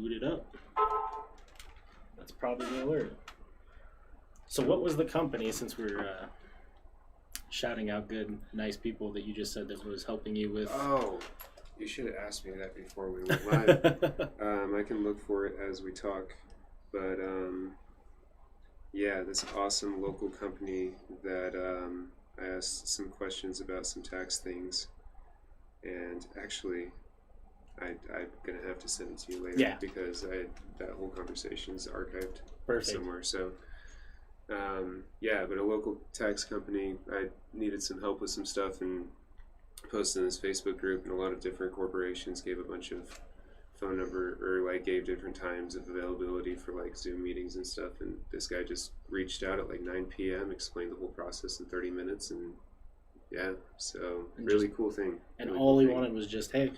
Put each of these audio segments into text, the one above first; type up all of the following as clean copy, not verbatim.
boot it up. That's probably the alert. So what was the company, since we're shouting out good, nice people that you just said that was helping you with? Oh, you should have asked me that before we went live. I can look for it as we talk. But yeah, this awesome local company that I asked some questions about some tax things. And actually, I'm going to have to send it to you later because that whole conversation is archived somewhere. So, yeah, but a local tax company, I needed some help with some stuff and posted in this Facebook group, and a lot of different corporations gave a bunch of phone number or like gave different times of availability for like Zoom meetings and stuff. And this guy just reached out at like 9 p.m., explained the whole process in 30 minutes, and yeah, so really cool thing. And all he wanted was just, hey,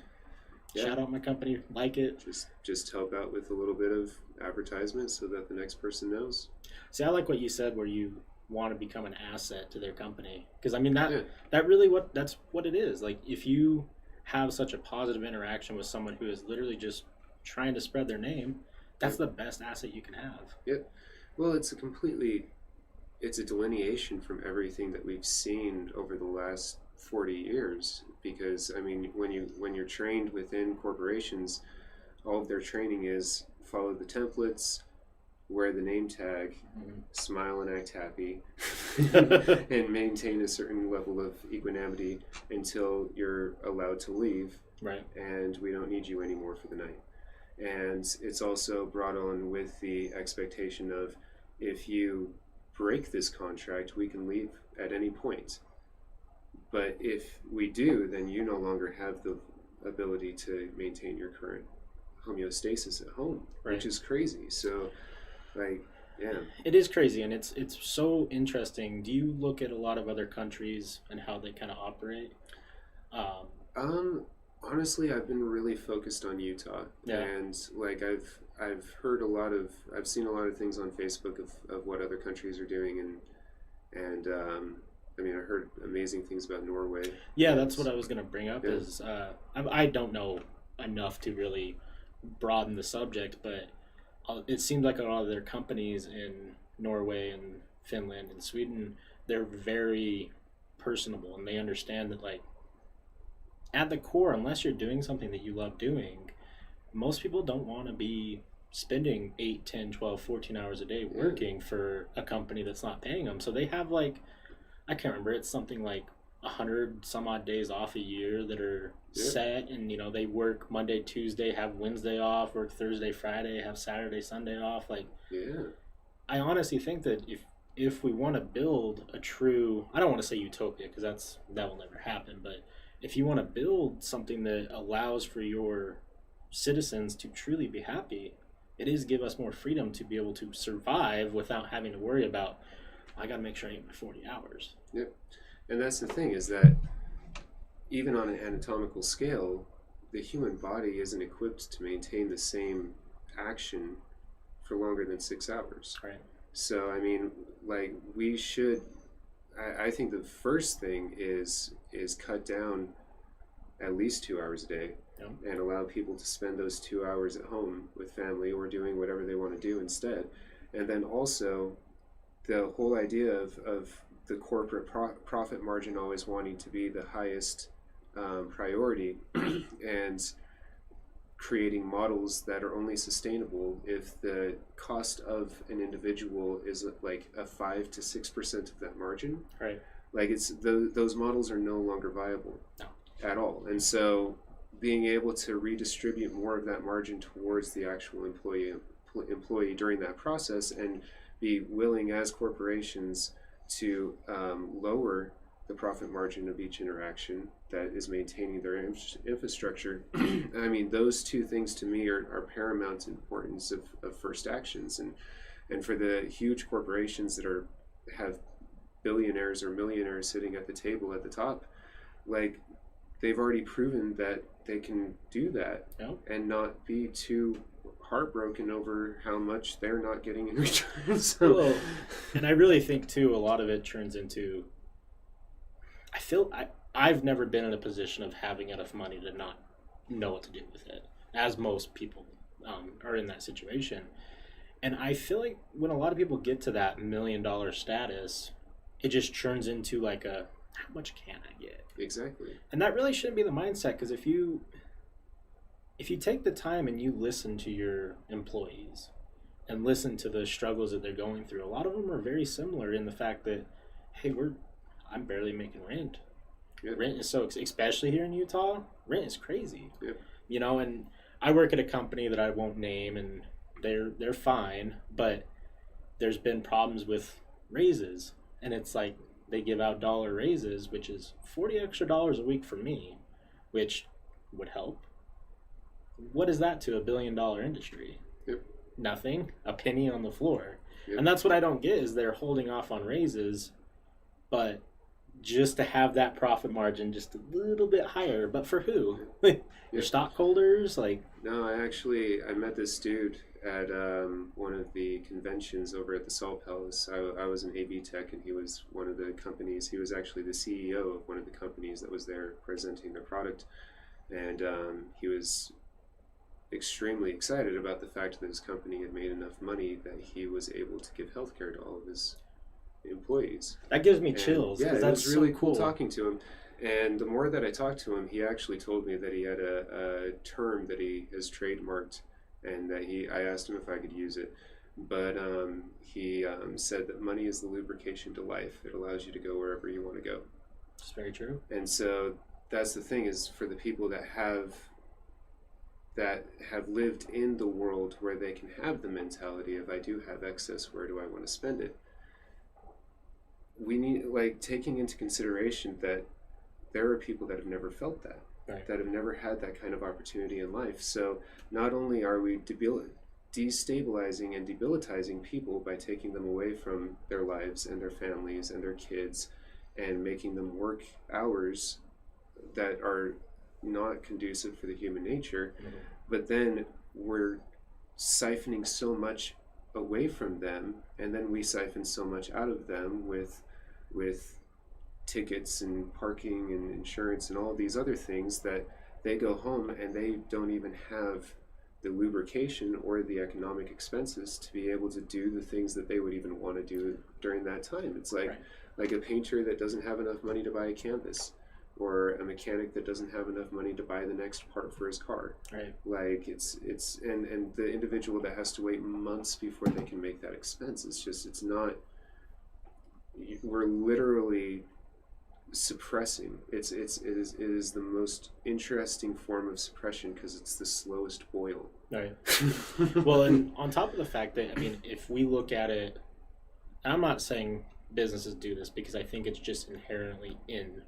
shout out my company, like it. Just help out with a little bit of advertisement so that the next person knows. See, I like what you said where you want to become an asset to their company. Because, I mean, that really that's what it is. Like, if you have such a positive interaction with someone who is literally just trying to spread their name, that's the best asset you can have. Yep. Well, it's a delineation from everything that we've seen over the last 40 years. Because, I mean, when you're trained within corporations, all of their training is follow the templates, wear the name tag, smile and act happy, and maintain a certain level of equanimity until you're allowed to leave. Right. And we don't need you anymore for the night. And it's also brought on with the expectation of, if you break this contract, we can leave at any point. But if we do, then you no longer have the ability to maintain your current homeostasis at home, which is crazy. So, like, yeah. It is crazy, and it's so interesting. Do you look at a lot of other countries and how they kind of operate? Honestly, I've been really focused on Utah. Yeah. And, like, I've seen a lot of things on Facebook of what other countries are doing, and I mean, I heard amazing things about Norway. Yeah, that's what I was going to bring up. Is I don't know enough to really broaden the subject, but it seems like a lot of their companies in Norway and Finland and Sweden, they're very personable, and they understand that, like, at the core, unless you're doing something that you love doing, most people don't want to be spending 8, 10, 12, 14 hours a day working for a company that's not paying them. So they have, like, I can't remember, it's something like 100 some odd days off a year that are set, and they work Monday, Tuesday, have Wednesday off, work Thursday, Friday, have Saturday, Sunday off. Like, I honestly think that if we want to build a true, I don't want to say utopia because that will never happen, but if you want to build something that allows for your citizens to truly be happy, it is give us more freedom to be able to survive without having to worry about, I got to make sure I get my 40 hours. Yep. And that's the thing, is that even on an anatomical scale, the human body isn't equipped to maintain the same action for longer than 6 hours. Right. So, I mean, like, we should, I think the first thing is cut down at least 2 hours a day. And allow people to spend those 2 hours at home with family or doing whatever they want to do instead. And then also, the whole idea of the corporate profit margin always wanting to be the highest priority and creating models that are only sustainable if the cost of an individual is like a 5 to 6% of that margin. Right. Like, those models are no longer viable at all. And so being able to redistribute more of that margin towards the actual employee during that process, and be willing as corporations to lower the profit margin of each interaction that is maintaining their infrastructure. I mean, those two things to me are paramount importance of first actions. And for the huge corporations that have billionaires or millionaires sitting at the table at the top, like, they've already proven that they can do that and not be too heartbroken over how much they're not getting in return. So, and I really think too, a lot of it turns into, I've never been in a position of having enough money to not know what to do with it, as most people are in that situation. And I feel like when a lot of people get to that $1 million status, it just turns into like a, how much can I get? Exactly. And that really shouldn't be the mindset, because if you take the time and you listen to your employees and listen to the struggles that they're going through, a lot of them are very similar in the fact that, hey, I'm barely making rent. Yep. Rent is so, especially here in Utah, rent is crazy. Yep. You know, and I work at a company that I won't name, and they're fine, but there's been problems with raises, and it's like they give out dollar raises, which is $40 extra a week for me, which would help. What is that to $1 billion industry? Yep. Nothing. A penny on the floor. Yep. And that's what I don't get, is they're holding off on raises, but just to have that profit margin just a little bit higher. But for who? Your stockholders? Like, no, I met this dude at one of the conventions over at the Salt Palace. I was an AV tech, and he was one of the companies. He was actually the CEO of one of the companies that was there presenting their product, and he was extremely excited about the fact that his company had made enough money that he was able to give healthcare to all of his employees. That gives me chills. Yeah, it that's was really so cool talking to him. And the more that I talked to him, he actually told me that he had a term that he has trademarked, and that I asked him if I could use it. But he said that money is the lubrication to life. It allows you to go wherever you want to go. It's very true. And so that's the thing, is for the people that have lived in the world where they can have the mentality of, I do have excess, where do I want to spend it? We need, like, taking into consideration that there are people that have never felt that, right, that have never had that kind of opportunity in life. So not only are we destabilizing and debilitizing people by taking them away from their lives and their families and their kids, and making them work hours that are not conducive for the human nature, mm-hmm, but then we're siphoning so much away from them, and then we siphon so much out of them with tickets and parking and insurance and all these other things, that they go home and they don't even have the lubrication or the economic expenses to be able to do the things that they would even want to do during that time. It's like, right, like a painter that doesn't have enough money to buy a canvas, or a mechanic that doesn't have enough money to buy the next part for his car. right. Like and the individual that has to wait months before they can make that expense. It's not, we're literally suppressing. It is the most interesting form of suppression, because it's the slowest boil. Right. Well, and on top of the fact that, I mean, if we look at it, and I'm not saying businesses do this, because I think it's just inherently in.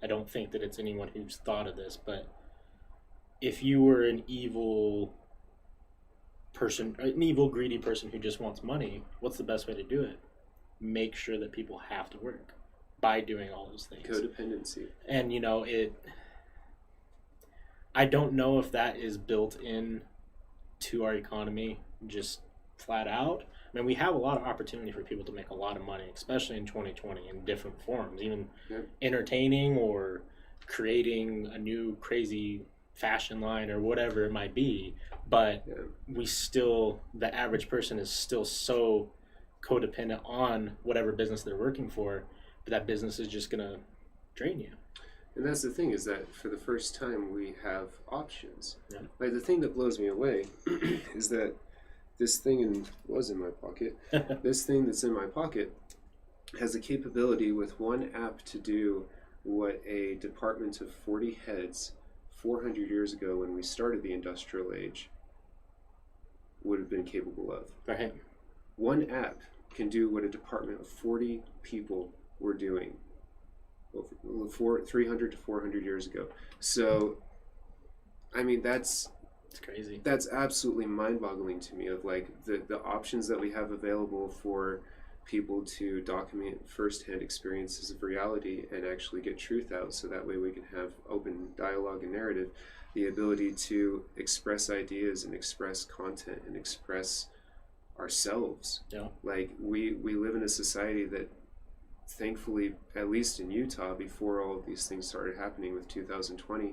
I don't think that it's anyone who's thought of this, but if you were an evil person, an evil, greedy person who just wants money, what's the best way to do it? Make sure that people have to work by doing all those things. Codependency. And, you know, I don't know if that is built in to our economy just flat out. I mean, we have a lot of opportunity for people to make a lot of money, especially in 2020, in different forms, even entertaining or creating a new crazy fashion line or whatever it might be. But we still, the average person is still so codependent on whatever business they're working for, but that business is just going to drain you. And that's the thing, is that for the first time we have options. Yeah. Like, the thing that blows me away is that this thing was in my pocket. This thing that's in my pocket has the capability with one app to do what a department of 40 heads 400 years ago, when we started the industrial age, would have been capable of. Right. One app can do what a department of 40 people were doing 300 to 400 years ago. So, I mean, it's crazy. That's absolutely mind-boggling to me, of like the options that we have available for people to document firsthand experiences of reality and actually get truth out, so that way we can have open dialogue and narrative, the ability to express ideas and express content and express ourselves. Yeah. Like, we live in a society that, thankfully, at least in Utah, before all of these things started happening with 2020,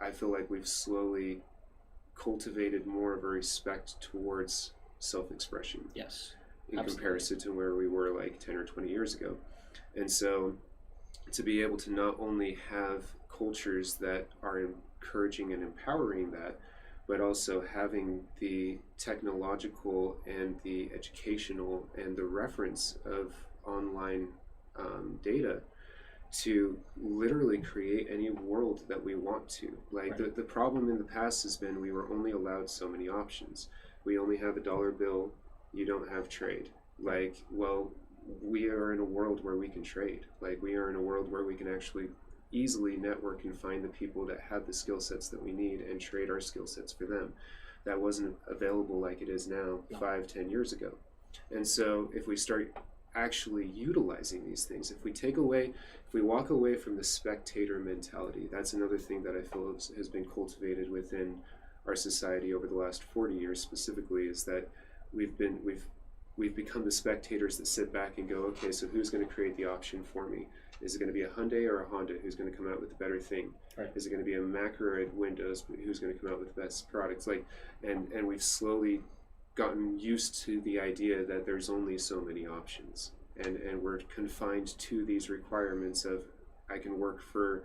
I feel like we've slowly cultivated more of a respect towards self-expression. Yes. In Absolutely. comparison to where we were like 10 or 20 years ago. And so to be able to not only have cultures that are encouraging and empowering that, but also having the technological and the educational and the reference of online data to literally create any world that we want to. Like Right. the problem in the past has been we were only allowed so many options. We only have a dollar bill, you don't have trade. Like, well, we are in a world where we can trade. Like, we are in a world where we can actually easily network and find the people that have the skill sets that we need and trade our skill sets for them. That wasn't available like it is now, No. 5-10 years ago. And so if we start actually utilizing these things, if we walk away from the spectator mentality, that's another thing that I feel has been cultivated within our society over the last 40 years specifically, is that we've become the spectators that sit back and go, okay, so who's going to create the option for me? Is it going to be a Hyundai or a Honda who's going to come out with the better thing? Right. Is it going to be a Mac or a Windows who's going to come out with the best products? Like, and we've slowly gotten used to the idea that there's only so many options, and we're confined to these requirements of I can work for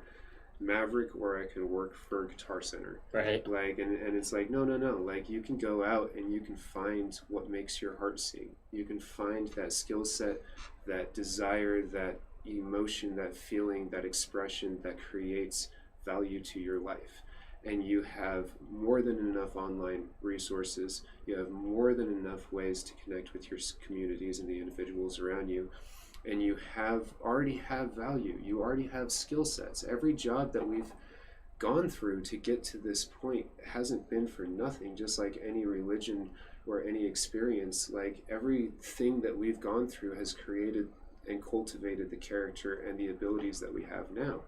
Maverick or I can work for Guitar Center. Right. Like, and it's like, no. Like, you can go out and you can find what makes your heart sing. You can find that skill set, that desire, that emotion, that feeling, that expression that creates value to your life. And you have more than enough online resources. You have more than enough ways to connect with your communities and the individuals around you. And you already have value. You already have skill sets. Every job that we've gone through to get to this point hasn't been for nothing, just like any religion or any experience. Like, everything that we've gone through has created and cultivated the character and the abilities that we have now.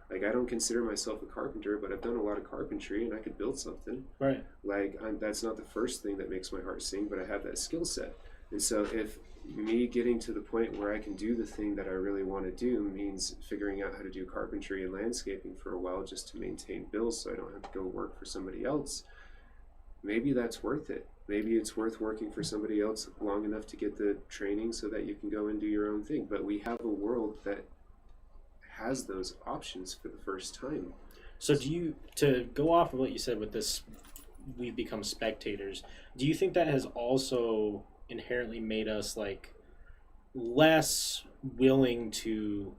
Like, I don't consider myself a carpenter, but I've done a lot of carpentry and I could build something. Right. Like, that's not the first thing that makes my heart sing, but I have that skill set. And so if me getting to the point where I can do the thing that I really want to do means figuring out how to do carpentry and landscaping for a while just to maintain bills so I don't have to go work for somebody else, maybe that's worth it. Maybe it's worth working for somebody else long enough to get the training so that you can go and do your own thing. But we have a world that has those options for the first time. So to go off of what you said with this, we've become spectators, do you think that has also inherently made us like less willing to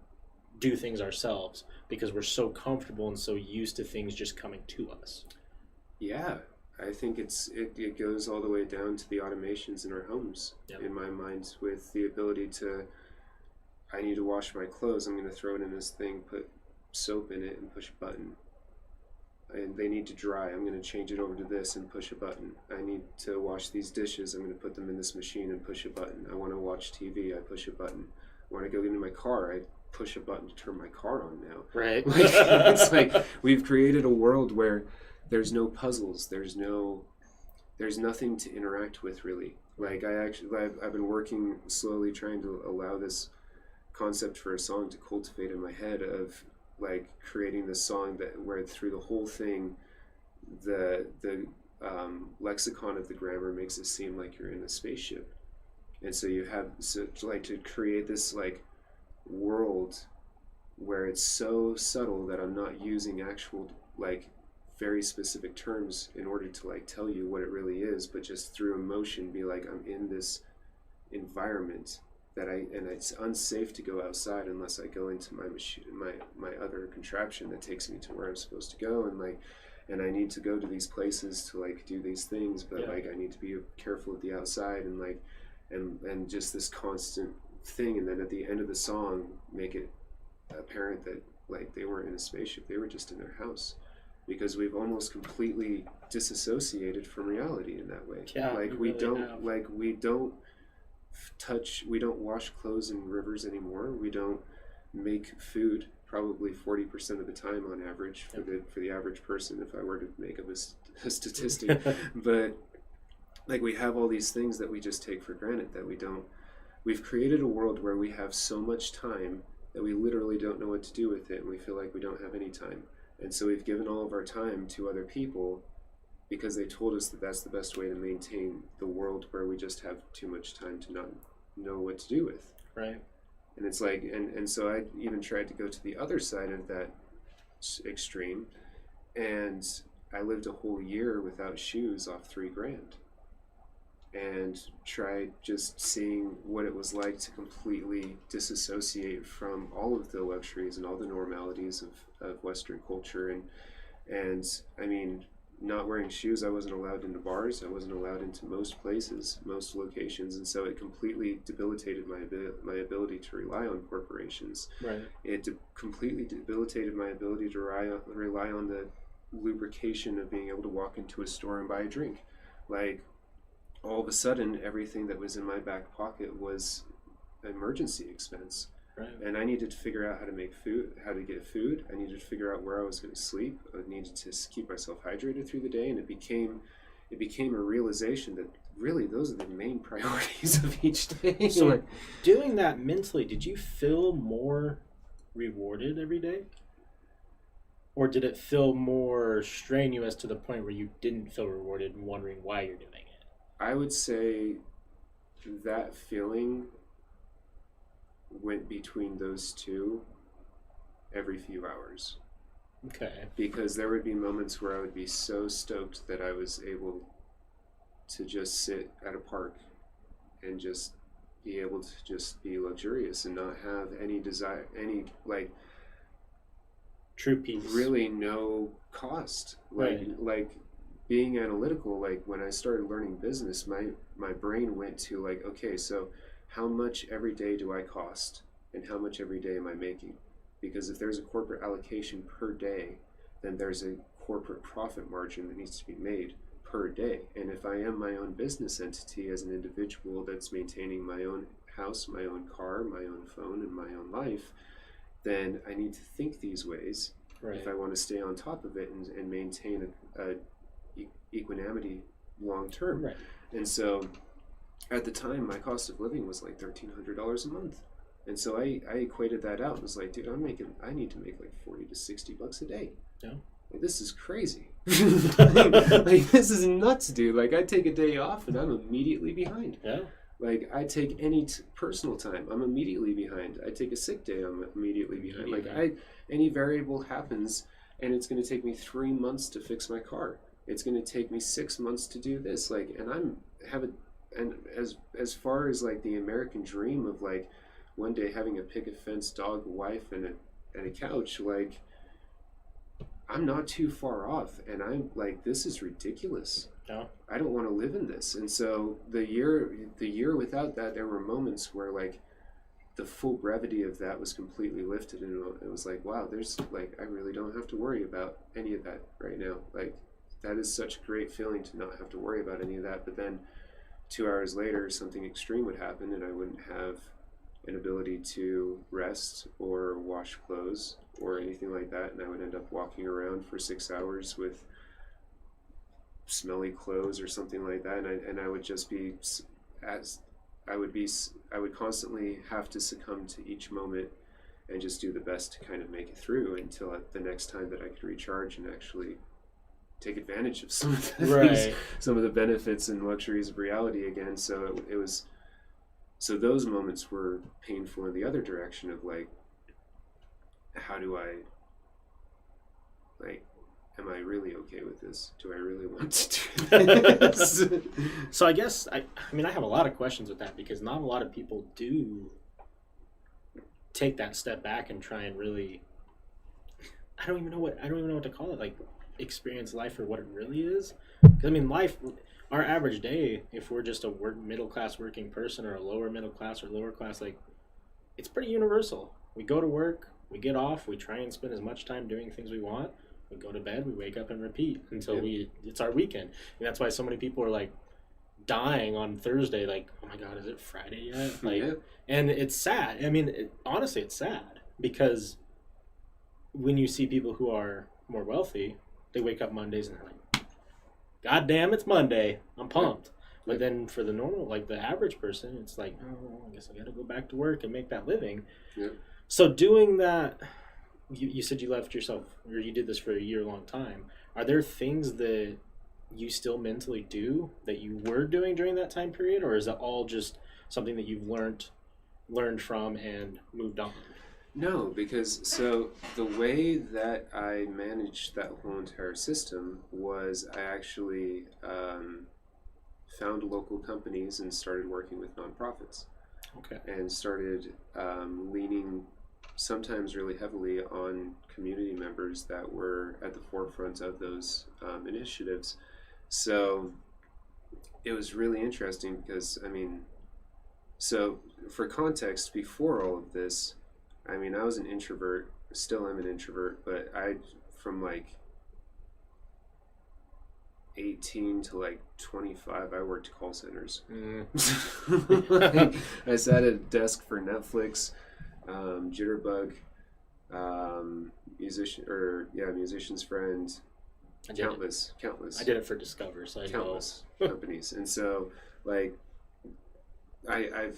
do things ourselves because we're so comfortable and so used to things just coming to us? Yeah, I think it goes all the way down to the automations in our homes. Yep. In my mind, with the ability to, I need to wash my clothes, I'm going to throw it in this thing, put soap in it and push a button. And they need to dry, I'm going to change it over to this and push a button. I need to wash these dishes, I'm going to put them in this machine and push a button. I want to watch TV, I push a button. I want to go into my car, I push a button to turn my car on now. Right. It's like we've created a world where there's no puzzles, there's nothing to interact with really. Like, I've been working slowly trying to allow this concept for a song to cultivate in my head of like creating this song that where through the whole thing the lexicon of the grammar makes it seem like you're in a spaceship. And so you have like to create this like world where it's so subtle that I'm not using actual like very specific terms in order to like tell you what it really is, but just through emotion be like, I'm in this environment and it's unsafe to go outside unless I go into my machine, my other contraption that takes me to where I'm supposed to go, and I need to go to these places to like do these things, but yeah. like I need to be careful at the outside and like and just this constant thing. And then at the end of the song make it apparent that like they weren't in a spaceship, they were just in their house, because we've almost completely disassociated from reality in that way. Yeah, like we don't wash clothes in rivers anymore. We don't make food probably 40% of the time on average for the average person, if I were to make up a statistic. But like we have all these things that we just take for granted that we've created a world where we have so much time that we literally don't know what to do with it, and we feel like we don't have any time. And so we've given all of our time to other people because they told us that that's the best way to maintain the world where we just have too much time to not know what to do with. Right. And it's like, and so I even tried to go to the other side of that extreme, and I lived a whole year without shoes off $3,000, and tried just seeing what it was like to completely disassociate from all of the luxuries and all the normalities of Western culture. And I mean, not wearing shoes, I wasn't allowed into bars, I wasn't allowed into most places, most locations, and so it completely debilitated my ability to rely on corporations. Right. It completely debilitated my ability to rely on the lubrication of being able to walk into a store and buy a drink. Like, all of a sudden, everything that was in my back pocket was emergency expense. Right. And I needed to figure out how to make food, how to get food. I needed to figure out where I was going to sleep. I needed to keep myself hydrated through the day, and it became a realization that really those are the main priorities of each day. So doing that mentally, did you feel more rewarded every day? Or did it feel more strenuous to the point where you didn't feel rewarded and wondering why you're doing it? I would say that feeling went between those two every few hours. Okay. Because there would be moments where I would be so stoked that I was able to just sit at a park and just be able to just be luxurious and not have any desire, any like true peace. Really no cost. Like being analytical, like when I started learning business, my brain went to like, okay, so how much every day do I cost and how much every day am I making? Because if there's a corporate allocation per day, then there's a corporate profit margin that needs to be made per day. And if I am my own business entity as an individual that's maintaining my own house, my own car, my own phone, and my own life, then I need to think these ways. Right. If I want to stay on top of it and maintain a equanimity long term. Right. And so at the time, my cost of living was like $1,300 a month. And so I equated that out and was like, dude, I need to make like $40 to $60 a day. Yeah. Like, this is crazy. like, this is nuts, dude. Like, I take a day off and I'm immediately behind. Yeah. Like, I take any personal time, I'm immediately behind. I take a sick day, I'm immediately behind. Like, any variable happens and it's going to take me 3 months to fix my car. It's going to take me 6 months to do this. Like, and as far as like the American dream of like one day having a picket fence, dog, wife, and a couch, like I'm not too far off, and I'm like, this is ridiculous. Yeah. I don't want to live in this. And so the year without that, there were moments where like the full brevity of that was completely lifted, and it was like, wow, there's like, I really don't have to worry about any of that right now. Like, that is such a great feeling to not have to worry about any of that. But then 2 hours later, something extreme would happen, and I wouldn't have an ability to rest or wash clothes or anything like that, and I would end up walking around for 6 hours with smelly clothes or something like that, and I would just be I would constantly have to succumb to each moment and just do the best to kind of make it through until the next time that I could recharge and actually take advantage of some of the things, some of the benefits and luxuries of reality again. So so those moments were painful in the other direction of like, how do I, like, am I really okay with this? Do I really want to do this? So I guess, I mean, I have a lot of questions with that, because not a lot of people do take that step back and try and really, I don't even know what to call it, like experience life for what it really is. Because I mean, life, our average day, if we're just a middle class working person or a lower middle class or lower class, like, it's pretty universal. We go to work, we get off, we try and spend as much time doing things we want. We go to bed, we wake up and repeat until it's our weekend. And that's why so many people are like dying on Thursday, like, oh my God, is it Friday yet? Like, and it's sad. I mean, honestly, it's sad, because when you see people who are more wealthy, they wake up Mondays and they're like, God damn, it's Monday. I'm pumped. But then for the normal, like the average person, it's like, oh, I guess I got to go back to work and make that living. Yeah. So doing that, you said you left yourself, or you did this for a year-long time. Are there things that you still mentally do that you were doing during that time period, or is that all just something that you've learned from and moved on? No, because so the way that I managed that whole entire system was I actually found local companies and started working with nonprofits. Okay. And started leaning sometimes really heavily on community members that were at the forefront of those initiatives. So it was really interesting because, I mean, so for context, before all of this, I mean, I was an introvert, still am an introvert, but from like 18 to like 25, I worked call centers. Like, I sat at a desk for Netflix, Jitterbug, Musician's Friend, countless. I did it for Discover, so I countless companies, and so like I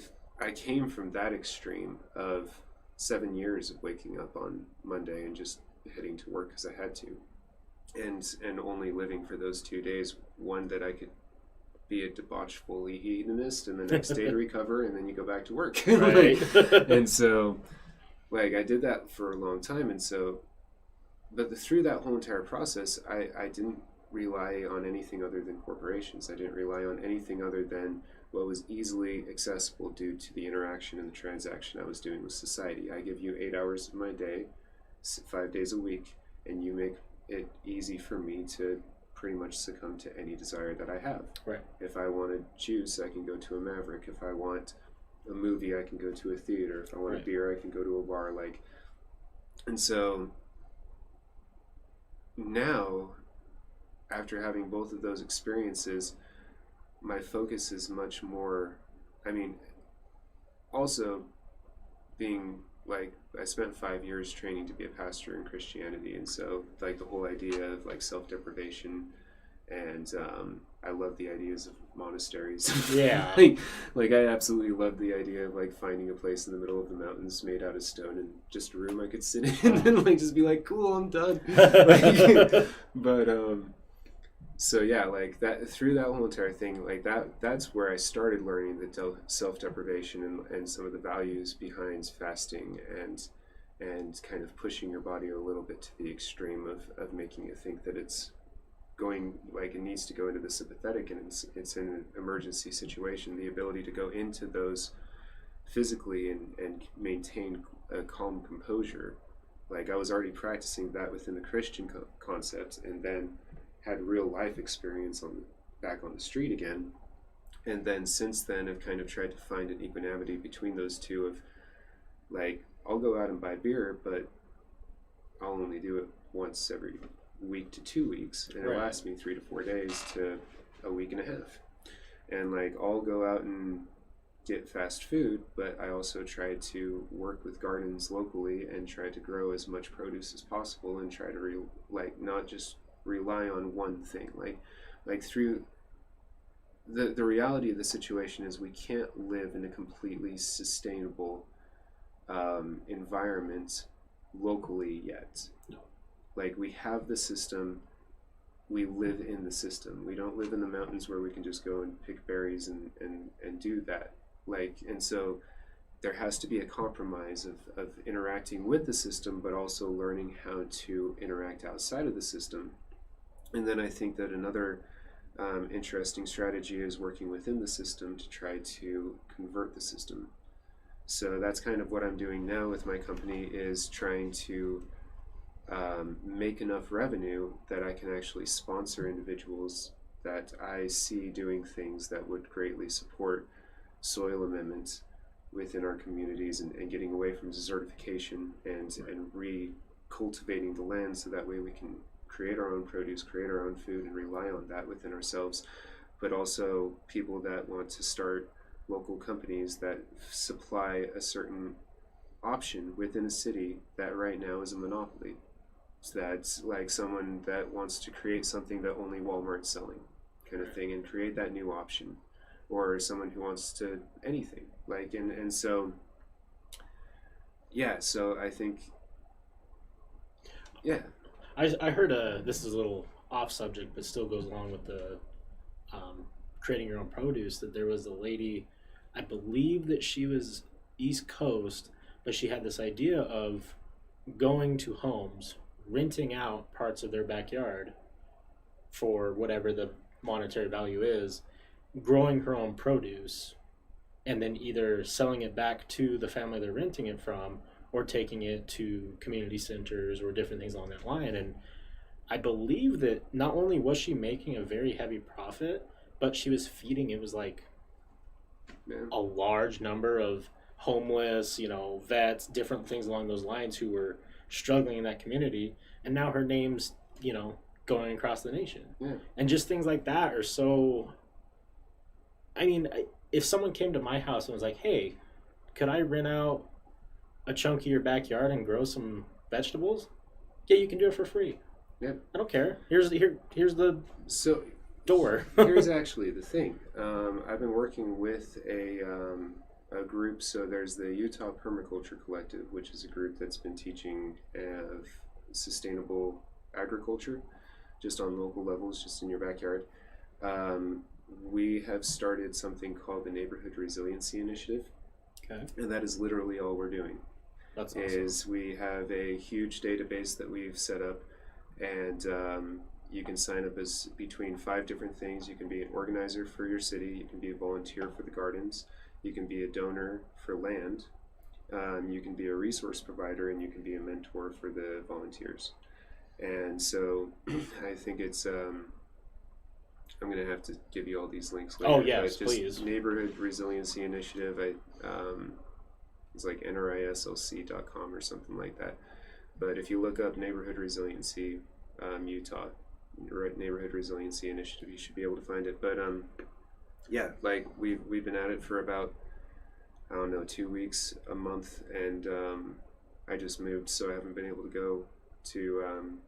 came from that extreme of 7 years of waking up on Monday and just heading to work because I had to. And only living for those 2 days, one that I could be a debauched fully hedonist, and the next day to recover, and then you go back to work. Right. And so, like, I did that for a long time, and so, but through that whole entire process, I didn't rely on anything other than corporations. I didn't rely on anything other than what was easily accessible due to the interaction and the transaction I was doing with society. I give you 8 hours of my day, 5 days a week, and you make it easy for me to pretty much succumb to any desire that I have. Right. If I want a juice, I can go to a Maverick. If I want a movie, I can go to a theater. If I want a beer, I can go to a bar. Like, and so now, after having both of those experiences, my focus is much more, I mean, also being like, I spent 5 years training to be a pastor in Christianity, and so like the whole idea of like self-deprivation, and I love the ideas of monasteries. Yeah. like I absolutely love the idea of like finding a place in the middle of the mountains made out of stone and just a room I could sit in and like just be like, cool, I'm done. But so yeah, like that, through that whole entire thing, like that's where I started learning the self-deprivation and some of the values behind fasting and kind of pushing your body a little bit to the extreme of making it think that it's going, like it needs to go into the sympathetic, and it's in an emergency situation. The ability to go into those physically and maintain a calm composure. Like I was already practicing that within the Christian concept, and then had real life experience back on the street again, and then since then I've kind of tried to find an equanimity between those two of like, I'll go out and buy beer, but I'll only do it once every week to 2 weeks, and it lasts me 3 to 4 days to a week and a half. And like, I'll go out and get fast food, but I also try to work with gardens locally and try to grow as much produce as possible, and try to not just rely on one thing. Like through the reality of the situation is we can't live in a completely sustainable environment locally yet. No. Like, we have the system, we live in the system. We don't live in the mountains where we can just go and pick berries and do that. Like, and so there has to be a compromise of interacting with the system, but also learning how to interact outside of the system. And then I think that another interesting strategy is working within the system to try to convert the system. So that's kind of what I'm doing now with my company, is trying to make enough revenue that I can actually sponsor individuals that I see doing things that would greatly support soil amendments within our communities, and getting away from desertification and re-cultivating the land, so that way we can create our own produce, create our own food, and rely on that within ourselves. But also people that want to start local companies that supply a certain option within a city that right now is a monopoly. So that's like someone that wants to create something that only Walmart's selling, kind of thing, and create that new option. Or someone who wants to anything. Like, and so, yeah, so I think, yeah. I heard this is a little off subject, but still goes along with the creating your own produce, that there was a lady, I believe that she was East Coast, but she had this idea of going to homes, renting out parts of their backyard for whatever the monetary value is, growing her own produce, and then either selling it back to the family they're renting it from or taking it to community centers or different things along that line. And I believe that not only was she making a very heavy profit, but she was feeding, it was like a large number of homeless, vets, different things along those lines who were struggling in that community. And now her name's, going across the nation. Yeah. And just things like that are so, I mean, if someone came to my house and was like, hey, could I rent out a chunk of your backyard and grow some vegetables? Yeah, you can do it for free. Yeah. I don't care. Here's the door. Here's actually the thing. I've been working with a group. So there's the Utah Permaculture Collective, which is a group that's been teaching sustainable agriculture just on local levels, just in your backyard. We have started something called the Neighborhood Resiliency Initiative. Okay. And that is literally all we're doing. That's awesome. Is we have a huge database that we've set up, and you can sign up as between 5 different things. You can be an organizer for your city, you can be a volunteer for the gardens, you can be a donor for land, you can be a resource provider, and you can be a mentor for the volunteers. And so I think it's I'm going to have to give you all these links later. Oh, yes, please. Neighborhood Resiliency Initiative. It's like nrislc.com or something like that. But if you look up Neighborhood Resiliency Utah, Neighborhood Resiliency Initiative, you should be able to find it. But yeah, like we've been at it for about, 2 weeks, a month, and I just moved, so I haven't been able to go to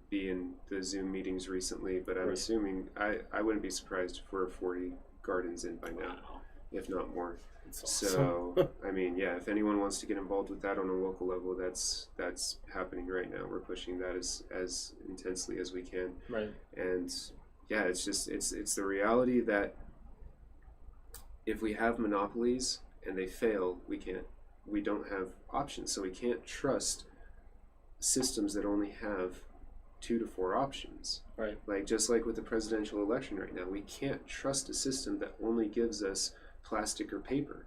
be in the Zoom meetings recently, but I'm assuming I wouldn't be surprised if we're 40 gardens in by now, if not more. That's So awesome. I mean, yeah, if anyone wants to get involved with that on a local level, that's happening right now. We're pushing that as intensely as we can. Right. And yeah, it's just it's the reality that if we have monopolies and they fail, we don't have options. So we can't trust systems that only have 2 to 4 options. Right. Like just like with the presidential election right now, we can't trust a system that only gives us plastic or paper.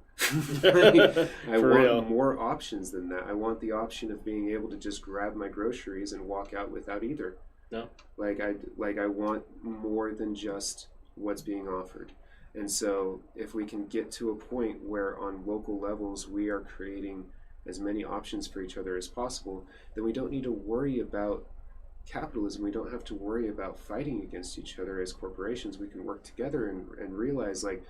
I want more options than that. I want the option of being able to just grab my groceries and walk out without either. No. Like I want more than just what's being offered. And so if we can get to a point where on local levels we are creating as many options for each other as possible, then we don't need to worry about capitalism. We don't have to worry about fighting against each other as corporations. We can work together and realize, like,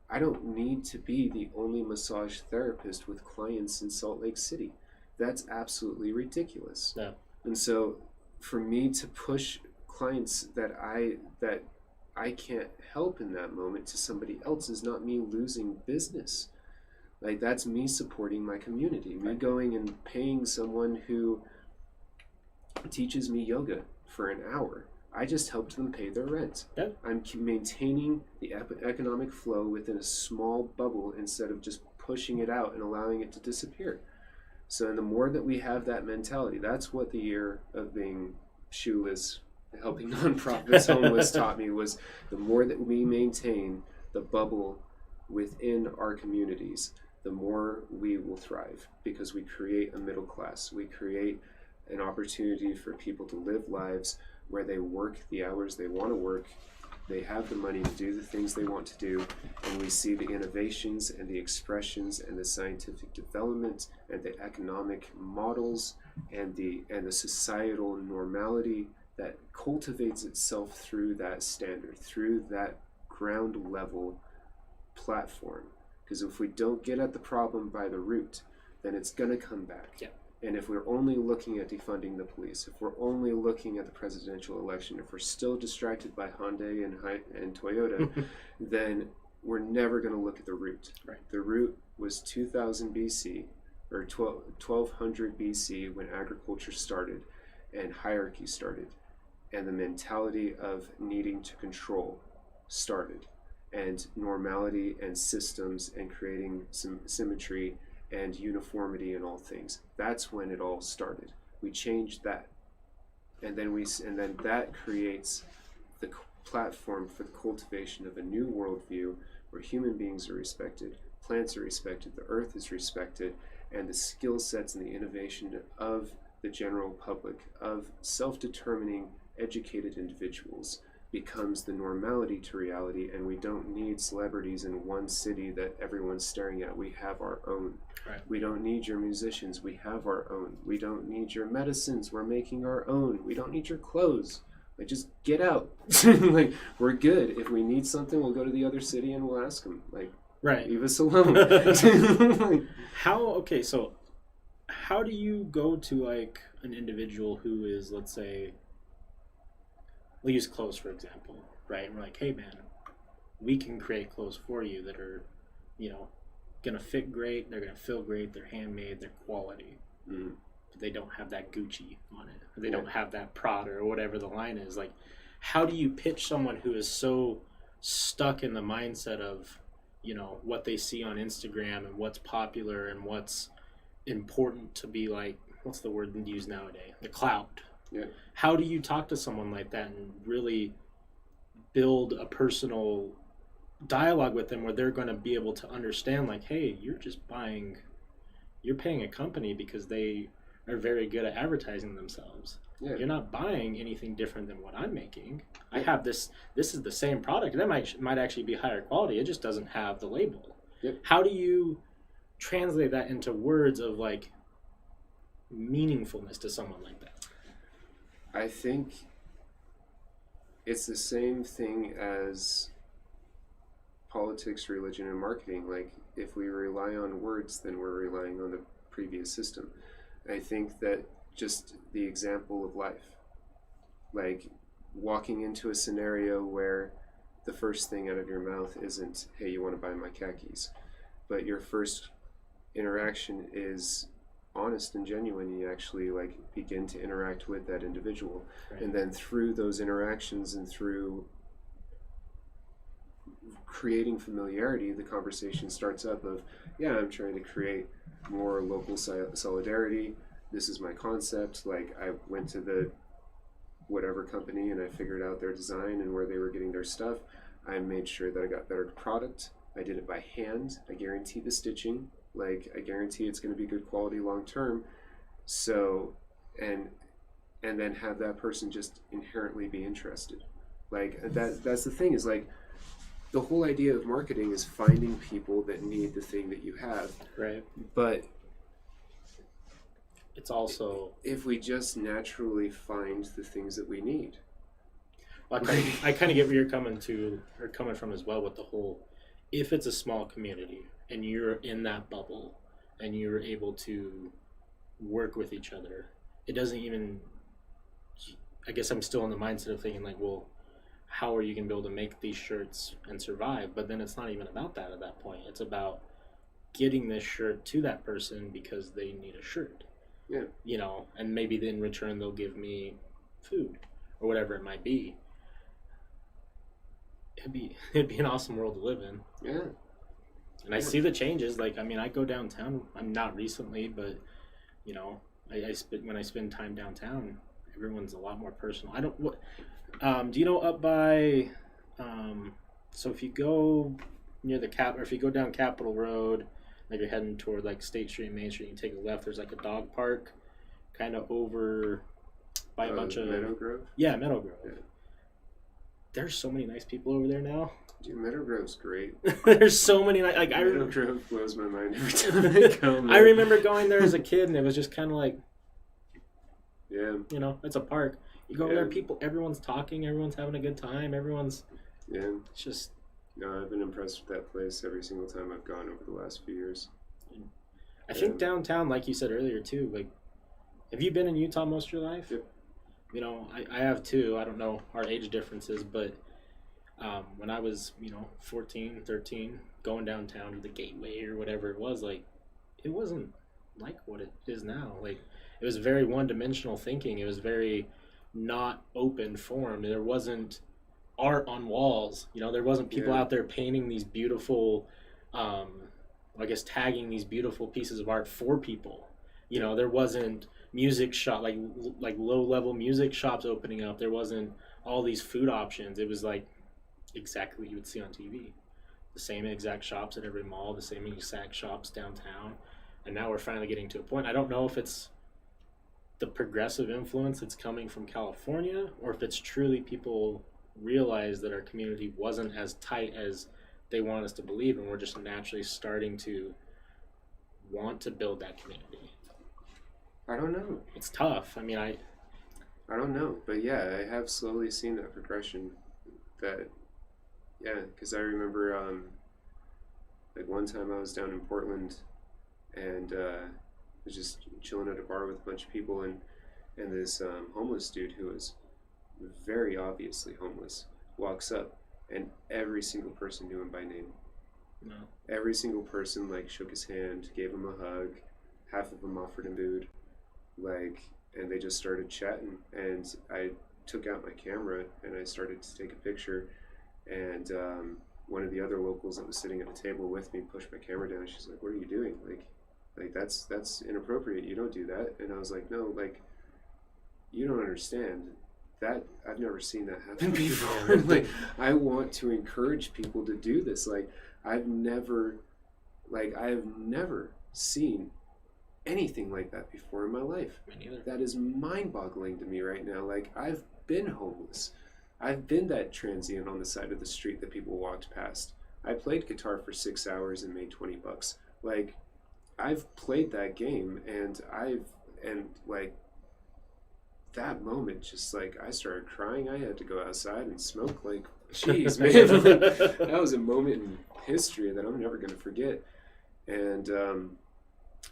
I don't need to be the only massage therapist with clients in Salt Lake City. That's absolutely ridiculous. Yeah. And so for me to push clients that I can't help in that moment to somebody else is not me losing business. Like, that's me supporting my community. Me going and paying someone who teaches me yoga for an hour. I just helped them pay their rent. Yeah. I'm maintaining the economic flow within a small bubble instead of just pushing it out and allowing it to disappear. So, and the more that we have that mentality, that's what the year of being shoeless, helping nonprofits, homeless taught me, was the more that we maintain the bubble within our communities, the more we will thrive, because we create a middle class. We create an opportunity for people to live lives where they work the hours they want to work, they have the money to do the things they want to do, and we see the innovations and the expressions and the scientific development and the economic models and the societal normality that cultivates itself through that standard, through that ground level platform. Because if we don't get at the problem by the root, then it's going to come back. Yeah. And if we're only looking at defunding the police, if we're only looking at the presidential election, if we're still distracted by Hyundai and Toyota, then we're never going to look at the root. Right. The root was 2000 BC, or 1200 BC, when agriculture started and hierarchy started. and the mentality of needing to control started, and normality and systems and creating some symmetry and uniformity in all things. That's when it all started. We changed that, and then that creates the platform for the cultivation of a new worldview where human beings are respected, plants are respected, the earth is respected, and the skill sets and the innovation of the general public, of self-determining, educated individuals, becomes the normality to reality, and we don't need celebrities in one city that everyone's staring at. We have our own. Right. We don't need your musicians. We have our own. We don't need your medicines. We're making our own. We don't need your clothes. Like, just get out. Like, we're good. If we need something, we'll go to the other city and we'll ask them. Like, right. Leave us alone. So how do you go to like an individual who is, let's say, we'll use clothes for example, right? And we're like, hey man, we can create clothes for you that are, gonna fit great, they're gonna feel great, they're handmade, they're quality. But they don't have that Gucci on it. Or they don't have that Prada or whatever the line is. Like, how do you pitch someone who is so stuck in the mindset of, what they see on Instagram and what's popular and what's important to be like, what's the word used nowadays? The clout. Yeah. How do you talk to someone like that and really build a personal dialogue with them where they're going to be able to understand, like, hey, you're paying a company because they are very good at advertising themselves. Yeah. You're not buying anything different than what I'm making. I have this is the same product. That might actually be higher quality. It just doesn't have the label. Yep. How do you translate that into words of like meaningfulness to someone like that? I think it's the same thing as politics, religion, and marketing. Like, if we rely on words, then we're relying on the previous system. I think that just the example of life, like walking into a scenario where the first thing out of your mouth isn't, hey, you want to buy my khakis, but your first interaction is honest and genuine. You actually like begin to interact with that individual. Right. And then through those interactions and through creating familiarity, the conversation starts up of, yeah, I'm trying to create more local solidarity. This is my concept. Like, I went to the whatever company and I figured out their design and where they were getting their stuff. I made sure that I got better product. I did it by hand. I guarantee the stitching. Like, I guarantee it's going to be good quality long term. So, and then have that person just inherently be interested. Like, that's the thing, is like, the whole idea of marketing is finding people that need the thing that you have. Right. But it's also, if we just naturally find the things that we need. Well, I kind of get where you're coming from as well with the whole, if it's a small community and you're in that bubble and you're able to work with each other, it doesn't even, I guess I'm still in the mindset of thinking like, well, how are you going to be able to make these shirts and survive? But then it's not even about that at that point. It's about getting this shirt to that person because they need a shirt. Yeah. And maybe in return they'll give me food or whatever it might be. It'd be an awesome world to live in. Yeah. And I see the changes. Like, I mean, I go downtown. I'm not recently, but when I spend time downtown, everyone's a lot more personal. Do you know up by? So if you go near the or if you go down Capitol Road, like you're heading toward like State Street and Main Street, you take a left. There's like a dog park, kind of over by a bunch of Meadow Grove. Yeah, Meadow Grove. Yeah. There's so many nice people over there now. Dude, Meadow Grove's great. There's so many like Meadow Grove blows my mind every time I come. I remember going there as a kid, and it was just kind of like, yeah, it's a park. You go over there, everyone's talking, everyone's having a good time, it's just. No, I've been impressed with that place every single time I've gone over the last few years. I think downtown, like you said earlier too, like, have you been in Utah most of your life? Yep. I have too. I don't know our age differences, but when I was, 14, 13, going downtown to the Gateway or whatever it was, like, it wasn't like what it is now. Like, it was very one-dimensional thinking. It was very not open forum. There wasn't art on walls. There wasn't people out there painting these beautiful, I guess tagging these beautiful pieces of art for people. There wasn't music shop like low level music shops opening up. There wasn't all these food options. It was like exactly what you would see on TV. The same exact shops at every mall, the same exact shops downtown. And now we're finally getting to a point. I don't know if it's the progressive influence that's coming from California, or if it's truly people realize that our community wasn't as tight as they want us to believe, and we're just naturally starting to want to build that community. I don't know. It's tough. I don't know, but yeah, I have slowly seen that progression. Because I remember like one time I was down in Portland, and was just chilling at a bar with a bunch of people, and this homeless dude who was very obviously homeless walks up, and every single person knew him by name. No. Every single person shook his hand, gave him a hug, half of them offered him food, and they just started chatting, and I took out my camera and I started to take a picture, and one of the other locals that was sitting at the table with me pushed my camera down. She's like, "What are you doing? That's inappropriate. You don't do that." And I was like, "No, you don't understand. That I've never seen that happen before. I want to encourage people to do this. I have never seen anything like that before in my life. Me neither. That is mind-boggling to me right now. I've been homeless. I've been that transient on the side of the street that people walked past. I played guitar for 6 hours and made $20. I've played that game, and that moment, just I started crying. I had to go outside and smoke. Jeez, man, that was a moment in history that I'm never gonna forget. And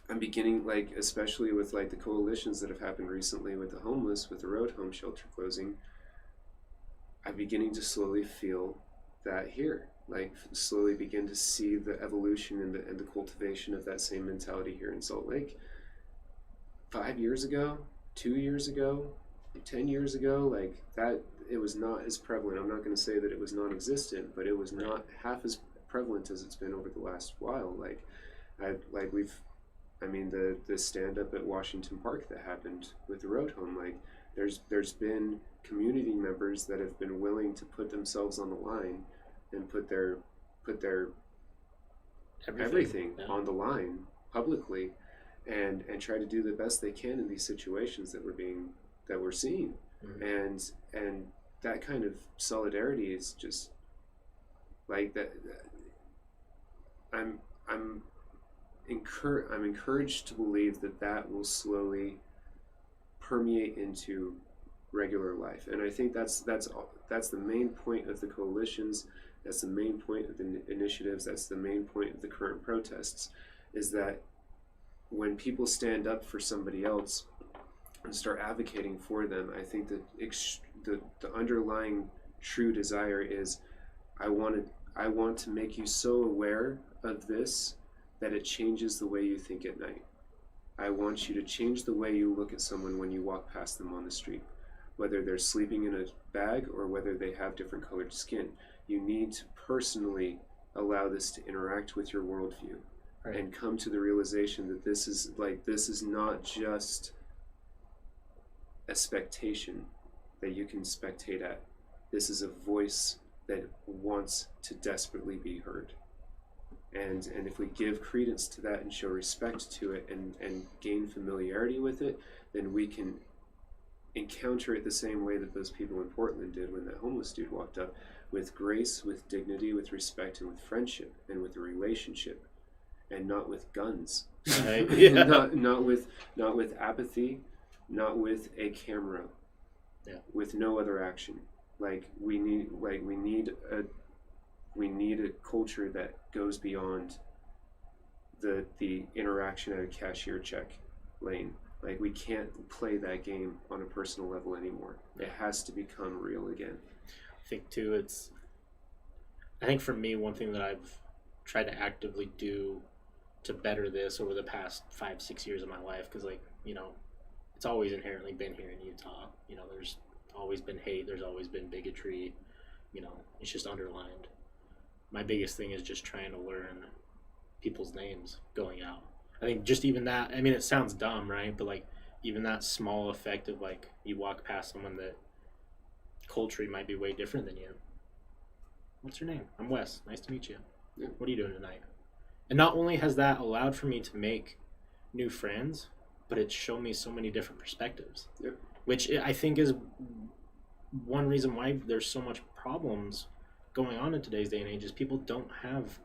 I'm beginning, especially with the coalitions that have happened recently with the homeless, with the road home shelter closing. I'm beginning to slowly feel that here. Slowly begin to see the evolution and the cultivation of that same mentality here in Salt Lake. 5 years ago, 2 years ago, 10 years ago, that, it was not as prevalent. I'm not going to say that it was non-existent, but it was not half as prevalent as it's been over the last while. The stand-up at Washington Park that happened with the road home, there's been community members that have been willing to put themselves on the line and put their everything on the line publicly, and try to do the best they can in these situations that we're seeing. Mm-hmm. And that kind of solidarity is just that. I'm encouraged to believe that will slowly permeate into regular life, and I think that's the main point of the coalitions. That's the main point of the initiatives. That's the main point of the current protests, is that when people stand up for somebody else and start advocating for them, I think that the underlying true desire is, I want to make you so aware of this that it changes the way you think at night. I want you to change the way you look at someone when you walk past them on the street, whether they're sleeping in a bag or whether they have different colored skin. You need to personally allow this to interact with your worldview. Right. And come to the realization that this is not just a spectation that you can spectate at. This is a voice that wants to desperately be heard. And if we give credence to that and show respect to it and gain familiarity with it, then we can encounter it the same way that those people in Portland did when that homeless dude walked up, with grace, with dignity, with respect, and with friendship, and with a relationship, and not with guns. Right. Yeah. not with apathy, not with a camera. Yeah. With no other action. We need a culture that goes beyond the interaction at a cashier check lane. We can't play that game on a personal level anymore. It has to become real again. I think too, I think for me, one thing that I've tried to actively do to better this over the past 5-6 years of my life, because it's always inherently been here in Utah. There's always been hate. There's always been bigotry. It's just underlined. My biggest thing is just trying to learn people's names going out. I think just even that, I mean, it sounds dumb, right? But like even that small effect of like you walk past someone that culturally might be way different than you. What's your name? I'm Wes. Nice to meet you. Yeah. What are you doing tonight? And not only has that allowed for me to make new friends, but it's shown me so many different perspectives. Yep. Which I think is one reason why there's so much problems going on in today's day and age is people don't have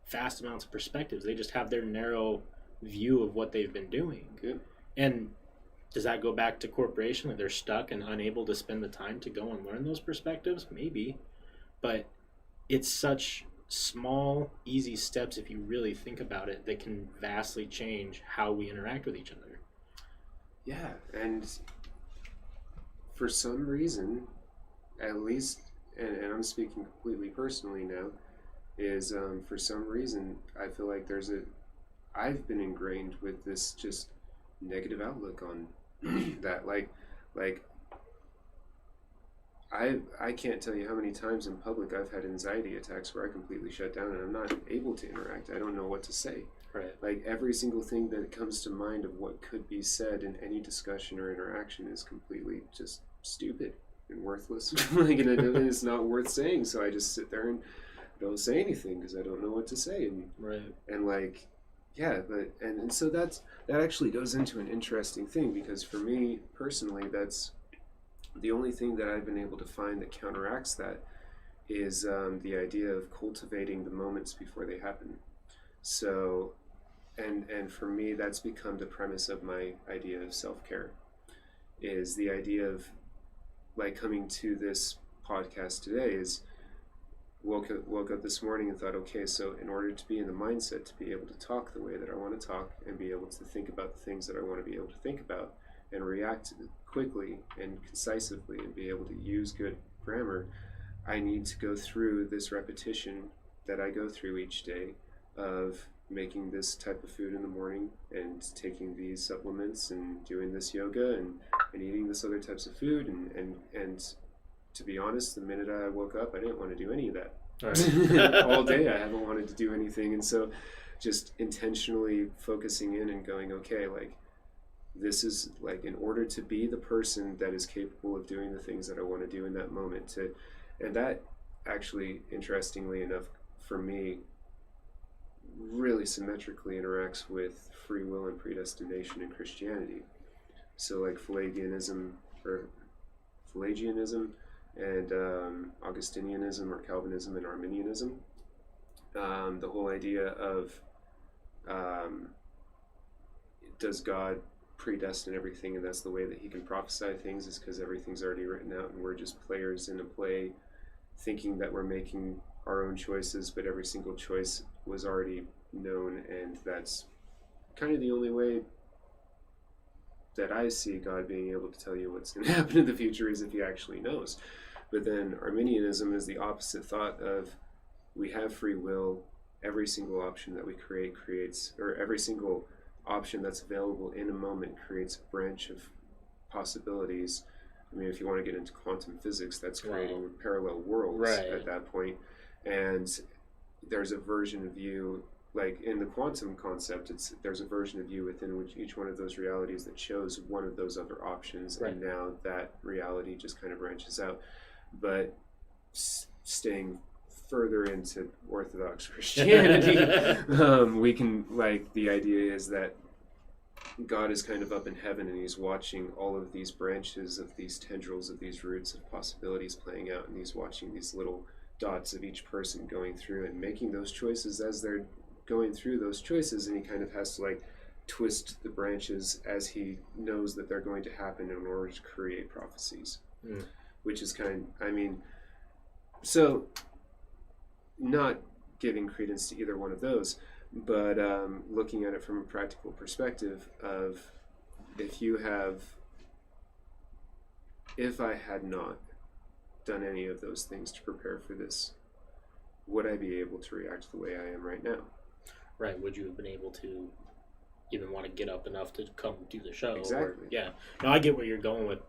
vast amounts of perspectives. They just have their narrow view of what they've been doing. Yep. And does that go back to corporation, that they're stuck and unable to spend the time to go and learn those perspectives? Maybe. But it's such small, easy steps, if you really think about it, that can vastly change how we interact with each other. Yeah, and for some reason, at least, and I'm speaking completely personally now, is for some reason I feel like I've been ingrained with this just negative outlook on that. Like I can't tell you how many times in public I've had anxiety attacks where I completely shut down and I'm not able to interact. I don't know what to say. Right. Like every single thing that comes to mind of what could be said in any discussion or interaction is completely just stupid and worthless. Like, and it's not worth saying. So I just sit there and don't say anything because I don't know what to say. And right. And like, yeah, but and so that actually goes into an interesting thing, because for me personally, that's the only thing that I've been able to find that counteracts that is the idea of cultivating the moments before they happen. So, and for me, that's become the premise of my idea of self-care, is the idea of like coming to this podcast today is woke up this morning and thought, okay, so in order to be in the mindset to be able to talk the way that I want to talk and be able to think about the things that I want to be able to think about and react quickly and concisively and be able to use good grammar, I need to go through this repetition that I go through each day of making this type of food in the morning and taking these supplements and doing this yoga and eating this other types of food and to be honest, the minute I woke up, I didn't want to do any of that. Right. All day I haven't wanted to do anything. And so just intentionally focusing in and going, okay, like this is like, in order to be the person that is capable of doing the things that I want to do in that moment, and that actually, interestingly enough, for me, really symmetrically interacts with free will and predestination in Christianity. So like Pelagianism and Augustinianism or Calvinism and Arminianism, the whole idea of does God predestine everything and that's the way that he can prophesy things, is because everything's already written out and we're just players in a play thinking that we're making our own choices, but every single choice was already known, and that's kind of the only way that I see God being able to tell you what's going to happen in the future is if he actually knows. But then Arminianism is the opposite thought of we have free will, every single option that we creates, or every single option that's available in a moment creates a branch of possibilities. I mean, if you want to get into quantum physics, that's creating parallel worlds at that point. And there's a version of you, like in the quantum concept, there's a version of you within which each one of those realities that shows one of those other options, and now that reality just kind of branches out. But staying further into Orthodox Christianity, we can, like, the idea is that God is kind of up in heaven and he's watching all of these branches of these tendrils of these roots of possibilities playing out, and he's watching these little dots of each person going through and making those choices as they're going through those choices, and he kind of has to like twist the branches as he knows that they're going to happen in order to create prophecies, which is so not giving credence to either one of those, but looking at it from a practical perspective of if I had not done any of those things to prepare for this, would I be able to react the way I am right now? Right. Would you have been able to even want to get up enough to come do the show? Exactly. No, I get where you're going with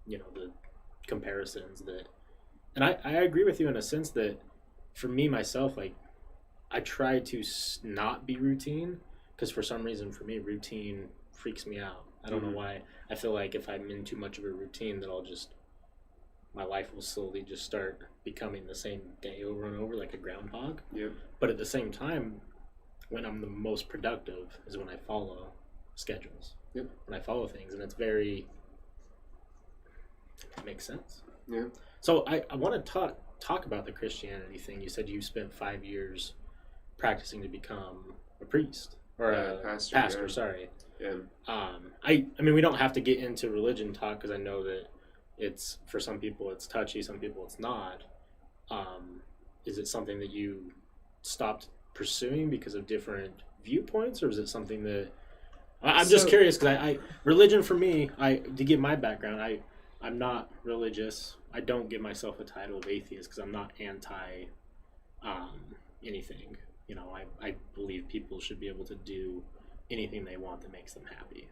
the comparisons that, and I agree with you in a sense that for me myself, like I try to not be routine, because for some reason for me routine freaks me out. I don't know why. I feel like if I'm in too much of a routine that my life will slowly just start becoming the same day over and over, like a groundhog. Yep. But at the same time, when I'm the most productive is when I follow schedules. Yep. When I follow things, and it makes sense. Yeah. So I want to talk about the Christianity thing. You said you spent 5 years practicing to become a priest or a pastor. Yeah. Sorry. Yeah. I mean, we don't have to get into religion talk, because I know that it's, for some people it's touchy, some people it's not. Is it something that you stopped pursuing because of different viewpoints, or is it something that I'm just curious? Because I religion for me, to give my background, I'm not religious. I don't give myself a title of atheist because I'm not anti anything. I believe people should be able to do anything they want that makes them happy.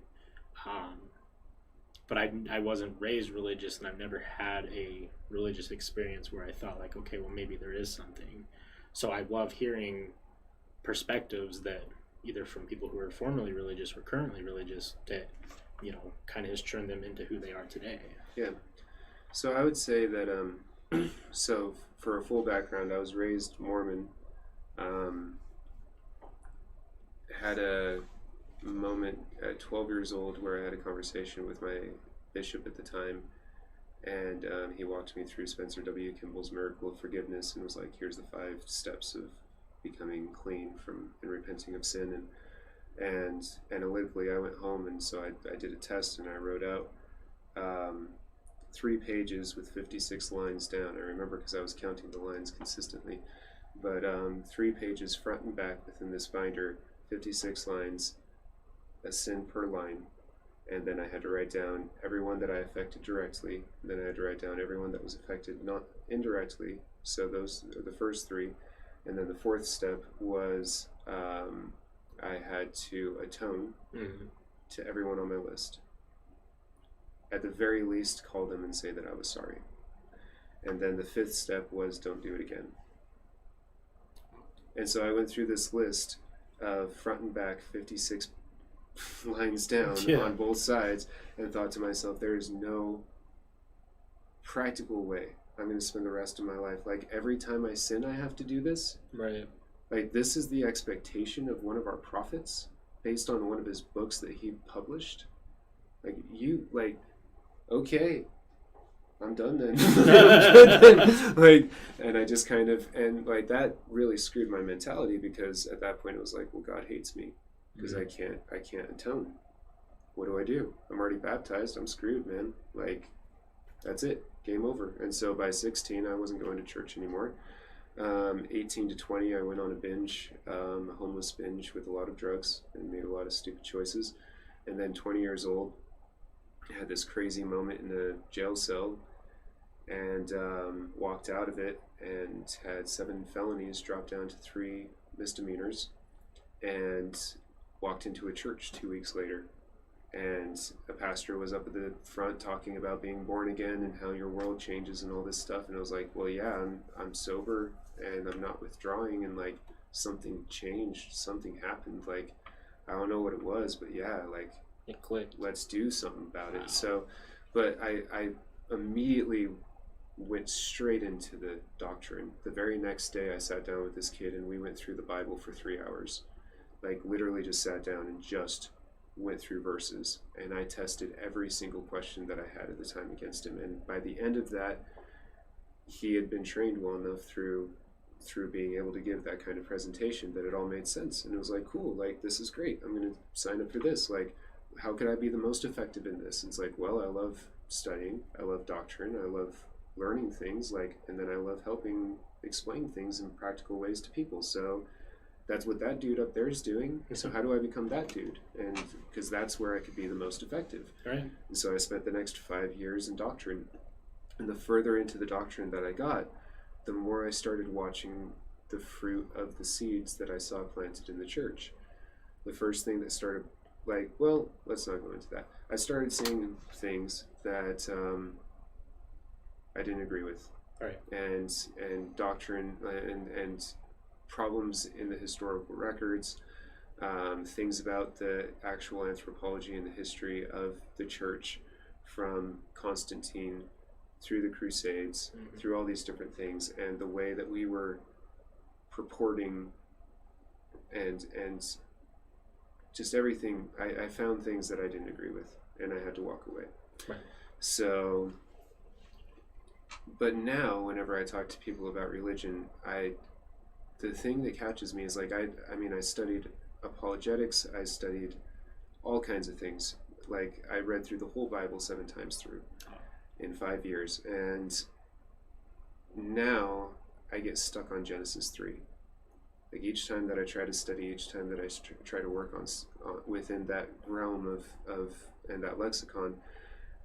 But I wasn't raised religious, and I've never had a religious experience where I thought like, okay, well maybe there is something. So I love hearing perspectives that either from people who are formerly religious or currently religious that kind of has turned them into who they are today. Yeah. So I would say that so for a full background, I was raised Mormon. Had a moment at 12 years old where I had a conversation with my bishop at the time, and he walked me through Spencer W. Kimball's Miracle of Forgiveness and was like, here's the 5 steps of becoming clean and repenting of sin. And analytically I went home, and so I did a test, and I wrote out 3 pages with 56 lines down. I remember because I was counting the lines consistently, but 3 pages front and back within this binder, 56 lines, a sin per line. And then I had to write down everyone that I affected directly, and then I had to write down everyone that was affected not indirectly. So those are the first 3. And then the 4th step was I had to atone to everyone on my list. At the very least, call them and say that I was sorry. And then the 5th step was don't do it again. And so I went through this list of front and back 56 lines down on both sides, and thought to myself, there is no practical way I'm going to spend the rest of my life. Like, every time I sin, I have to do this. Right. Like, this is the expectation of one of our prophets based on one of his books that he published. Okay, I'm done then. And I just kind of, and like that really screwed my mentality, because at that point it was like, well, God hates me because I can't atone. What do? I'm already baptized. I'm screwed, man. Like, that's it. Game over. And so by 16, I wasn't going to church anymore. 18 to 20, I went on a binge, a homeless binge with a lot of drugs, and made a lot of stupid choices. And then 20 years old, I had this crazy moment in a jail cell, and walked out of it and had 7 felonies dropped down to 3 misdemeanors, and walked into a church 2 weeks later. And a pastor was up at the front talking about being born again and how your world changes and all this stuff. And I was like, well, yeah, I'm sober and I'm not withdrawing, and like something changed, something happened. Like, I don't know what it was, but yeah, like it clicked. Let's do something about it. So, but I immediately went straight into the doctrine. The very next day I sat down with this kid and we went through the Bible for 3 hours. Like, literally just sat down and just went through verses, and I tested every single question that I had at the time against him. And by the end of that, he had been trained well enough through being able to give that kind of presentation that it all made sense. And it was like, cool, like, this is great. I'm going to sign up for this. Like, how could I be the most effective in this? And it's like, well, I love studying. I love doctrine. I love learning things, like, and then I love helping explain things in practical ways to people. So that's what that dude up there is doing. So how do I become that dude? And because that's where I could be the most effective. Right. And so I spent the next 5 years in doctrine. And the further into the doctrine that I got, the more I started watching the fruit of the seeds that I saw planted in the church. The first thing that started, like, well, let's not go into that. I started seeing things that I didn't agree with. Right. And doctrine and problems in the historical records, things about the actual anthropology and the history of the church from Constantine through the Crusades, through all these different things, and the way that we were purporting and just everything. I found things that I didn't agree with, and I had to walk away. Right. So, but now whenever I talk to people about religion, the thing that catches me is like, I mean, I studied apologetics, I studied all kinds of things. Like, I read through the whole Bible 7 times through in 5 years, and now I get stuck on Genesis 3. Like, each time that I try to study, each time that I try to work on within that realm of and that lexicon,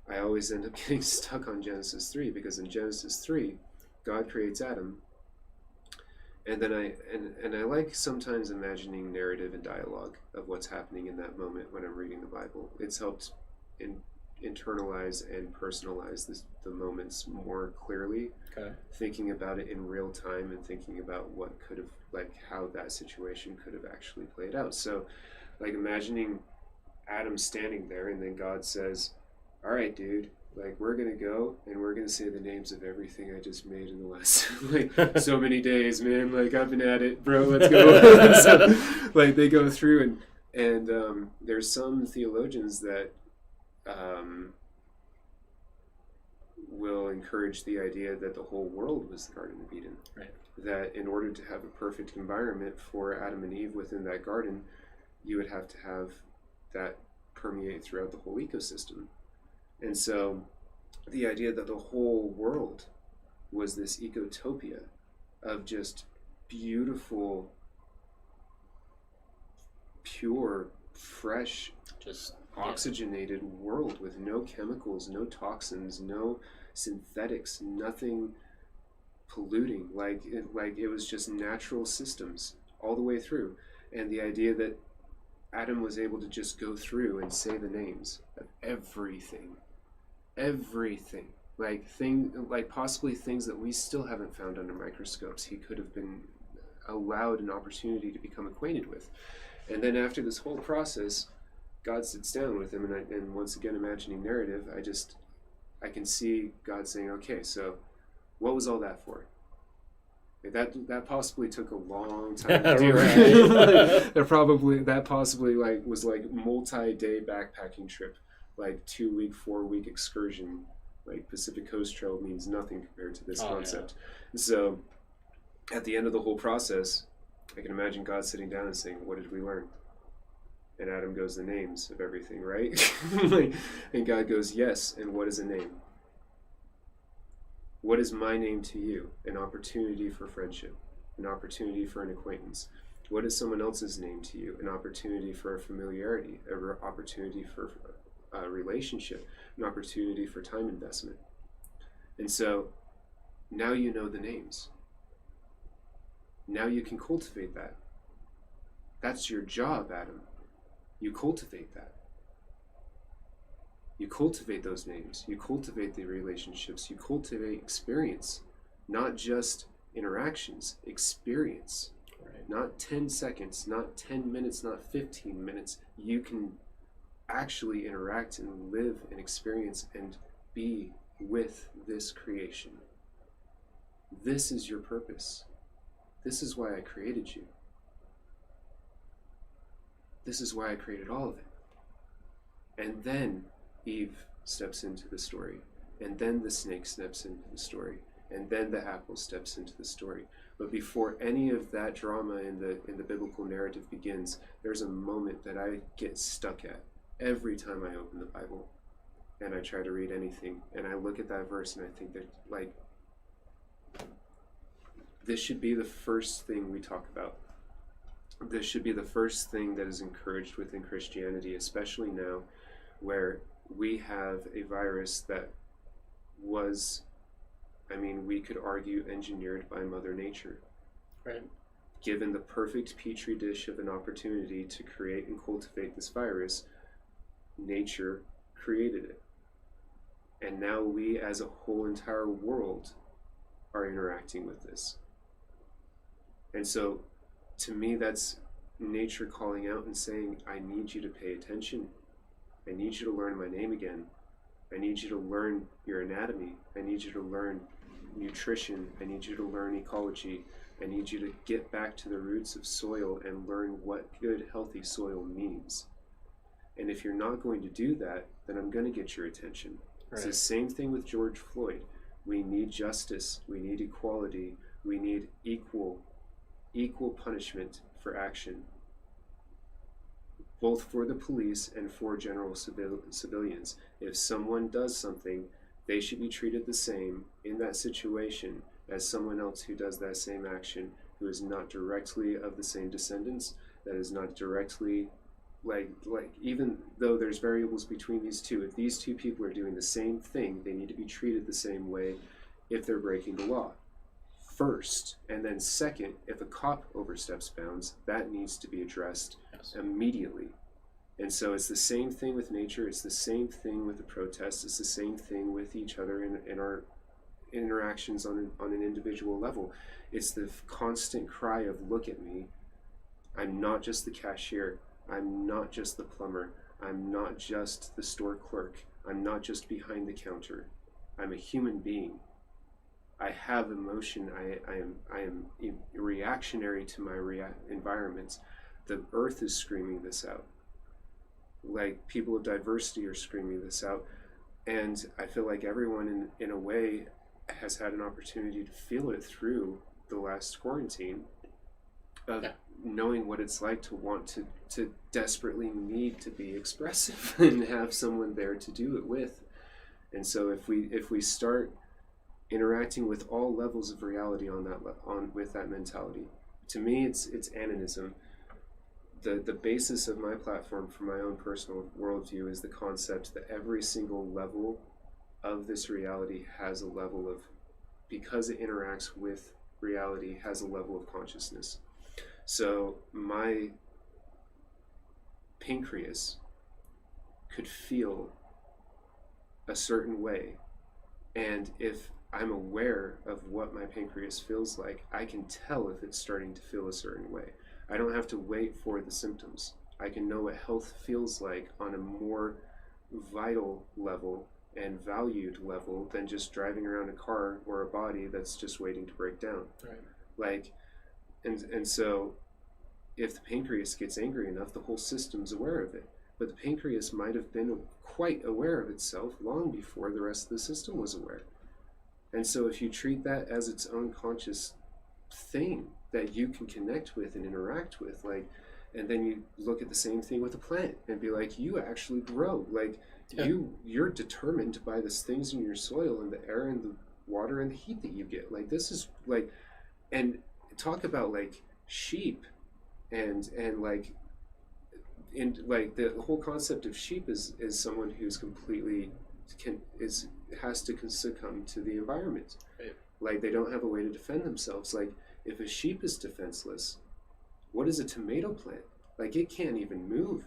I always end up getting stuck on Genesis 3, because in Genesis 3, God creates Adam, and then I like sometimes imagining narrative and dialogue of what's happening in that moment when I'm reading the Bible. It's helped internalize and personalize the moments more clearly. Okay. Thinking about it in real time and thinking about what could have, like, how that situation could have actually played out. So, like, imagining Adam standing there, and then God says, all right, dude, like, we're going to go and we're going to say the names of everything I just made in the last, like, so many days, man. Like, I've been at it, bro. Let's go. So, like, they go through and there's some theologians that will encourage the idea that the whole world was the Garden of Eden. Right. That in order to have a perfect environment for Adam and Eve within that garden, you would have to have that permeate throughout the whole ecosystem. And so the idea that the whole world was this ecotopia of just beautiful, pure, fresh, just oxygenated world with no chemicals, no toxins, no synthetics, nothing polluting. Like it was just natural systems all the way through. And the idea that Adam was able to just go through and say the names of everything, like possibly things that we still haven't found under microscopes, he could have been allowed an opportunity to become acquainted with. And then after this whole process, God sits down with him, and once again, imagining narrative, I can see God saying, okay, so what was all that for? That possibly took a long time to do. Right. that possibly like was like multi-day backpacking trip, like 2-week, 4-week excursion. Like Pacific Coast Trail means nothing compared to this concept. Yeah. So at the end of the whole process, I can imagine God sitting down and saying, what did we learn? And Adam goes, the names of everything, right? And God goes, yes, and what is a name? What is my name to you? An opportunity for friendship, an opportunity for an acquaintance. What is someone else's name to you? An opportunity for a familiarity, an opportunity for a relationship, an opportunity for time investment. And so now you know the names. Now you can cultivate that. That's your job, Adam. You cultivate that. You cultivate those names. You cultivate the relationships. You cultivate experience, not just interactions, experience. Right. Not 10 seconds, not 10 minutes, not 15 minutes. You can actually interact and live and experience and be with this creation. This is your purpose. This is why I created you. This is why I created all of it. And then Eve steps into the story, and then the snake steps into the story, and then the apple steps into the story. But before any of that drama in the biblical narrative begins, there's a moment that I get stuck at every time I open the Bible and I try to read anything, and I look at that verse and I think that, like, this should be the first thing we talk about. This should be the first thing that is encouraged within Christianity, especially now where we have a virus that was, I mean, we could argue engineered by Mother Nature. Right. Given the perfect petri dish of an opportunity to create and cultivate this virus, nature created it. And now we as a whole entire world are interacting with this. And so to me, that's nature calling out and saying, I need you to pay attention. I need you to learn my name again. I need you to learn your anatomy. I need you to learn nutrition. I need you to learn ecology. I need you to get back to the roots of soil and learn what good, healthy soil means. And if you're not going to do that, then I'm going to get your attention. Right. It's the same thing with George Floyd. We need justice. We need equality. We need equal punishment for action, both for the police and for general civilians. If someone does something, they should be treated the same in that situation as someone else who does that same action, who is not directly of the same descendants, that is not directly like even though there's variables between these two, if these two people are doing the same thing, they need to be treated the same way if they're breaking the law. First, and then second, if a cop oversteps bounds, that needs to be addressed immediately. And so it's the same thing with nature, it's the same thing with the protests, it's the same thing with each other in our interactions on an individual level. It's the constant cry of, look at me, I'm not just the cashier, I'm not just the plumber, I'm not just the store clerk, I'm not just behind the counter, I'm a human being. I have emotion. I am reactionary to my environments. The earth is screaming this out. Like, people of diversity are screaming this out. And I feel like everyone in a way has had an opportunity to feel it through the last quarantine of knowing what it's like to want to desperately need to be expressive and have someone there to do it with. And so if we start interacting with all levels of reality with that mentality. To me, it's animism. The basis of my platform for my own personal worldview is the concept that every single level of this reality has a level of, because it interacts with reality, has a level of consciousness. So my pancreas could feel a certain way, and if I'm aware of what my pancreas feels like, I can tell if it's starting to feel a certain way. I don't have to wait for the symptoms. I can know what health feels like on a more vital level and valued level than just driving around a car or a body that's just waiting to break down. Right. Like, and so if the pancreas gets angry enough, the whole system's aware of it. But the pancreas might have been quite aware of itself long before the rest of the system was aware. And so if you treat that as its own conscious thing that you can connect with and interact with, like, and then you look at the same thing with a plant and be like, you actually grow. Like, you're determined by the things in your soil and the air and the water and the heat that you get. Like, this is like, and talk about like sheep and like, in like the whole concept of sheep is someone who's completely has to succumb to the environment. Right. Like, they don't have a way to defend themselves. Like, if a sheep is defenseless, what is a tomato plant? Like, it can't even move.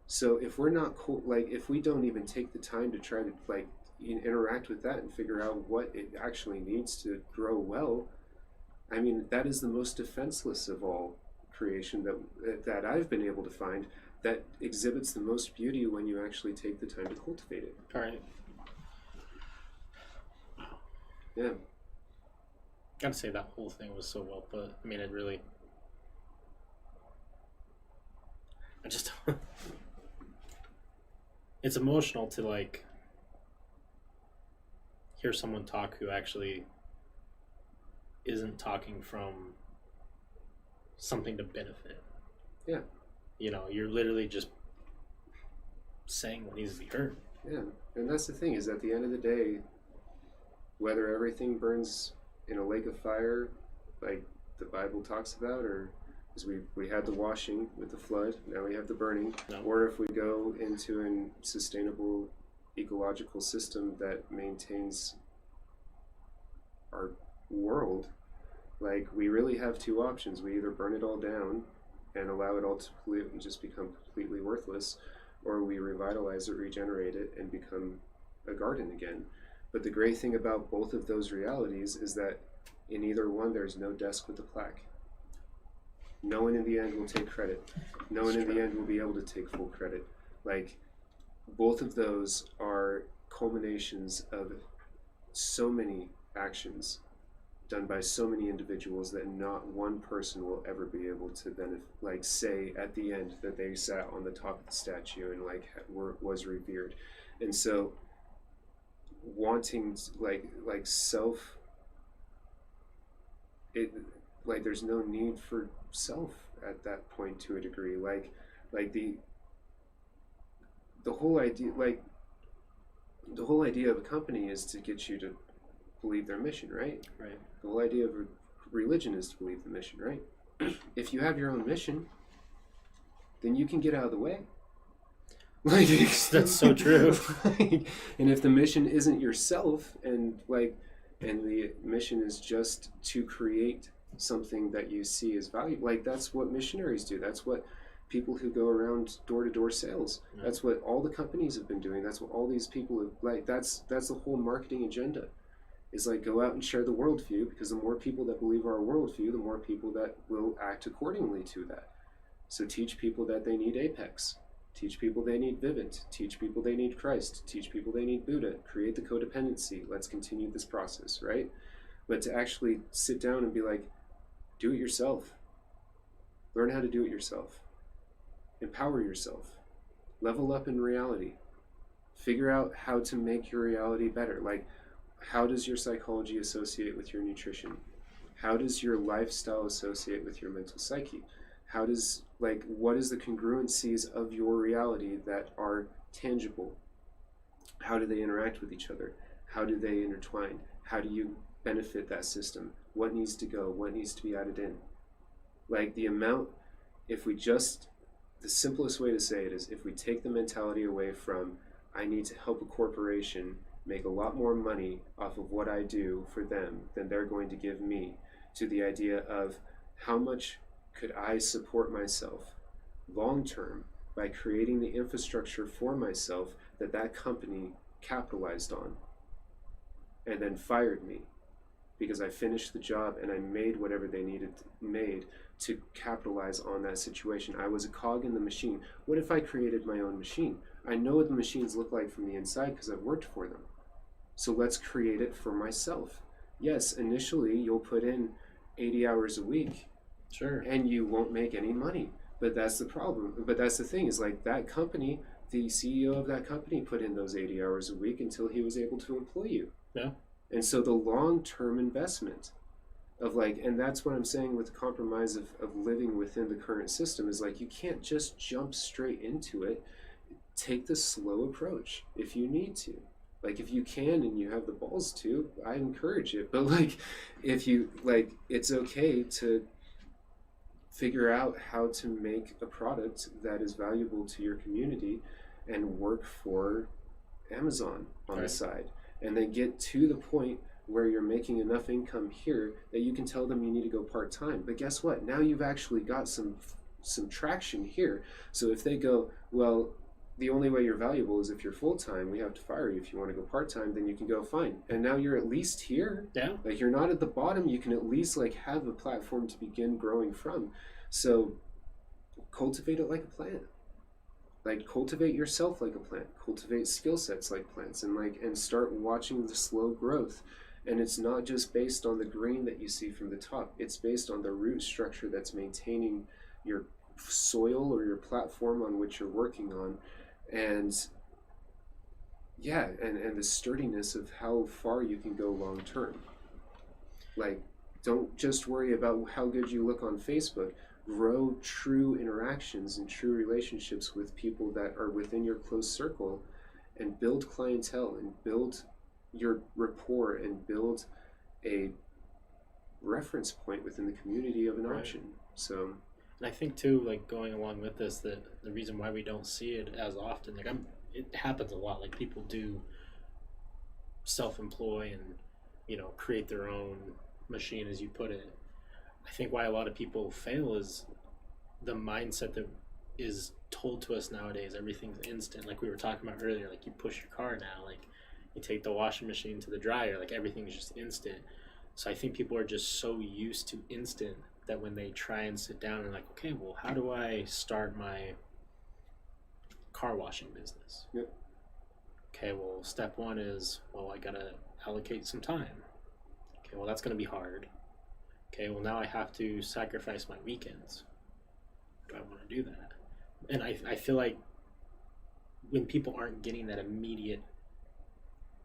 So if we're not if we don't even take the time to try to like interact with that and figure out what it actually needs to grow well, I mean, that is the most defenseless of all creation that I've been able to find, that exhibits the most beauty when you actually take the time to cultivate it. All right. Yeah. Gotta say, that whole thing was so well put. I mean, it really, I just it's emotional to like hear someone talk who actually isn't talking from something to benefit. Yeah. You know, you're literally just saying what needs to be heard. Yeah. And that's the thing, is at the end of the day, whether everything burns in a lake of fire like the Bible talks about, or as we had the washing with the flood, now we have the burning, or if we go into a sustainable ecological system that maintains our world, like, we really have two options. We either burn it all down and allow it all to pollute and just become completely worthless, or we revitalize it, regenerate it, and become a garden again. But the great thing about both of those realities is that in either one, there's no desk with a plaque. No one in the end will take credit. No one in the end will be able to take full credit. Like, both of those are culminations of so many actions done by so many individuals that not one person will ever be able to then say at the end that they sat on the top of the statue and was revered. And so wanting self, there's no need for self at that point to a degree. The whole idea of a company is to get you to believe their mission, right? Right. The whole idea of religion is to believe the mission, right? If you have your own mission, then you can get out of the way. That's so true. And if the mission isn't yourself, and the mission is just to create something that you see as valuable, that's what missionaries do. That's what people who go around door-to-door sales. Yeah. That's what all the companies have been doing. That's what all these people have, that's the whole marketing agenda. Is go out and share the worldview, because the more people that believe our worldview, the more people that will act accordingly to that. So teach people that they need Apex. Teach people they need Vivint. Teach people they need Christ. Teach people they need Buddha. Create the codependency. Let's continue this process, right? But to actually sit down and be do it yourself. Learn how to do it yourself. Empower yourself. Level up in reality. Figure out how to make your reality better. How does your psychology associate with your nutrition? How does your lifestyle associate with your mental psyche? How does, what is the congruencies of your reality that are tangible? How do they interact with each other? How do they intertwine? How do you benefit that system? What needs to go? What needs to be added in? The amount, the simplest way to say it is, if we take the mentality away from, I need to help a corporation make a lot more money off of what I do for them than they're going to give me, to the idea of how much could I support myself long term by creating the infrastructure for myself that company capitalized on and then fired me because I finished the job and I made whatever they needed made to capitalize on that situation. I was a cog in the machine. What if I created my own machine? I know what the machines look like from the inside because I've worked for them. So let's create it for myself. Yes, initially you'll put in 80 hours a week. Sure. And you won't make any money. But that's the problem. But that's the thing, is that company, the CEO of that company put in those 80 hours a week until he was able to employ you. Yeah. And so the long-term investment of and that's what I'm saying with the compromise of living within the current system is you can't just jump straight into it. Take the slow approach if you need to. If you can and you have the balls to, I encourage it. But if you it's okay to figure out how to make a product that is valuable to your community and work for Amazon on the side, and then get to the point where you're making enough income here that you can tell them you need to go part-time. But guess what? Now you've actually got some traction here. So if they go, well, the only way you're valuable is if you're full-time, we have to fire you. If you want to go part-time, then you can go, fine. And now you're at least here. Yeah. You're not at the bottom. You can at least have a platform to begin growing from. So cultivate it like a plant. Cultivate yourself like a plant. Cultivate skill sets like plants, and start watching the slow growth. And it's not just based on the green that you see from the top. It's based on the root structure that's maintaining your soil or your platform on which you're working on. And yeah, and the sturdiness of how far you can go long term. Don't just worry about how good you look on Facebook. Grow true interactions and true relationships with people that are within your close circle, and build clientele and build your rapport and build a reference point within the community of an option. So, and I think too, going along with this, that the reason why we don't see it as often, it happens a lot. People do self-employ and create their own machine, as you put it. I think why a lot of people fail is the mindset that is told to us nowadays. Everything's instant. Like we were talking about earlier, you push your car now. You take the washing machine to the dryer, like everything's just instant. So I think people are just so used to instant that when they try and sit down and like, okay, well, how do I start my car washing business? Yep. Okay, well, step one is, well, I gotta allocate some time. Okay, well, that's gonna be hard. Okay, well, now I have to sacrifice my weekends. Do I want to do that? And I feel like when people aren't getting that immediate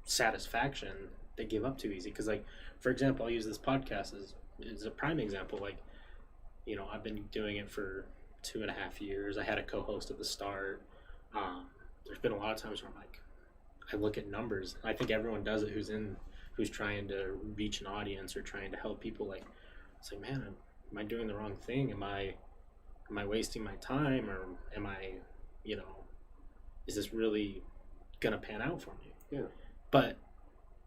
satisfaction, they give up too easy. Because, like, for example, I'll use this podcast as a prime example. Like, you know, I've been doing it for 2.5 years. I had a co-host at the start. There's been a lot of times where I'm like, I look at numbers. I think everyone does it who's trying to reach an audience or trying to help people. Like, it's like, man, am I doing the wrong thing? Am I wasting my time, or am I, you know, is this really gonna pan out for me? Yeah. But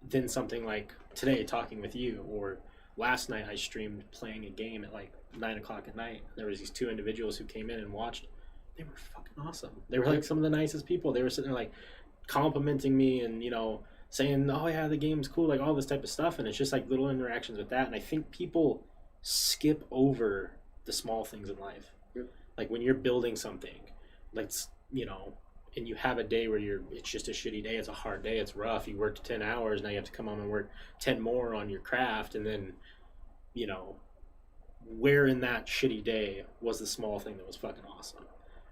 then something like today, talking with you, or last night I streamed playing a game at like 9 o'clock at night. There was these 2 individuals who came in and watched. They were fucking awesome. They were like some of the nicest people. They were sitting there like complimenting me and, you know, saying, oh yeah, the game's cool, like all this type of stuff. And it's just like little interactions with that. And I think people skip over the small things in life. Yep. Like when you're building something, like, you know, and you have a day where it's just a shitty day, it's a hard day, it's rough, you worked 10 hours, now you have to come home and work 10 more on your craft, and then, you know, where in that shitty day was the small thing that was fucking awesome?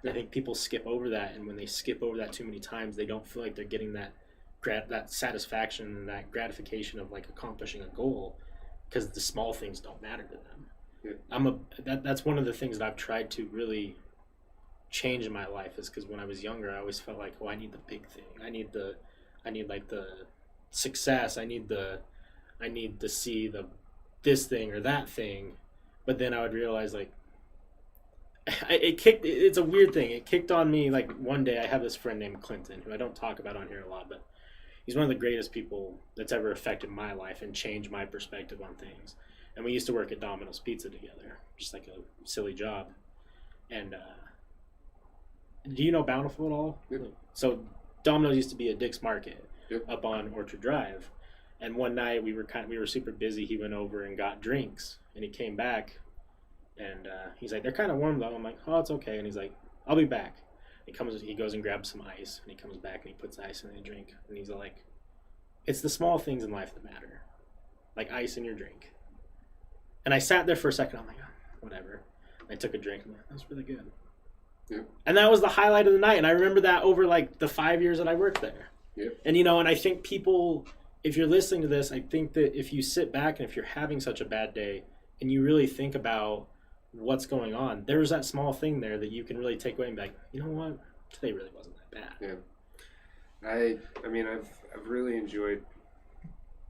I think people skip over that, and when they skip over that too many times, they don't feel like they're getting that satisfaction and that gratification of like accomplishing a goal, because the small things don't matter to them. Yeah. That's one of the things that I've tried to really change in my life, is because when I was younger, I always felt like, oh, I need the big thing. I need like the success. I need to see this thing or that thing. But then I would realize, like, it's a weird thing. It kicked on me, like, one day I have this friend named Clinton, who I don't talk about on here a lot, but he's one of the greatest people that's ever affected my life and changed my perspective on things. And we used to work at Domino's Pizza together, just like a silly job. And do you know Bountiful at all? Yep. So Domino's used to be at Dick's Market. Yep. Up on Orchard Drive. And one night we were super busy. He went over and got drinks, and he came back, and he's like, they're kind of warm though. I'm like, oh, it's okay. And he's like, I'll be back. He goes and grabs some ice, and he comes back and he puts ice in the drink, and he's like, it's the small things in life that matter, like ice in your drink. And I sat there for a second. I'm like, oh, whatever. And I took a drink. I'm like, that was really good. Yep. And that was the highlight of the night. And I remember that over like the 5 years that I worked there. Yep. And, you know, and I think people, if you're listening to this, I think that if you sit back and if you're having such a bad day and you really think about what's going on, there's that small thing there that you can really take away and be like, you know what, today really wasn't that bad. Yeah. I mean, I've really enjoyed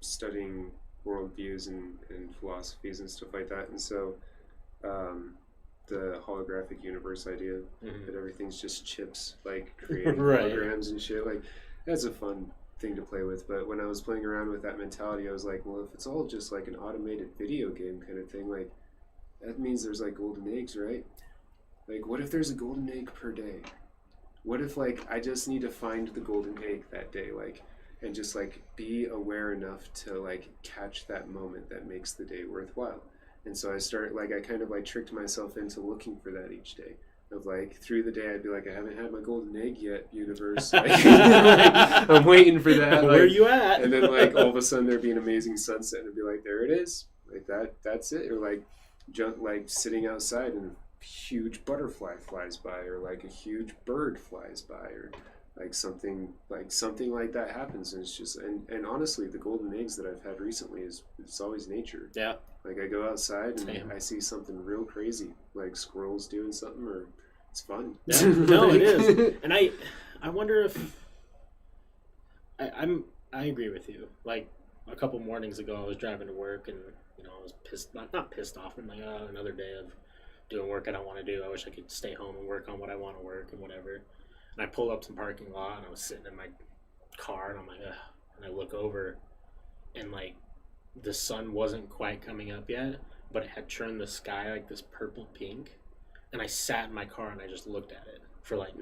studying worldviews and philosophies and stuff like that. And so the holographic universe idea, mm-hmm. that everything's just chips, like creating right. holograms and shit, like that's a fun thing to play with. But when I was playing around with that mentality, I was like, well, if it's all just like an automated video game kind of thing, like that means there's like golden eggs, right? Like, what if there's a golden egg per day? What if, like, I just need to find the golden egg that day, like, and just like be aware enough to like catch that moment that makes the day worthwhile? And so I kind of like tricked myself into looking for that each day. Of like, through the day, I'd be like, I haven't had my golden egg yet, universe. Like, I'm waiting for that. Where like, are you at? And then like all of a sudden there'd be an amazing sunset, and it'd be like, there it is. Like that's it. Or like sitting outside and a huge butterfly flies by, or like a huge bird flies by, or like something like that happens. And it's just and honestly, the golden eggs that I've had recently it's always nature. Yeah. Like I go outside and Same. I see something real crazy, like squirrels doing something, or it's fun. Yeah. No, it is. And I wonder if I agree with you. Like a couple mornings ago, I was driving to work, and you know, I was pissed, not pissed off. I'm like, oh, another day of doing work I don't want to do. I wish I could stay home and work on what I want to work and whatever. And I pulled up some parking lot, and I was sitting in my car, and I'm like, ugh. And I look over, and like the sun wasn't quite coming up yet, but it had turned the sky like this purple pink. And I sat in my car and I just looked at it for like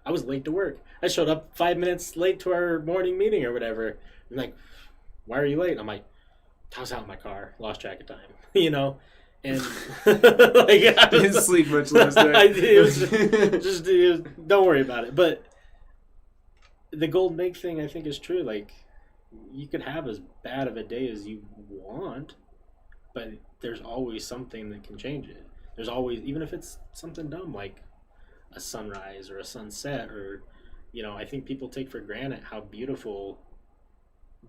I was late to work. I showed up 5 minutes late to our morning meeting or whatever. I'm like, why are you late? I'm like, I was out in my car, lost track of time, you know? And like, didn't sleep much last night. Don't worry about it. But the golden egg thing, I think, is true. Like, you could have as bad of a day as you want, but there's always something that can change it. There's always, even if it's something dumb like a sunrise or a sunset, or, you know, I think people take for granted how beautiful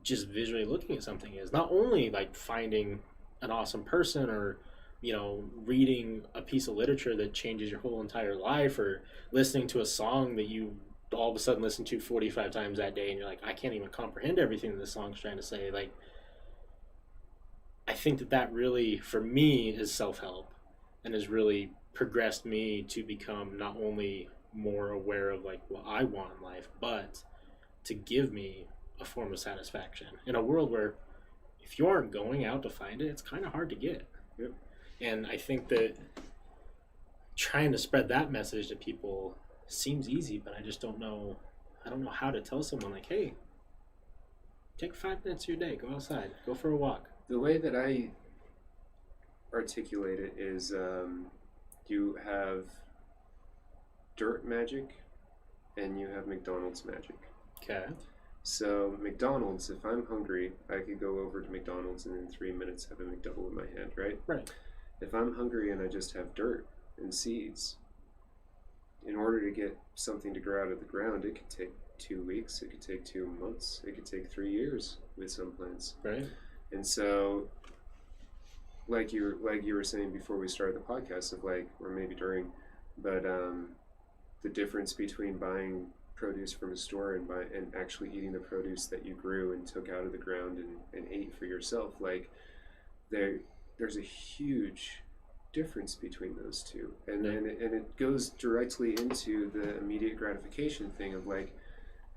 just visually looking at something is. Not only like finding an awesome person, or, you know, reading a piece of literature that changes your whole entire life, or listening to a song that you all of a sudden listen to 45 times that day and you're like, I can't even comprehend everything that this song's trying to say. Like, I think that really, for me, is self-help, and has really progressed me to become not only more aware of like what I want in life, but to give me a form of satisfaction in a world where if you aren't going out to find it, it's kind of hard to get. Yep. And I think that trying to spread that message to people seems easy, but I just don't know. I don't know how to tell someone like, hey, take 5 minutes of your day, go outside, go for a walk. The way that I articulate it is you have dirt magic and you have McDonald's magic. Okay. So McDonald's, if I'm hungry, I could go over to McDonald's and in 3 minutes have a McDouble in my hand, right? Right. If I'm hungry and I just have dirt and seeds, in order to get something to grow out of the ground, it could take 2 weeks, it could take 2 months, it could take 3 years with some plants. Right. And so, like you were saying before we started the podcast, of like, or maybe during, but the difference between buying produce from a store and actually eating the produce that you grew and took out of the ground and ate for yourself, like there's a huge difference between those two, and it goes directly into the immediate gratification thing of like,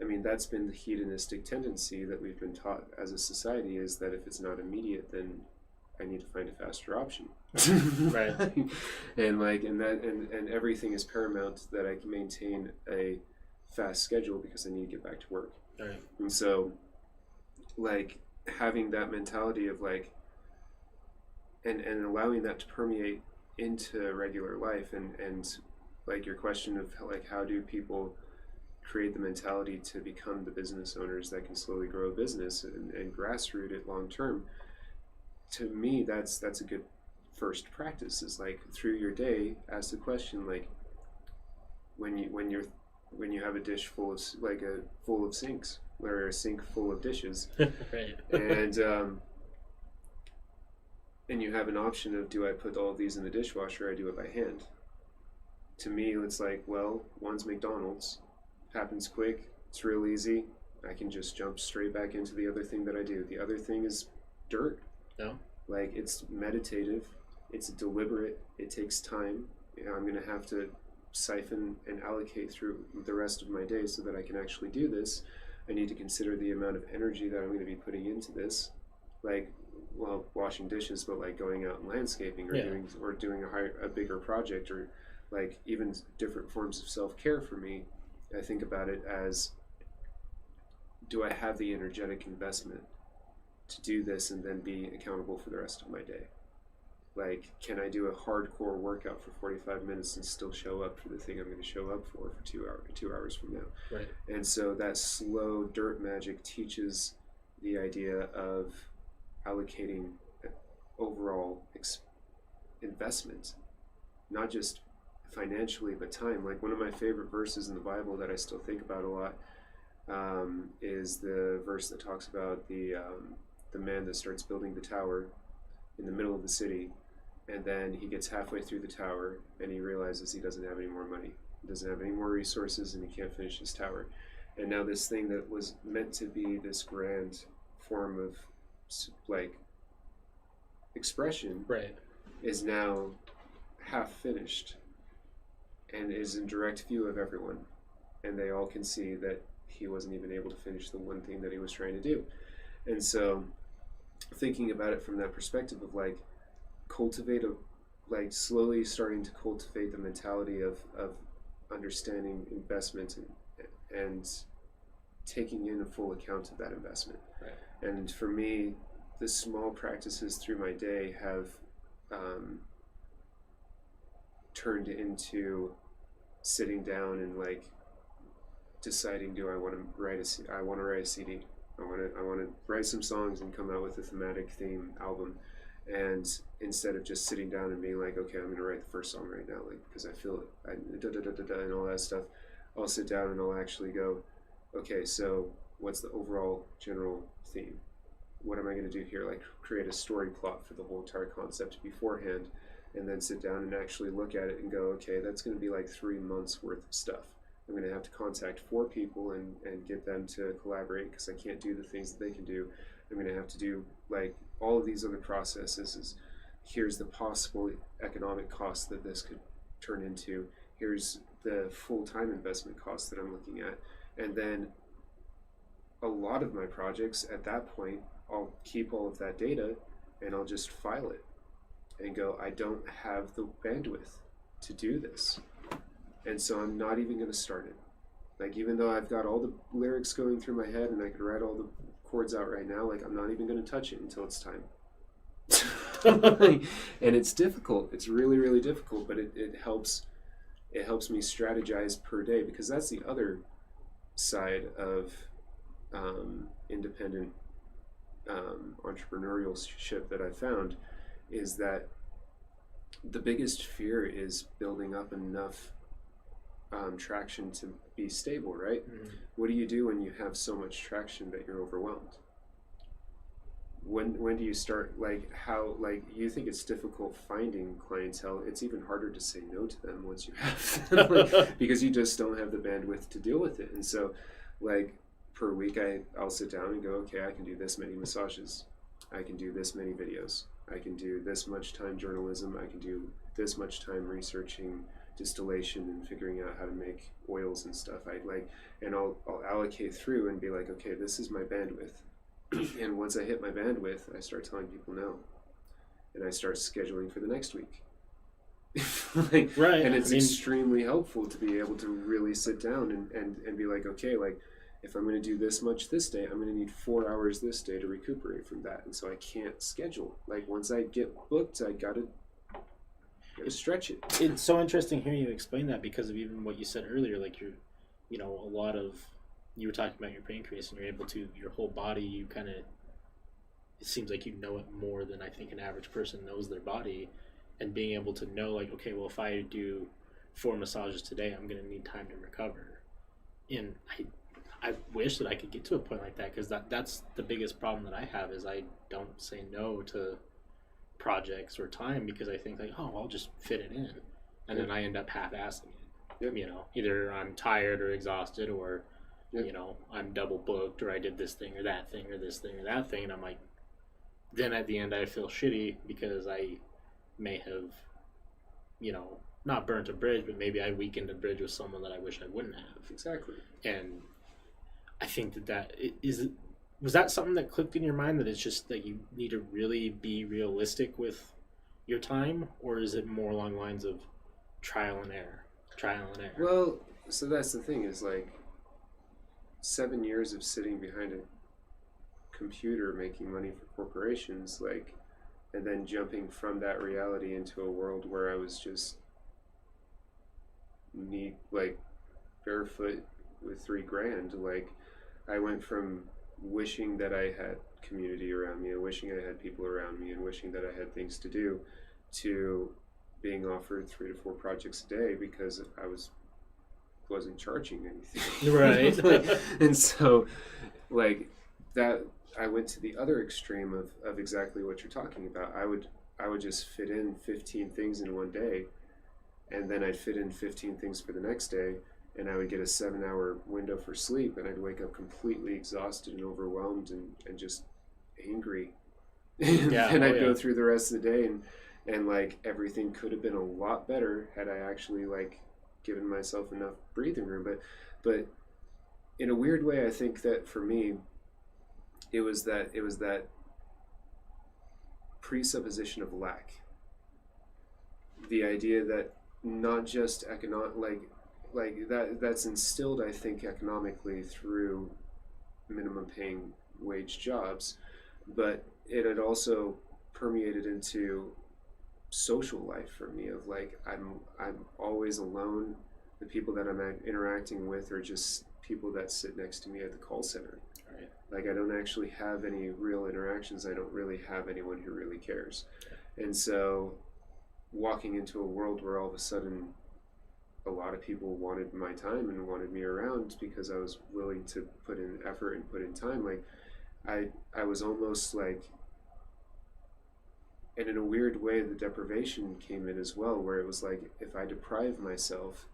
I mean, that's been the hedonistic tendency that we've been taught as a society, is that if it's not immediate, then I need to find a faster option. Right. and everything is paramount that I can maintain a fast schedule because I need to get back to work. Right. And so, like, having that mentality of like, and allowing that to permeate into regular life, and like your question of like, how do people create the mentality to become the business owners that can slowly grow a business and grassroot it long term. To me, that's a good first practice, is like, through your day, ask the question, like, when you have a dish full of sinks, or a sink full of dishes, right. and you have an option of, do I put all of these in the dishwasher, or I do it by hand? To me, it's like, well, one's McDonald's, happens quick, it's real easy, I can just jump straight back into the other thing that I do. The other thing is dirt. No. Like, it's meditative, it's deliberate, it takes time. You know, I'm going to have to siphon and allocate through the rest of my day so that I can actually do this. I need to consider the amount of energy that I'm going to be putting into this. Like, well, washing dishes, but like going out and landscaping, or doing a bigger project, or like even different forms of self-care for me. I think about it as, do I have the energetic investment to do this and then be accountable for the rest of my day? Like, can I do a hardcore workout for 45 minutes and still show up for the thing I'm going to show up for 2 hours from now? Right. And so that slow dirt magic teaches the idea of allocating overall investment, not just financially, but time. Like, one of my favorite verses in the Bible that I still think about a lot is the verse that talks about the man that starts building the tower in the middle of the city, and then he gets halfway through the tower and he realizes he doesn't have any more money, he doesn't have any more resources, and he can't finish his tower. And now this thing that was meant to be this grand form of like expression, right, is now half finished and is in direct view of everyone, and they all can see that he wasn't even able to finish the one thing that he was trying to do. And so thinking about it from that perspective of like, slowly starting to cultivate the mentality of understanding investment and taking in a full account of that investment. Right. And for me, the small practices through my day have turned into sitting down and like deciding, do I want to write a CD? I want to write a CD. I want to write some songs and come out with a thematic theme album. And instead of just sitting down and being like, okay, I'm going to write the first song right now, like, because I feel it, and all that stuff, I'll sit down and I'll actually go, okay, so what's the overall general theme? What am I going to do here? Like, create a story plot for the whole entire concept beforehand, and then sit down and actually look at it and go, okay, that's going to be like 3 months worth of stuff. I'm going to have to contact 4 people and get them to collaborate because I can't do the things that they can do. I'm going to have to do like all of these other processes. Here's the possible economic cost that this could turn into. Here's the full-time investment cost that I'm looking at. And then a lot of my projects at that point, I'll keep all of that data and I'll just file it and go, I don't have the bandwidth to do this. And so I'm not even going to start it. Like, even though I've got all the lyrics going through my head and I could write all the chords out right now, like, I'm not even going to touch it until it's time. And it's difficult. It's really, really difficult, but it helps me strategize per day, because that's the other side of independent entrepreneurship that I found, is that the biggest fear is building up enough traction to be stable, right? Mm-hmm. What do you do when you have so much traction that you're overwhelmed? When do you start, like, how, like, you think it's difficult finding clientele, it's even harder to say no to them once you have them, like, because you just don't have the bandwidth to deal with it. And so, like, per week I'll sit down and go, okay, I can do this many massages, I can do this many videos, I can do this much time journalism, I can do this much time researching distillation and figuring out how to make oils and stuff. And I'll allocate through and be like, okay, this is my bandwidth. And once I hit my bandwidth, I start telling people no, and I start scheduling for the next week. Right. And it's extremely helpful to be able to really sit down and be like, okay, like, if I'm going to do this much this day, I'm going to need 4 hours this day to recuperate from that. And so I can't schedule. Like, once I get booked, I gotta stretch it. It's so interesting hearing you explain that, because of even what you said earlier, like, you're, you know, a lot of, you were talking about your pancreas, and you're able to, your whole body, you kind of, it seems like you know it more than I think an average person knows their body, and being able to know, like, okay, well, if I do 4 massages today, I'm going to need time to recover. And I wish that I could get to a point like that, because that's the biggest problem that I have, is I don't say no to projects or time, because I think, like, oh, I'll just fit it in, and then I end up half-assing it. Yep. You know, either I'm tired or exhausted, or you know, I'm double booked, or I did this thing or that thing or this thing or that thing, and I'm like, then at the end I feel shitty because I may have, you know, not burnt a bridge, but maybe I weakened a bridge with someone that I wish I wouldn't have. Exactly. And I think that was that something that clicked in your mind, that it's just that you need to really be realistic with your time, or is it more along the lines of trial and error? Well, so that's the thing, is like 7 years of sitting behind a computer making money for corporations, like, and then jumping from that reality into a world where I was just barefoot with $3,000. Like, I went from wishing that I had community around me, and wishing I had people around me, and wishing that I had things to do, to being offered 3 to 4 projects a day because I wasn't charging anything. Right. And so, like, that, I went to the other extreme of exactly what you're talking about. I would just fit in 15 things in one day, and then I'd fit in 15 things for the next day, and I would get a 7-hour window for sleep, and I'd wake up completely exhausted and overwhelmed and just angry. Yeah, and I'd go through the rest of the day, and like, everything could have been a lot better had I actually, like, given myself enough breathing room. But in a weird way, I think that for me, it was that presupposition of lack. The idea that not just like that's instilled, I think, economically through minimum paying wage jobs, but it had also permeated into social life for me of like I'm always alone. The people that I'm interacting with are just people that sit next to me at the call center. Right. Like I don't actually have any real interactions. I don't really have anyone who really cares. And so walking into a world where all of a sudden a lot of people wanted my time and wanted me around because I was willing to put in effort and put in time, like I was almost like, and in a weird way the deprivation came in as well, where it was like if I deprive myself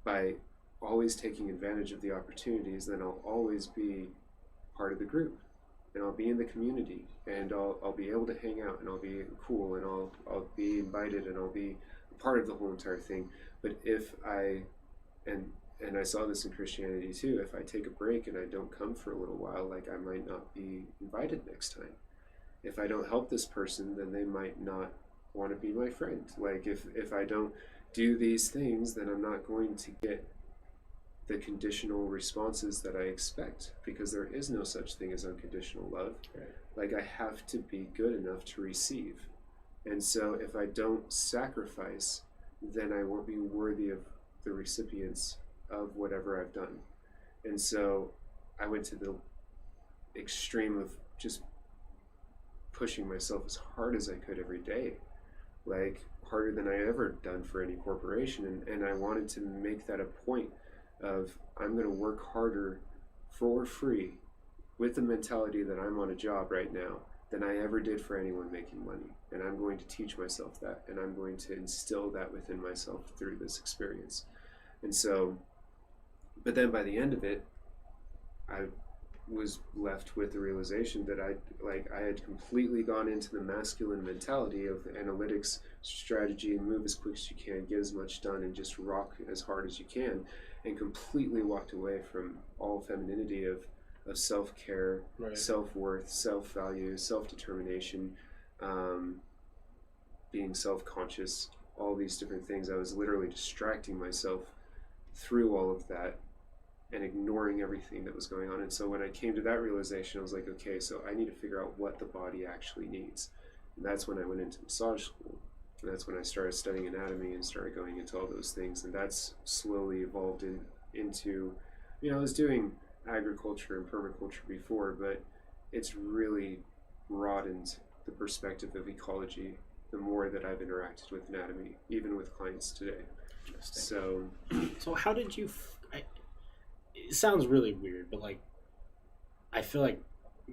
by always taking advantage of the opportunities, then I'll always be part of the group and I'll be in the community and I'll be able to hang out and I'll be cool and I'll be invited and I'll be a part of the whole entire thing. But if I, and I saw this in Christianity too, if I take a break and I don't come for a little while, like I might not be invited next time. If I don't help this person, then they might not want to be my friend. Like if I don't do these things, then I'm not going to get the conditional responses that I expect, because there is no such thing as unconditional love. Right. Like I have to be good enough to receive. And so if I don't sacrifice, then I won't be worthy of the recipients of whatever I've done. And so I went to the extreme of just pushing myself as hard as I could every day, like harder than I ever done for any corporation. And I wanted to make that a point of I'm going to work harder for free with the mentality that I'm on a job right now than I ever did for anyone making money. And I'm going to teach myself that, and I'm going to instill that within myself through this experience. And so, but then by the end of it, I was left with the realization that I had completely gone into the masculine mentality of analytics, strategy, and move as quick as you can, get as much done, and just rock as hard as you can, and completely walked away from all femininity of self-care, right, self-worth, self-value, self-determination, being self-conscious, all these different things. I was literally distracting myself through all of that and ignoring everything that was going on. And so when I came to that realization, I was like, okay, so I need to figure out what the body actually needs. And that's when I went into massage school. And that's when I started studying anatomy and started going into all those things. And that's slowly evolved into, I was doing agriculture and permaculture before, but it's really broadened the perspective of ecology the more that I've interacted with anatomy, even with clients today. So how did you... it sounds really weird, but like, I feel like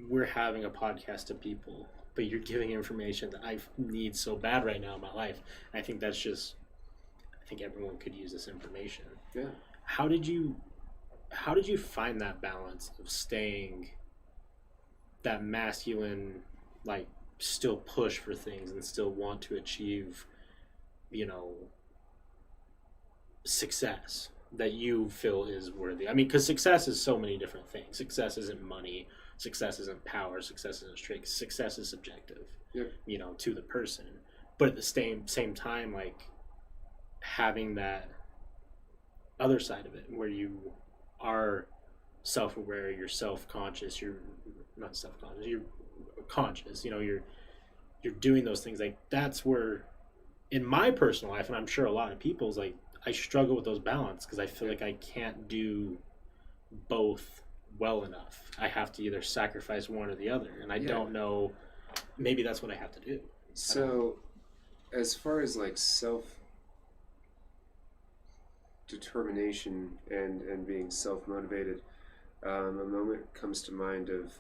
we're having a podcast to people, but you're giving information that I need so bad right now in my life. And I think that's just, I think everyone could use this information. Yeah. How did you find that balance of staying that masculine, like still push for things and still want to achieve, success that you feel is worthy? I mean, because success is so many different things. Success isn't money. Success isn't power. Success isn't strength. Success is subjective, to the person. But at the same time, like having that other side of it where you are self-aware, you're self-conscious, you're not self-conscious, you're conscious, you're doing those things. Like that's where, in my personal life, and I'm sure a lot of people's, like, I struggle with those balance because I feel like I can't do both well enough. I have to either sacrifice one or the other, and I don't know, maybe that's what I have to do. So as far as like self-determination and being self-motivated, a moment comes to mind of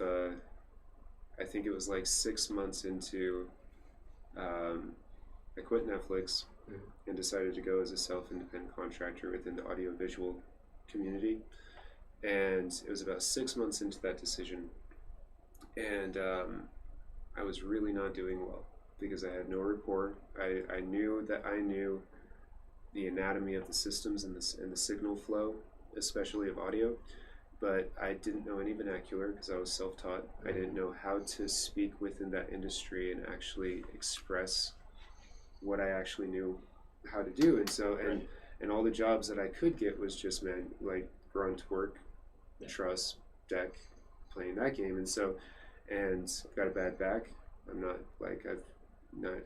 I think it was like 6 months into I quit Netflix and decided to go as a self-independent contractor within the audiovisual community. And it was about 6 months into that decision, and I was really not doing well because I had no rapport. I knew that I knew the anatomy of the systems and the signal flow, especially of audio, but I didn't know any vernacular because I was self-taught. I didn't know how to speak within that industry and actually express what I actually knew how to do. And so, And all the jobs that I could get was just like grunt work, truss, deck, playing that game. And I've got a bad back. I'm not like, I've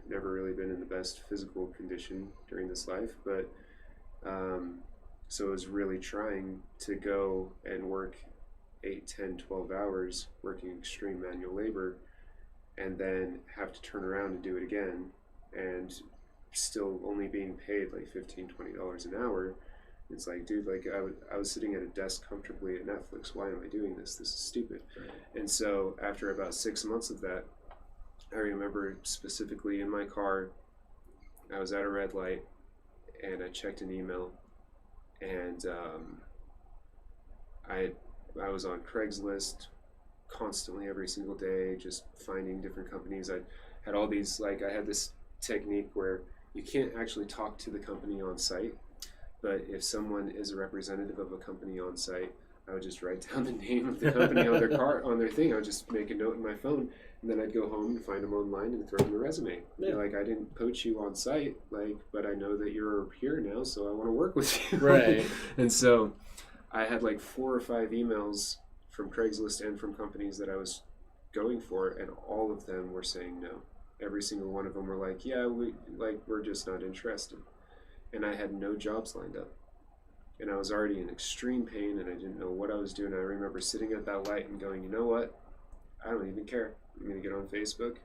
never really been in the best physical condition during this life, but so I was really trying to go and work 8, 10, 12 hours working extreme manual labor, and then have to turn around and do it again, and still only being paid like $15-$20 an hour. It's like, dude, like I was sitting at a desk comfortably at Netflix. Why am I doing this? This is stupid. Right. And so after about 6 months of that, I remember specifically in my car, I was at a red light and I checked an email, and I was on Craigslist constantly every single day, just finding different companies. I had all these, like, I had this technique where you can't actually talk to the company on site, but if someone is a representative of a company on site, I would just write down the name of the company on their car, on their thing. I would just make a note in my phone, and then I'd go home and find them online and throw them the resume. Yeah. Like, I didn't poach you on site, like, but I know that you're here now, so I want to work with you. Right. And so I had like 4 or 5 emails from Craigslist and from companies that I was going for, and all of them were saying no. Every single one of them were like, yeah, we're just not interested. And I had no jobs lined up. And I was already in extreme pain, and I didn't know what I was doing. I remember sitting at that light and going, you know what? I don't even care. I'm going to get on Facebook.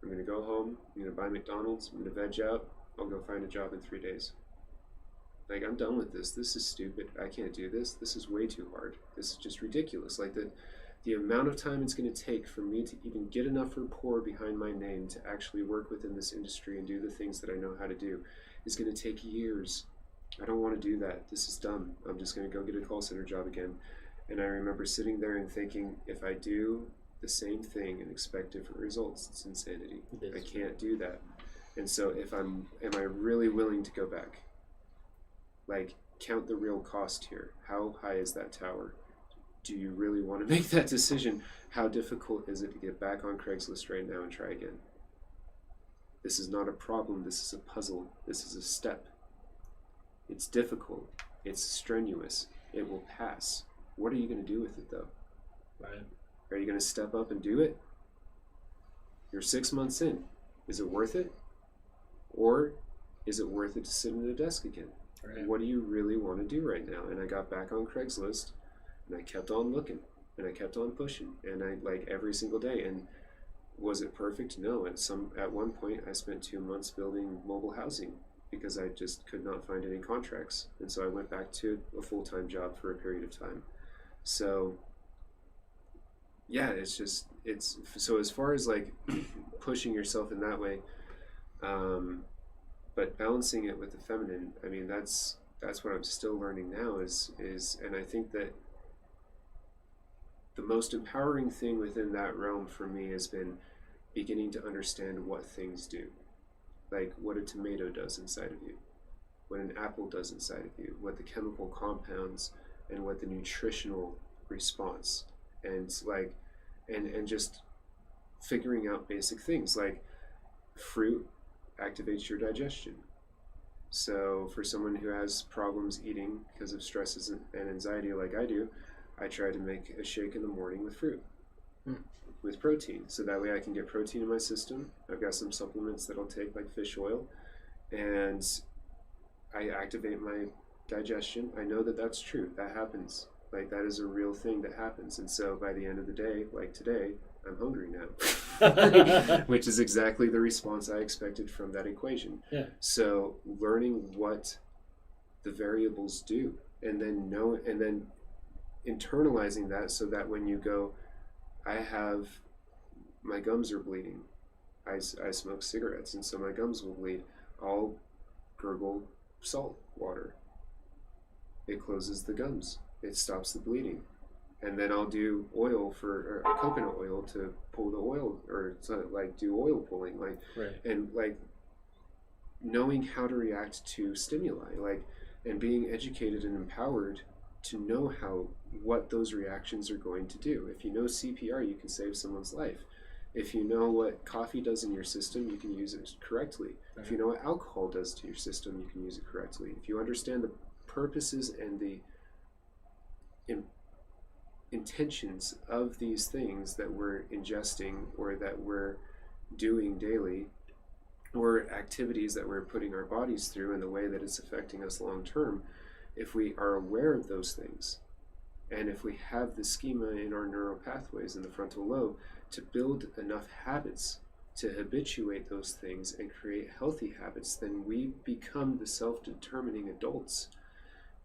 I'm going to go home. I'm going to buy McDonald's. I'm going to veg out. I'll go find a job in 3 days. Like, I'm done with this. This is stupid. I can't do this. This is way too hard. This is just ridiculous. Like, the amount of time it's going to take for me to even get enough rapport behind my name to actually work within this industry and do the things that I know how to do is going to take years. I don't want to do that. This is dumb. I'm just going to go get a call center job again. And I remember sitting there and thinking, if I do the same thing and expect different results, it's insanity. I can't do that. And so am I really willing to go back? Like, count the real cost here. How high is that tower? Do you really want to make that decision? How difficult is it to get back on Craigslist right now and try again? This is not a problem. This is a puzzle. This is a step. It's difficult. It's strenuous. It will pass. What are you going to do with it, though? Right. Are you going to step up and do it? You're 6 months in. Is it worth it? Or is it worth it to sit at a desk again? Right. What do you really want to do right now? And I got back on Craigslist, and I kept on looking, and I kept on pushing, and I, like, every single day. And was it perfect? No. At one point, I spent 2 months building mobile housing because I just could not find any contracts. And so I went back to a full-time job for a period of time. So yeah, so as far as like pushing yourself in that way, but balancing it with the feminine, I mean, that's what I'm still learning now is, and I think that the most empowering thing within that realm for me has been beginning to understand what things do. Like what a tomato does inside of you, what an apple does inside of you, what the chemical compounds and what the nutritional response, and like, and just figuring out basic things like fruit activates your digestion. So for someone who has problems eating because of stresses and anxiety like I do, I try to make a shake in the morning with fruit. With protein, so that way I can get protein in my system. I've got some supplements that I'll take, like fish oil, and I activate my digestion. I know that that's true. That happens. Like, that is a real thing that happens. And so by the end of the day, like today, I'm hungry now, which is exactly the response I expected from that equation. Yeah. So learning what the variables do, and then internalizing that, so that when you go, my gums are bleeding. I smoke cigarettes, and so my gums will bleed. I'll gurgle salt water. It closes the gums. It stops the bleeding. And then I'll do coconut oil to pull the oil, or to like do oil pulling, like, right. And like knowing how to react to stimuli, like, and being educated and empowered to know what those reactions are going to do. If you know CPR, you can save someone's life. If you know what coffee does in your system, you can use it correctly. Right. If you know what alcohol does to your system, you can use it correctly. If you understand the purposes and the intentions of these things that we're ingesting or that we're doing daily, or activities that we're putting our bodies through and the way that it's affecting us long term, if we are aware of those things, and if we have the schema in our neural pathways in the frontal lobe to build enough habits to habituate those things and create healthy habits, then we become the self-determining adults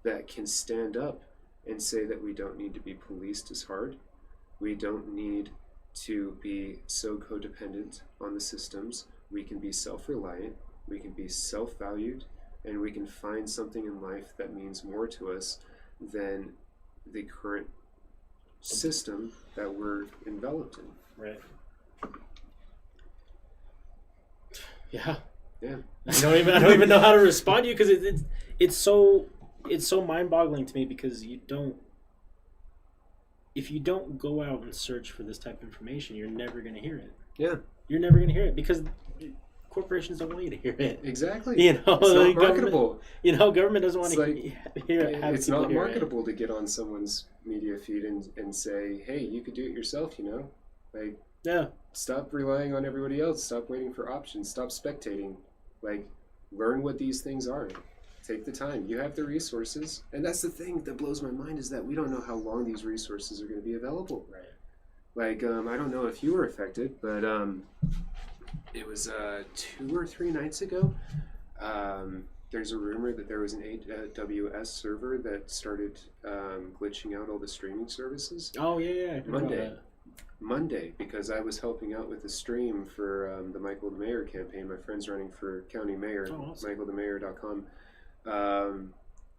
that can stand up and say that we don't need to be policed as hard. We don't need to be so codependent on the systems. We can be self-reliant, we can be self-valued, and we can find something in life that means more to us than the current system that we're enveloped in. Right. Yeah. Yeah. I don't even know how to respond to you, because it's so mind-boggling to me, because if you don't go out and search for this type of information, you're never going to hear it. Yeah. You're never going to hear it, because corporations don't want you to hear it. Exactly. You know, it's not marketable. Government doesn't want to hear it. It's not marketable to get on someone's media feed and say, hey, you could do it yourself, you know? Like, yeah. Stop relying on everybody else. Stop waiting for options. Stop spectating. Like, learn what these things are. Take the time. You have the resources. And that's the thing that blows my mind, is that we don't know how long these resources are going to be available. Right. Like, I don't know if you were affected, but it was 2 or 3 nights ago. There's a rumor that there was an AWS server that started glitching out all the streaming services. Oh, yeah. Monday, because I was helping out with the stream for the Michael the Mayor campaign. My friend's running for county mayor, awesome. michaelthemayor.com.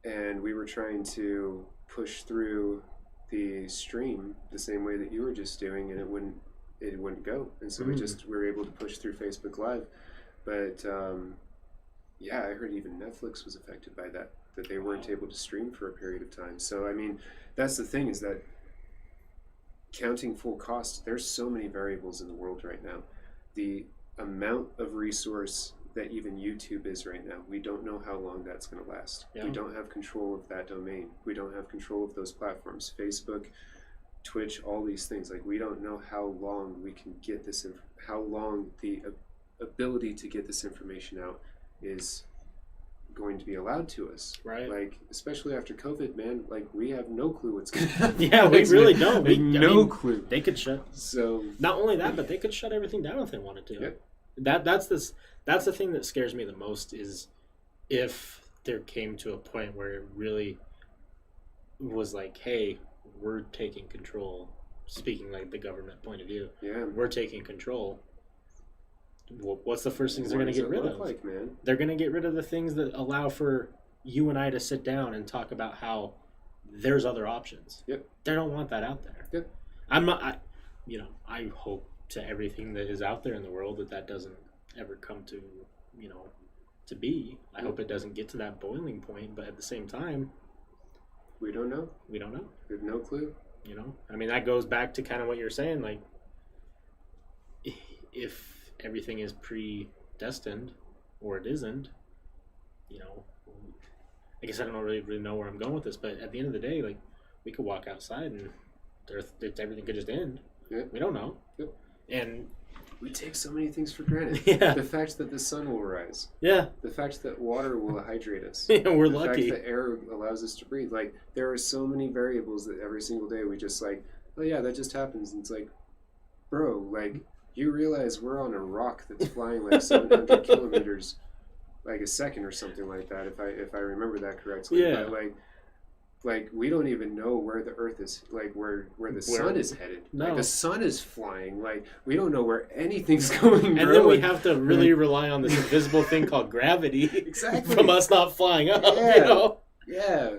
And we were trying to push through the stream the same way that you were just doing, and it wouldn't go. And so we were able to push through Facebook Live. But yeah, I heard even Netflix was affected by that they weren't able to stream for a period of time. So I mean, that's the thing, is that counting full cost, there's so many variables in the world right now. The amount of resource that even YouTube is right now, we don't know how long that's going to last. Yeah. We don't have control of that domain. We don't have control of those platforms, Facebook, Twitch, all these things. Like, we don't know how long we can get this, how long the ability to get this information out is going to be allowed to us. Right. Like, especially after COVID, man, like, we have no clue what's going to happen. Yeah, we really don't. No clue. They could shut. So not only that, but they could shut everything down if they wanted to. Yep. That's the thing that scares me the most, is if there came to a point where it really was like, hey, we're taking control. Speaking like the government point of view, yeah, we're taking control. What's the first things they're going to get rid of? Like, man? They're going to get rid of the things that allow for you and I to sit down and talk about how there's other options. Yep. They don't want that out there. Yep. I hope to everything that is out there in the world that doesn't ever come to, to be. I hope it doesn't get to that boiling point, but at the same time, we don't know. We don't know. We have no clue. I mean, that goes back to kind of what you're saying, like, if everything is predestined, or it isn't, I guess I don't really know where I'm going with this, but at the end of the day, like, we could walk outside and everything could just end. Yeah. We don't know. Yep. And we take so many things for granted. Yeah. The fact that the sun will rise. Yeah. The fact that water will hydrate us. Yeah, we're lucky. The fact that air allows us to breathe. Like, there are so many variables that every single day we just like, oh yeah, that just happens. And it's like, bro, like, you realize we're on a rock that's flying like 700 kilometers like a second or something like that, if I remember that correctly. Yeah. But like we don't even know where the Earth is, like where the sun is headed. No. Like, the sun is flying. Like, we don't know where anything's going. And then we have to really rely on this invisible thing called gravity. Exactly. From us not flying up. Yeah. Yeah.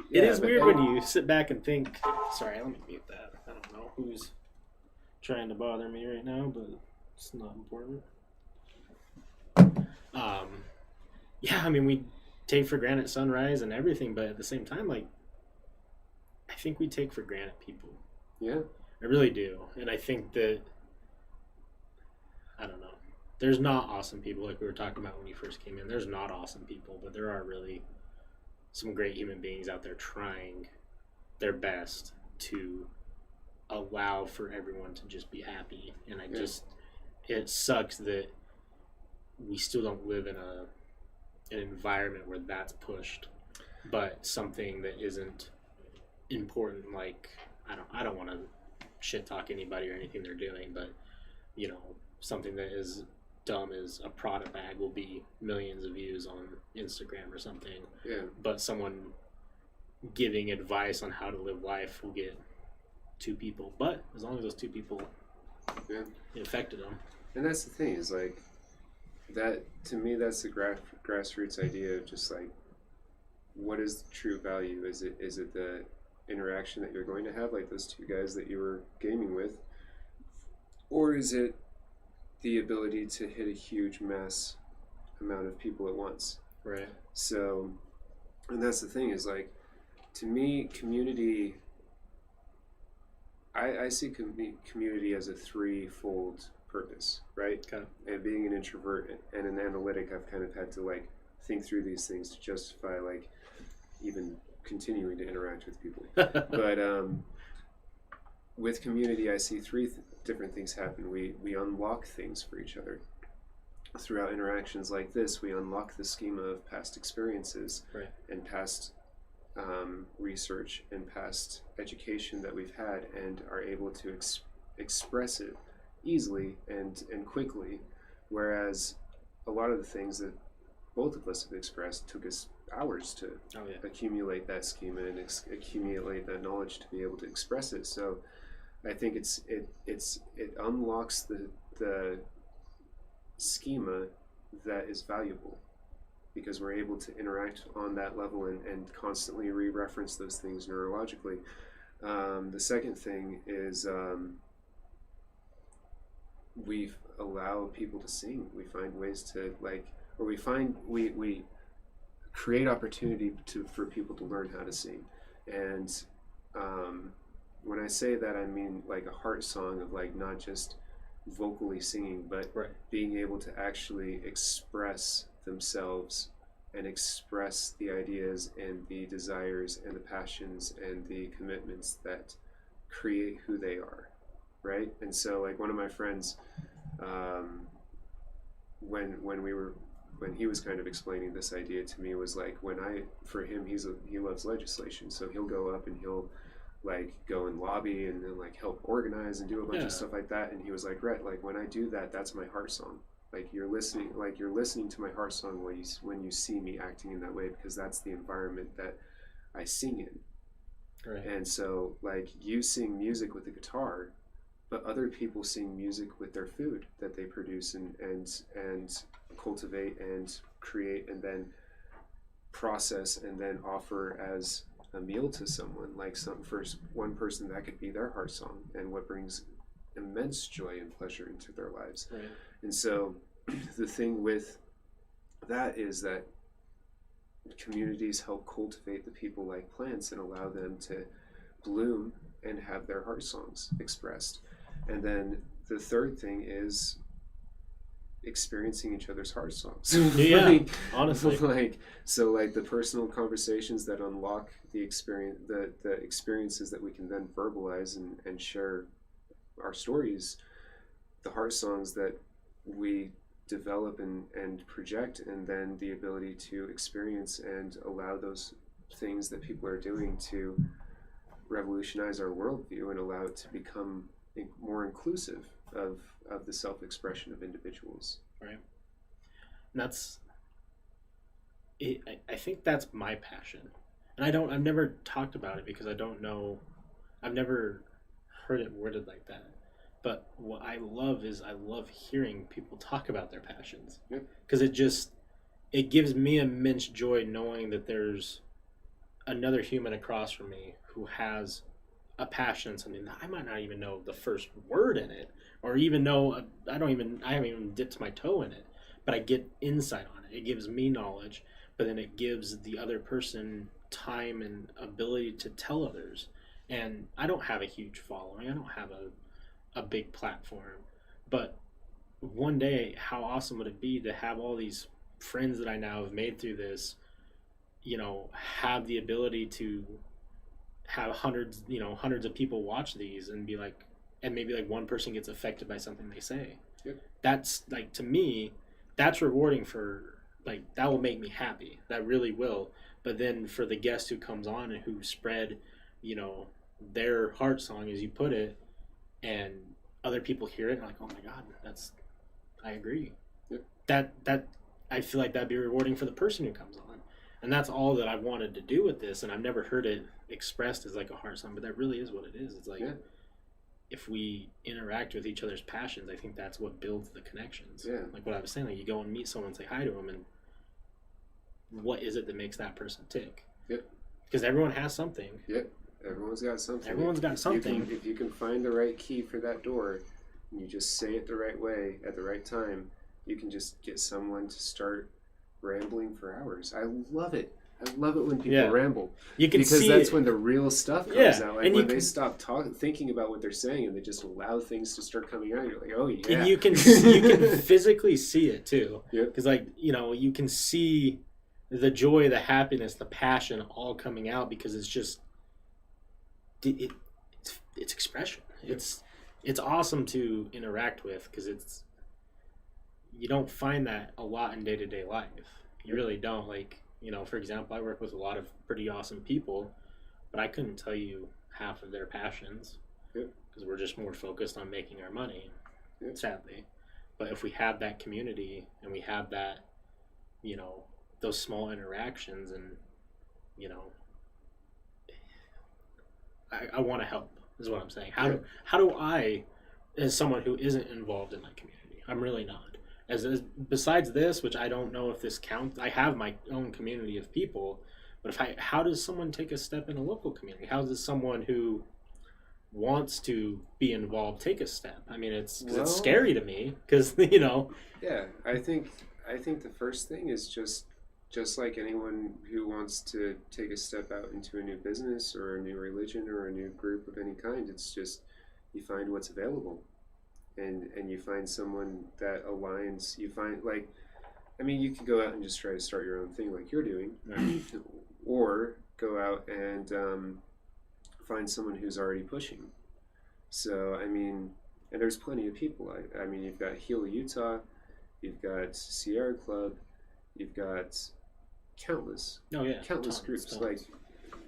It is weird when you sit back and think. Sorry, let me mute that. I don't know who's trying to bother me right now, but it's not important. Yeah, I mean, we take for granted sunrise and everything, but at the same time, like, I think we take for granted people. Yeah. I really do. And I think that I don't know. There's not awesome people like we were talking about when you first came in. There's not awesome people, but there are really some great human beings out there trying their best to allow for everyone to just be happy. And it sucks that we still don't live in an environment where that's pushed, but something that isn't important, like I don't want to shit talk anybody or anything they're doing, but something that is dumb as a Prada bag will be millions of views on Instagram or something. Yeah. But someone giving advice on how to live life will get 2 people. But as long as those 2 people, it affected them. And that's the thing, is like that, to me, that's the grassroots idea of just like, what is the true value? Is it the interaction that you're going to have, like those 2 guys that you were gaming with, or is it the ability to hit a huge mass amount of people at once? Right. So, and that's the thing, is like, to me, community, I see community as a 3-fold purpose, right? Okay. And being an introvert and an analytic, I've kind of had to like think through these things to justify like even continuing to interact with people. But with community, I see 3 different things happen. We unlock things for each other. Throughout interactions like this, we unlock the schema of past experiences, right, and past research and past education that we've had, and are able to express it easily and quickly, whereas a lot of the things that both of us have expressed took us hours to accumulate that schema and accumulate that knowledge to be able to express it. So I think it unlocks the schema that is valuable, because we're able to interact on that level and constantly re-reference those things neurologically. The second thing is we allow people to sing. We find ways to we create opportunity for people to learn how to sing. And when I say that, I mean like a heart song of like not just vocally singing, but being able to actually express themselves and express the ideas and the desires and the passions and the commitments that create who they are, right? And so like one of my friends, when he was kind of explaining this idea to me, was like, for him, he loves legislation, so he'll go up and he'll like go and lobby and then like help organize and do a bunch of stuff like that. And he was like, Rhett, like when I do that, that's my heart song. Like you're listening to my heart song when you see me acting in that way, because that's the environment that I sing in. Right. And so like you sing music with the guitar, but other people sing music with their food that they produce and cultivate and create and then process and then offer as a meal to someone. Like for one person, that could be their heart song and what brings immense joy and pleasure into their lives. Right. And so the thing with that is that communities help cultivate the people like plants and allow them to bloom and have their heart songs expressed. And then the third thing is experiencing each other's heart songs. Yeah, honestly. Like, so like the personal conversations that unlock the experiences that we can then verbalize and share our stories, the heart songs that we develop and project, and then the ability to experience and allow those things that people are doing to revolutionize our worldview and allow it to become more inclusive of the self-expression of individuals. Right. And that's it. I think that's my passion. And I've never talked about it because I don't know, I've never heard it worded like that. But what I love is I love hearing people talk about their passions. Because it gives me immense joy knowing that there's another human across from me who has a passion in something that I might not even know the first word in it, or even know, I haven't even dipped my toe in it, but I get insight on it. It gives me knowledge, but then it gives the other person time and ability to tell others. And I don't have a huge following. I don't have a big platform, but one day, how awesome would it be to have all these friends that I now have made through this, have the ability to have hundreds of people watch these and be like, and maybe like one person gets affected by something they say. Yep. That's like, to me, that's rewarding for, like, that will make me happy. That really will. But then for the guest who comes on and who spread, their heart song, as you put it, and other people hear it and like, oh my God, I agree. Yep. That I feel like that'd be rewarding for the person who comes on. And that's all that I wanted to do with this, and I've never heard it expressed as like a heart song, but that really is what it is. It's like, if we interact with each other's passions, I think that's what builds the connections. Yeah. Like what I was saying, like you go and meet someone, say hi to them, and what is it that makes that person tick? Yep. Because everyone has something. Yep. Everyone's got something. If you can find the right key for that door, and you just say it the right way at the right time, you can just get someone to start rambling for hours. I love it. I love it when people ramble. Because that's when the real stuff comes out. Like and when they stop thinking about what they're saying and they just allow things to start coming out. You're like, oh yeah. And you can physically see it too. Yep. Because you can see the joy, the happiness, the passion all coming out because it's just it's expression. Yep. It's awesome to interact with because you don't find that a lot in day-to-day life. You really don't. Like, for example, I work with a lot of pretty awesome people, but I couldn't tell you half of their passions because we're just more focused on making our money, sadly. But if we have that community and we have that, those small interactions and, I want to help is what I'm saying. How do I, as someone who isn't involved in my community, I'm really not. As besides this, which I don't know if this counts, I have my own community of people, but how does someone take a step in a local community? How does someone who wants to be involved take a step? I mean, it's scary to me because Yeah, I think the first thing is just like anyone who wants to take a step out into a new business or a new religion or a new group of any kind. It's just you find what's available. And you find someone that aligns. You find you could go out and just try to start your own thing like you're doing, or go out and find someone who's already pushing. So and there's plenty of people. You've got Heal Utah, you've got Sierra Club, you've got countless groups. Like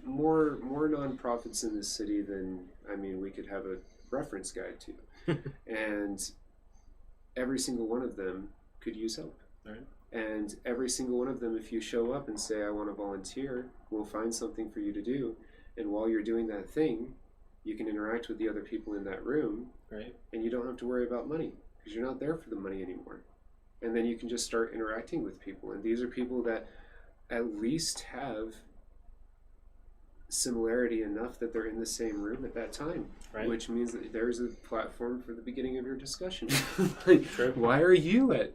more nonprofits in this city than we could have a reference guide to. And every single one of them could use help. Right. And every single one of them, if you show up and say, I want to volunteer, we'll find something for you to do. And while you're doing that thing, you can interact with the other people in that room. Right. And you don't have to worry about money because you're not there for the money anymore. And then you can just start interacting with people. And these are people that at least have similarity enough that they're in the same room at that time, which means that there's a platform for the beginning of your discussion. Why are you at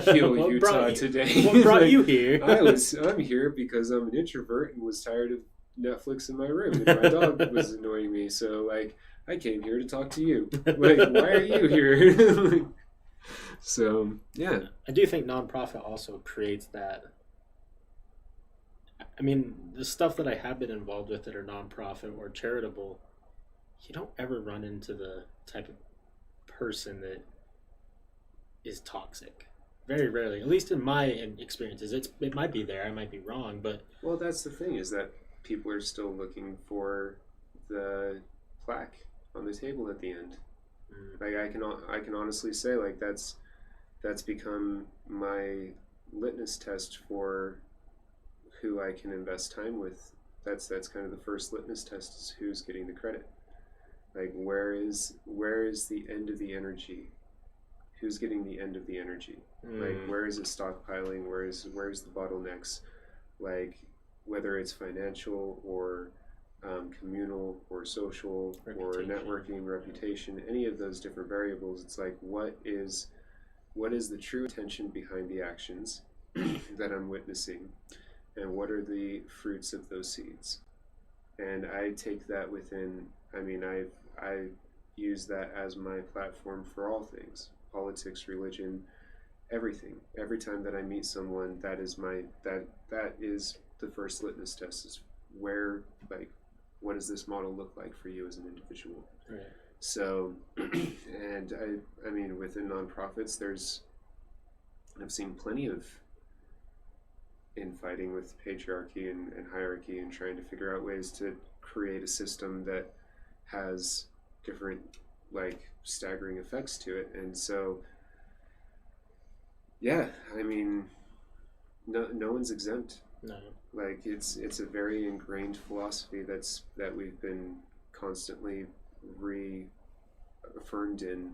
Heal Utah today? What brought you here? I'm here because I'm an introvert and was tired of Netflix in my room and my dog was annoying me, so I came here to talk to you. Why are you here? So yeah, I do think nonprofit also creates that. The stuff that I have been involved with that are nonprofit or charitable, you don't ever run into the type of person that is toxic. Very rarely, at least in my experiences. It might be there, I might be wrong, but... Well, that's the thing, is that people are still looking for the plaque on the table at the end. I can honestly say, that's become my litmus test for who I can invest time with. That's kind of the first litmus test, is who's getting the credit. Where is the end of the energy? Who's getting the end of the energy? Where is it stockpiling? Where's the bottlenecks? Whether it's financial or communal or social or networking, reputation, any of those different variables, it's what is the true intention behind the actions that I'm witnessing? And what are the fruits of those seeds? And I take that within, I use that as my platform for all things. politics, religion, everything. Every time that I meet someone, that is the first litmus test, is where, like, what does this model look like for you as an individual? Right. So, and I mean, within nonprofits, I've seen plenty of infighting with patriarchy and hierarchy, and trying to figure out ways to create a system that has different, like, staggering effects to it. And so, yeah, I mean, no one's exempt. No. Like, it's a very ingrained philosophy that we've been constantly reaffirmed in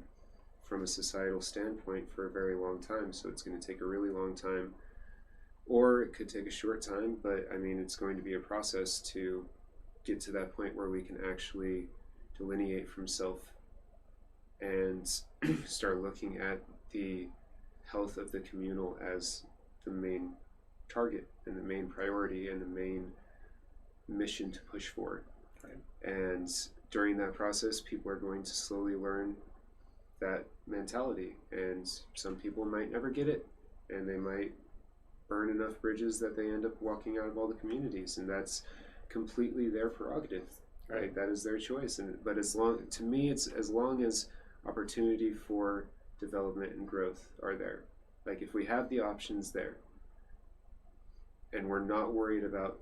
from a societal standpoint for a very long time. So it's going to take a really long time, or it could take a short time, but I mean, it's going to be a process to get to that point where we can actually delineate from self and start looking at the health of the communal as the main target and the main priority and the main mission to push for. Right. And during that process, people are going to slowly learn that mentality, and some people might never get it, and they might burn enough bridges that they end up walking out of all the communities, and that's completely their prerogative. Right? That is their choice. But to me, it's as long as opportunity for development and growth are there. Like, if we have the options there, and we're not worried about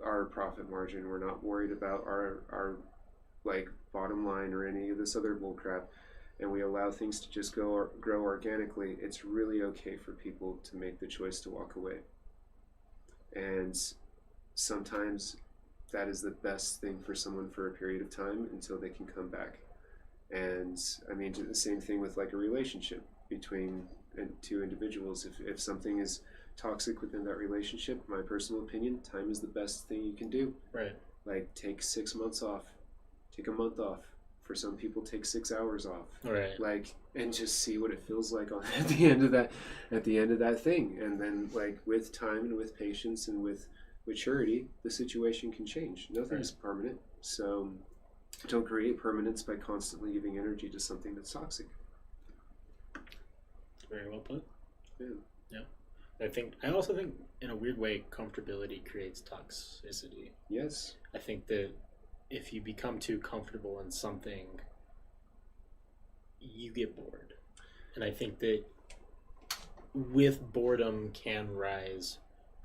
our profit margin, we're not worried about our like bottom line or any of this other bull crap, and we allow things to just grow organically, it's really okay for people to make the choice to walk away. And sometimes that is the best thing for someone for a period of time until they can come back. And I mean, the same thing with, like, a relationship between two individuals. If something is toxic within that relationship, my personal opinion, time is the best thing you can do. Right. Like, take 6 months off, take a month off. For some people, take 6 hours off. Right. Like, and just see what it feels like at the end of that thing. And then, like, with time and with patience and with maturity, the situation can change. Nothing's permanent. So don't create permanence by constantly giving energy to something that's toxic. Very well put. Yeah. Yeah. I also think in a weird way, comfortability creates toxicity. Yes. I think that if you become too comfortable in something, you get bored. And I think that with boredom can rise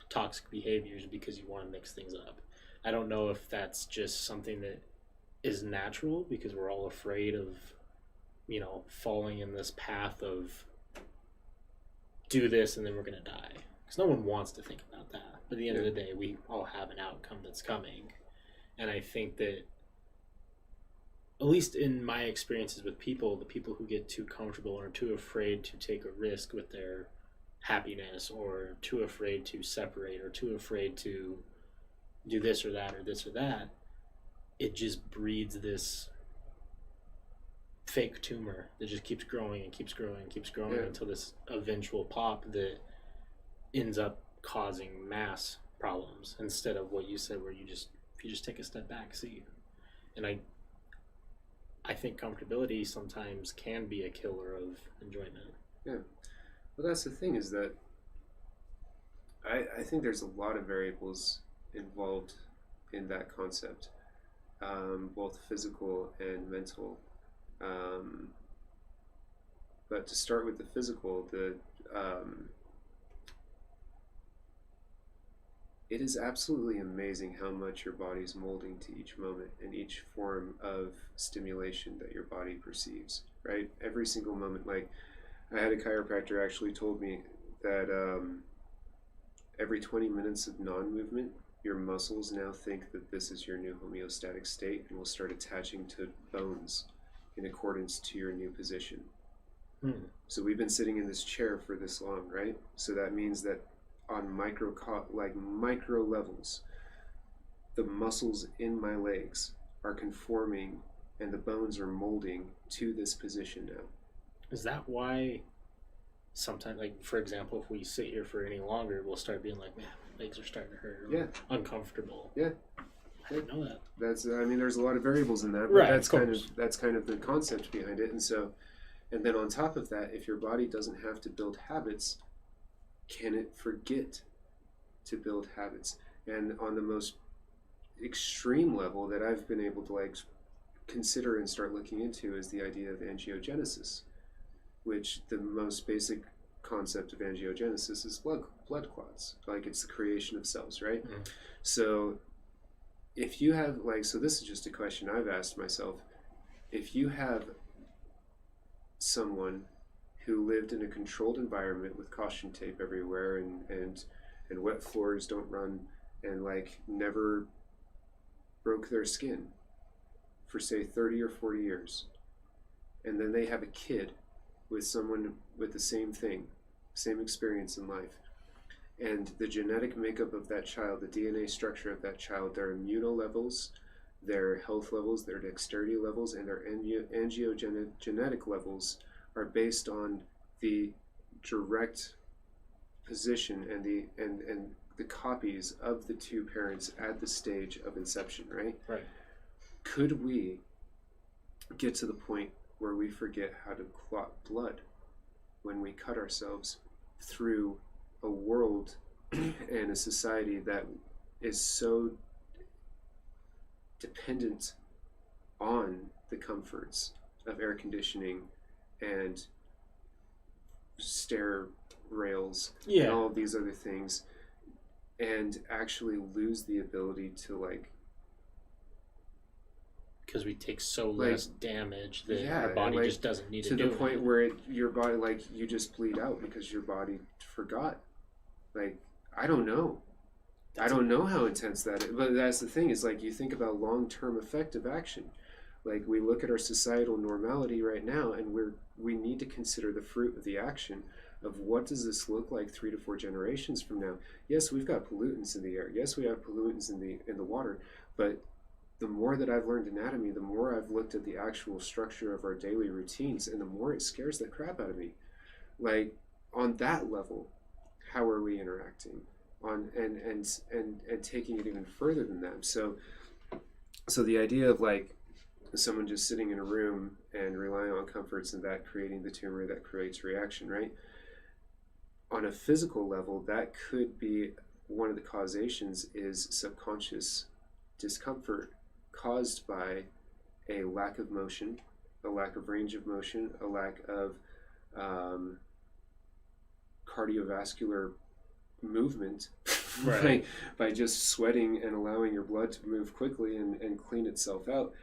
toxic behaviors because you want to mix things up. I don't know if that's just something that is natural because we're all afraid of, falling in this path of do this and then we're going to die. Because no one wants to think about that. But at the end of the day, we all have an outcome that's coming. And I think that, at least in my experiences with people, the people who get too comfortable or too afraid to take a risk with their happiness, or too afraid to separate, or too afraid to do this or that or this or that, it just breeds this fake tumor that just keeps growing and keeps growing and keeps growing until this eventual pop that ends up causing mass problems, instead of what you said, where if you just take a step back, see. And I think comfortability sometimes can be a killer of enjoyment. Yeah. Well, that's the thing, is that I think there's a lot of variables involved in that concept, both physical and mental. But to start with the physical, it is absolutely amazing how much your body's molding to each moment and each form of stimulation that your body perceives, right? Every single moment. Like, I had a chiropractor actually told me that every 20 minutes of non-movement, your muscles now think that this is your new homeostatic state and will start attaching to bones in accordance to your new position. So we've been sitting in this chair for this long, right? So that means that on micro levels, the muscles in my legs are conforming and the bones are molding to this position now. Is that why sometimes, like, for example, if we sit here for any longer, we'll start being like, man, my legs are starting to hurt, or uncomfortable? Yeah. I didn't know that. There's a lot of variables in that, but right, that's kind of the concept behind it. And so And then on top of that, if your body doesn't have to build habits, can it forget to build habits? And on the most extreme level that I've been able to like consider and start looking into is the idea of angiogenesis, which the most basic concept of angiogenesis is blood clots. Like, it's the creation of cells, right? So if you have so this is just a question I've asked myself. If you have someone who lived in a controlled environment with caution tape everywhere and wet floors, don't run, and like never broke their skin for say 30 or 40 years, and then they have a kid with someone with the same thing, same experience in life, and the genetic makeup of that child, the DNA structure of that child, their immunolevels, their health levels, their dexterity levels, and their angiogenetic levels are based on the direct position and the copies of the two parents at the stage of inception, right? Right. Could we get to the point where we forget how to clot blood when we cut ourselves through a world and a society that is so dependent on the comforts of air conditioning and stair rails and all of these other things, and actually lose the ability to like, because we take so less damage that our body like, just doesn't need to do to the point where your body, like, you just bleed out because your body forgot. Like, I don't know how intense that is, but that's the thing, is like, you think about long-term effective action. Like, we look at our societal normality right now, and we need to consider the fruit of the action of what does this look like 3 to 4 generations from now. Yes, we've got pollutants in the air. Yes, we have pollutants in the water, but the more that I've learned anatomy, the more I've looked at the actual structure of our daily routines, and the more it scares the crap out of me. Like, on that level, how are we interacting? And taking it even further than that. So the idea of like someone just sitting in a room and relying on comforts and that creating the tumor that creates reaction, right? On a physical level, that could be one of the causations is subconscious discomfort caused by a lack of motion, a lack of range of motion, a lack of cardiovascular movement, right? By just sweating and allowing your blood to move quickly and clean itself out.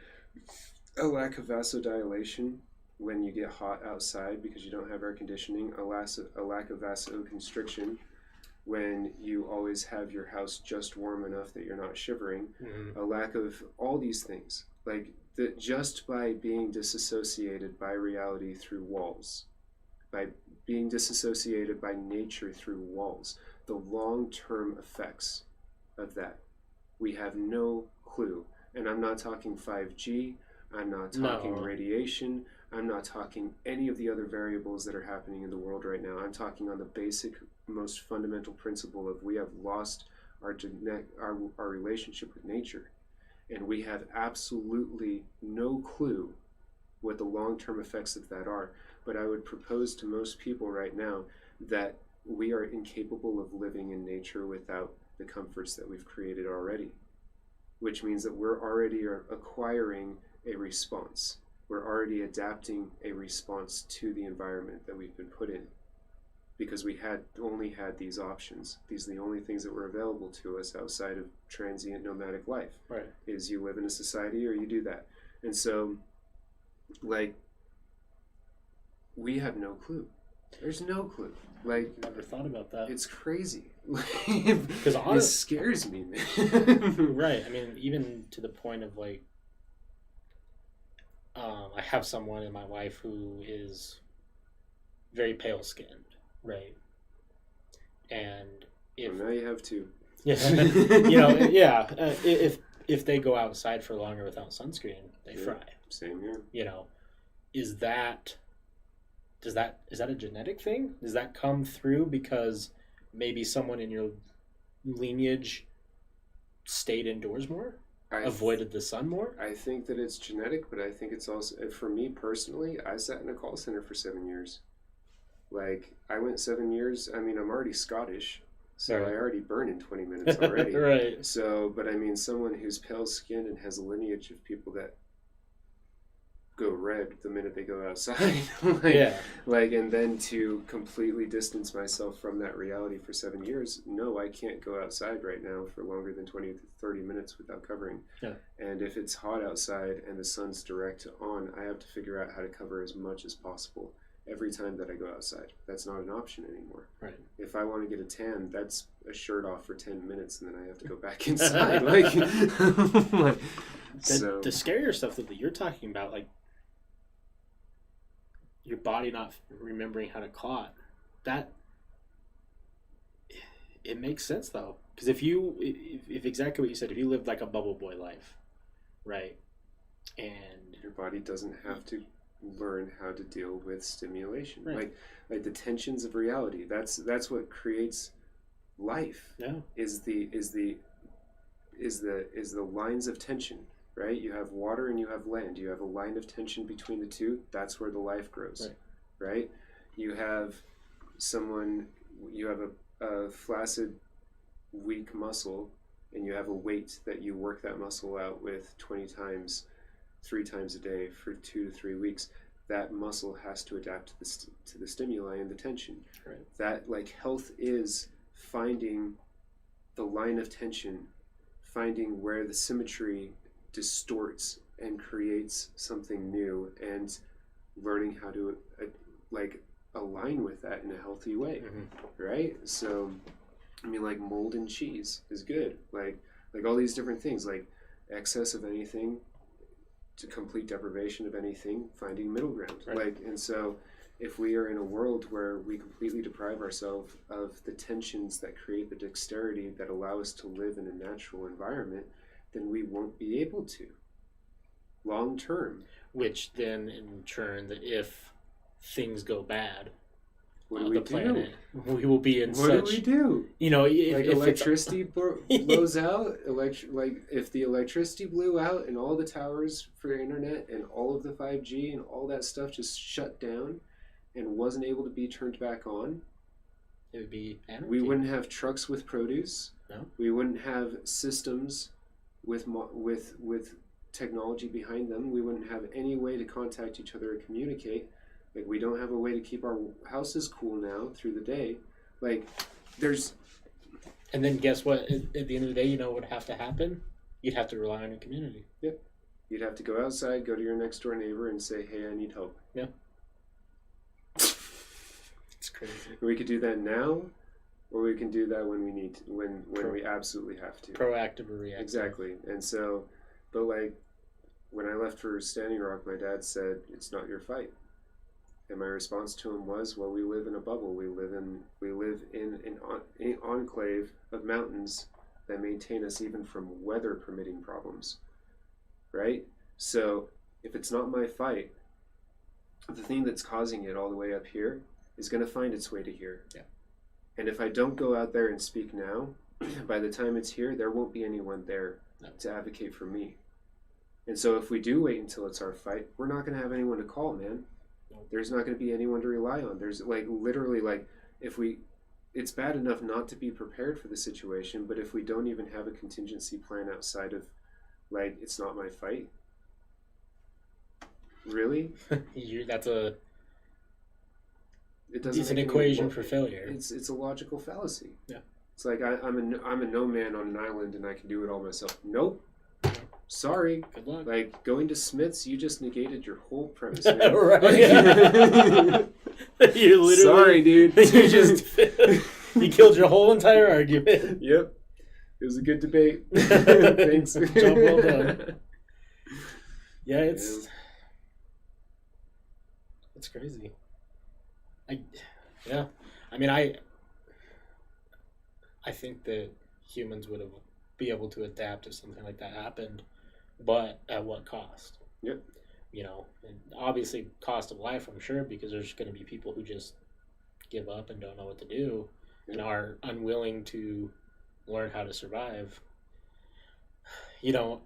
A lack of vasodilation when you get hot outside because you don't have air conditioning. A lack of vasoconstriction when you always have your house just warm enough that you're not shivering. A lack of all these things, like that, just by being disassociated by reality through walls, by being disassociated by nature through walls, the long-term effects of that, we have no clue. And I'm not talking 5G, I'm not talking radiation, I'm not talking any of the other variables that are happening in the world right now. I'm talking on the basic, most fundamental principle of we have lost our relationship with nature. And we have absolutely no clue what the long-term effects of that are. But I would propose to most people right now that we are incapable of living in nature without the comforts that we've created already, which means that we're already acquiring a response. We're already adapting a response to the environment that we've been put in, because we only had these options. These are the only things that were available to us outside of transient nomadic life. Right. Is you live in a society or you do that. And so, like, we have no clue. There's no clue. Like, never thought about that. It's crazy. Because it scares me, man. Right. I mean, even to the point of like, I have someone in my life who is very pale skinned, right? And now you have two. Yeah, if they go outside for longer without sunscreen, they fry. Same here. Is that a genetic thing? Does that come through because maybe someone in your lineage stayed indoors more? avoided the sun more? I think that it's genetic, but I think it's also, for me personally, I sat in a call center for 7 years. Like, I went 7 years. I mean, I'm already Scottish, so Right. I already burn in 20 minutes already. Right. So, but I mean, someone who's pale skinned and has a lineage of people that go red the minute they go outside, and then to completely distance myself from that reality for 7 years, no, I can't go outside right now for longer than 20 to 30 minutes without covering. Yeah. And if it's hot outside and the sun's direct on, I have to figure out how to cover as much as possible every time that I go outside. That's not an option anymore. Right. If I want to get a tan, that's a shirt off for 10 minutes and then I have to go back inside. The scarier stuff that you're talking about, like your body not remembering how to clot, that it makes sense though, because if exactly what you said, if you lived like a bubble boy life, right, and your body doesn't have to learn how to deal with stimulation, right. like the tensions of reality. That's what creates life. Yeah. Is the lines of tension. Right? You have water and you have land. You have a line of tension between the two. That's where the life grows. Right? You have a flaccid, weak muscle, and you have a weight that you work that muscle out with 20 times, 3 times a day for 2 to 3 weeks. That muscle has to adapt to the stimuli and the tension. Right. That, like, health is finding the line of tension, finding where the symmetry distorts and creates something new, and learning how to align with that in a healthy way. Right? So I mean, like, mold in cheese is good, like all these different things, like excess of anything to complete deprivation of anything, finding middle ground. Right. And so if we are in a world where we completely deprive ourselves of the tensions that create the dexterity that allow us to live in a natural environment, then we won't be able to long term. Which then in turn, that if things go bad on the planet, we will be in what do we do? You know, if electricity blows out, if the electricity blew out and all the towers for internet and all of the 5G and all that stuff just shut down and wasn't able to be turned back on, it would be anarchy. We wouldn't have trucks with produce. No. We wouldn't have systems with technology behind them. We wouldn't have any way to contact each other or communicate. Like, we don't have a way to keep our houses cool now through the day. Like, there's... And then guess what? At the end of the day, you know what would have to happen? You'd have to rely on your community. Yep. You'd have to go outside, go to your next door neighbor and say, hey, I need help. Yeah. It's crazy. We could do that now, or we can do that when we need to, when we absolutely have to. Proactive or reactive. Exactly. And so, but like, when I left for Standing Rock, my dad said, it's not your fight. And my response to him was, well, we live in a bubble. We live in an enclave of mountains that maintain us even from weather permitting problems. Right? So if it's not my fight, the thing that's causing it all the way up here is going to find its way to here. Yeah. And if I don't go out there and speak now, by the time it's here, there won't be anyone there to advocate for me. And so if we do wait until it's our fight, we're not going to have anyone to call, man. There's not going to be anyone to rely on. There's literally it's bad enough not to be prepared for the situation, but if we don't even have a contingency plan outside of, it's not my fight. Really? It's an make equation for failure. It's a logical fallacy. Yeah. It's like I'm a no man on an island and I can do it all myself. Nope. Sorry. Good luck. Like, going to Smith's, you just negated your whole premise, man. Right. You literally. Sorry, dude. You killed your whole entire argument. Yep. It was a good debate. Thanks. Job well done. Yeah, it's crazy. I think that humans would be able to adapt if something like that happened, but at what cost? Yep. You know, and obviously cost of life, I'm sure, because there's going to be people who just give up and don't know what to do and are unwilling to learn how to survive. You know,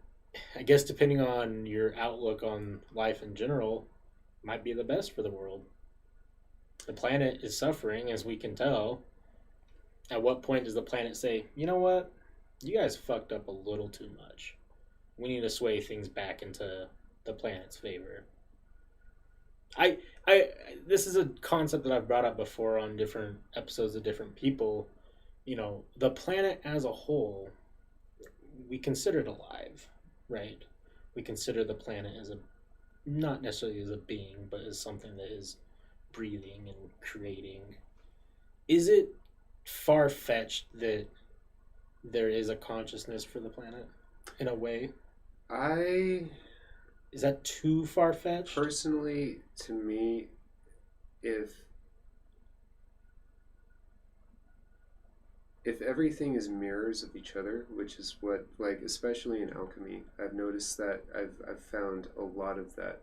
I guess depending on your outlook on life in general, might be the best for the world. The planet is suffering, as we can tell. At what point does the planet say, you know what? You guys fucked up a little too much. We need to sway things back into the planet's favor. I this is a concept that I've brought up before on different episodes of different people. The planet as a whole, we consider it alive, right? We consider the planet as not necessarily as a being, but as something that is breathing and creating. Is it far-fetched that there is a consciousness for the planet in a way? Is that too far-fetched? Personally, to me, if everything is mirrors of each other, which is what, like, especially in alchemy, I've noticed that I've found a lot of that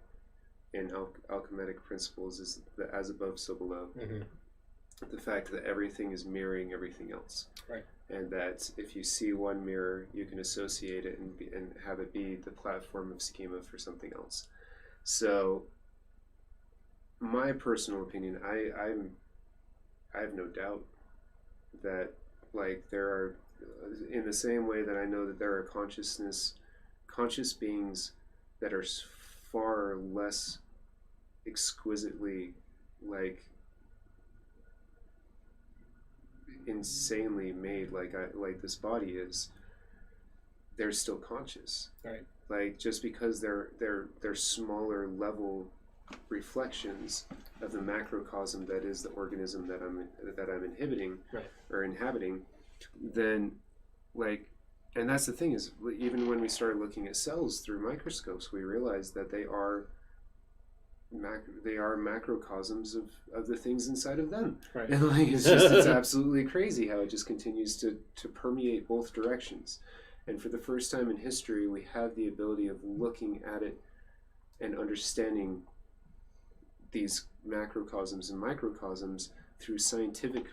in alchemic principles, is the as above, so below. Mm-hmm. The fact that everything is mirroring everything else. Right. And that if you see one mirror, you can associate it and have it be the platform of schema for something else. So, my personal opinion, I have no doubt that, like, there are, in the same way that I know that there are conscious beings that are far less exquisitely, like, insanely made like this body is, they're still conscious. Right. Like, just because they're smaller level reflections of the macrocosm that is the organism that I'm inhibiting, right, or inhabiting, then, like, and that's the thing, is even when we started looking at cells through microscopes, we realized that they are macrocosms of the things inside of them. Right. And, like, it's absolutely crazy how it just continues to permeate both directions. And for the first time in history, we have the ability of looking at it and understanding these macrocosms and microcosms through scientific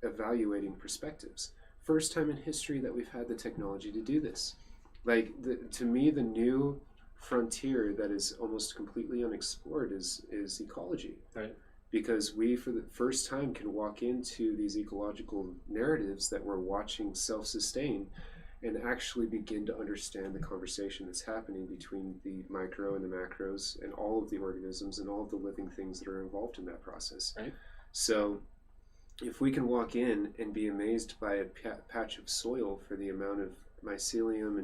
evaluating perspectives. First time in history that we've had the technology to do this. Like, to me, the new frontier that is almost completely unexplored is ecology. Right. Because we, for the first time, can walk into these ecological narratives that we're watching self-sustain and actually begin to understand the conversation that's happening between the micro and the macros and all of the organisms and all of the living things that are involved in that process. Right. So if we can walk in and be amazed by a patch of soil for the amount of mycelium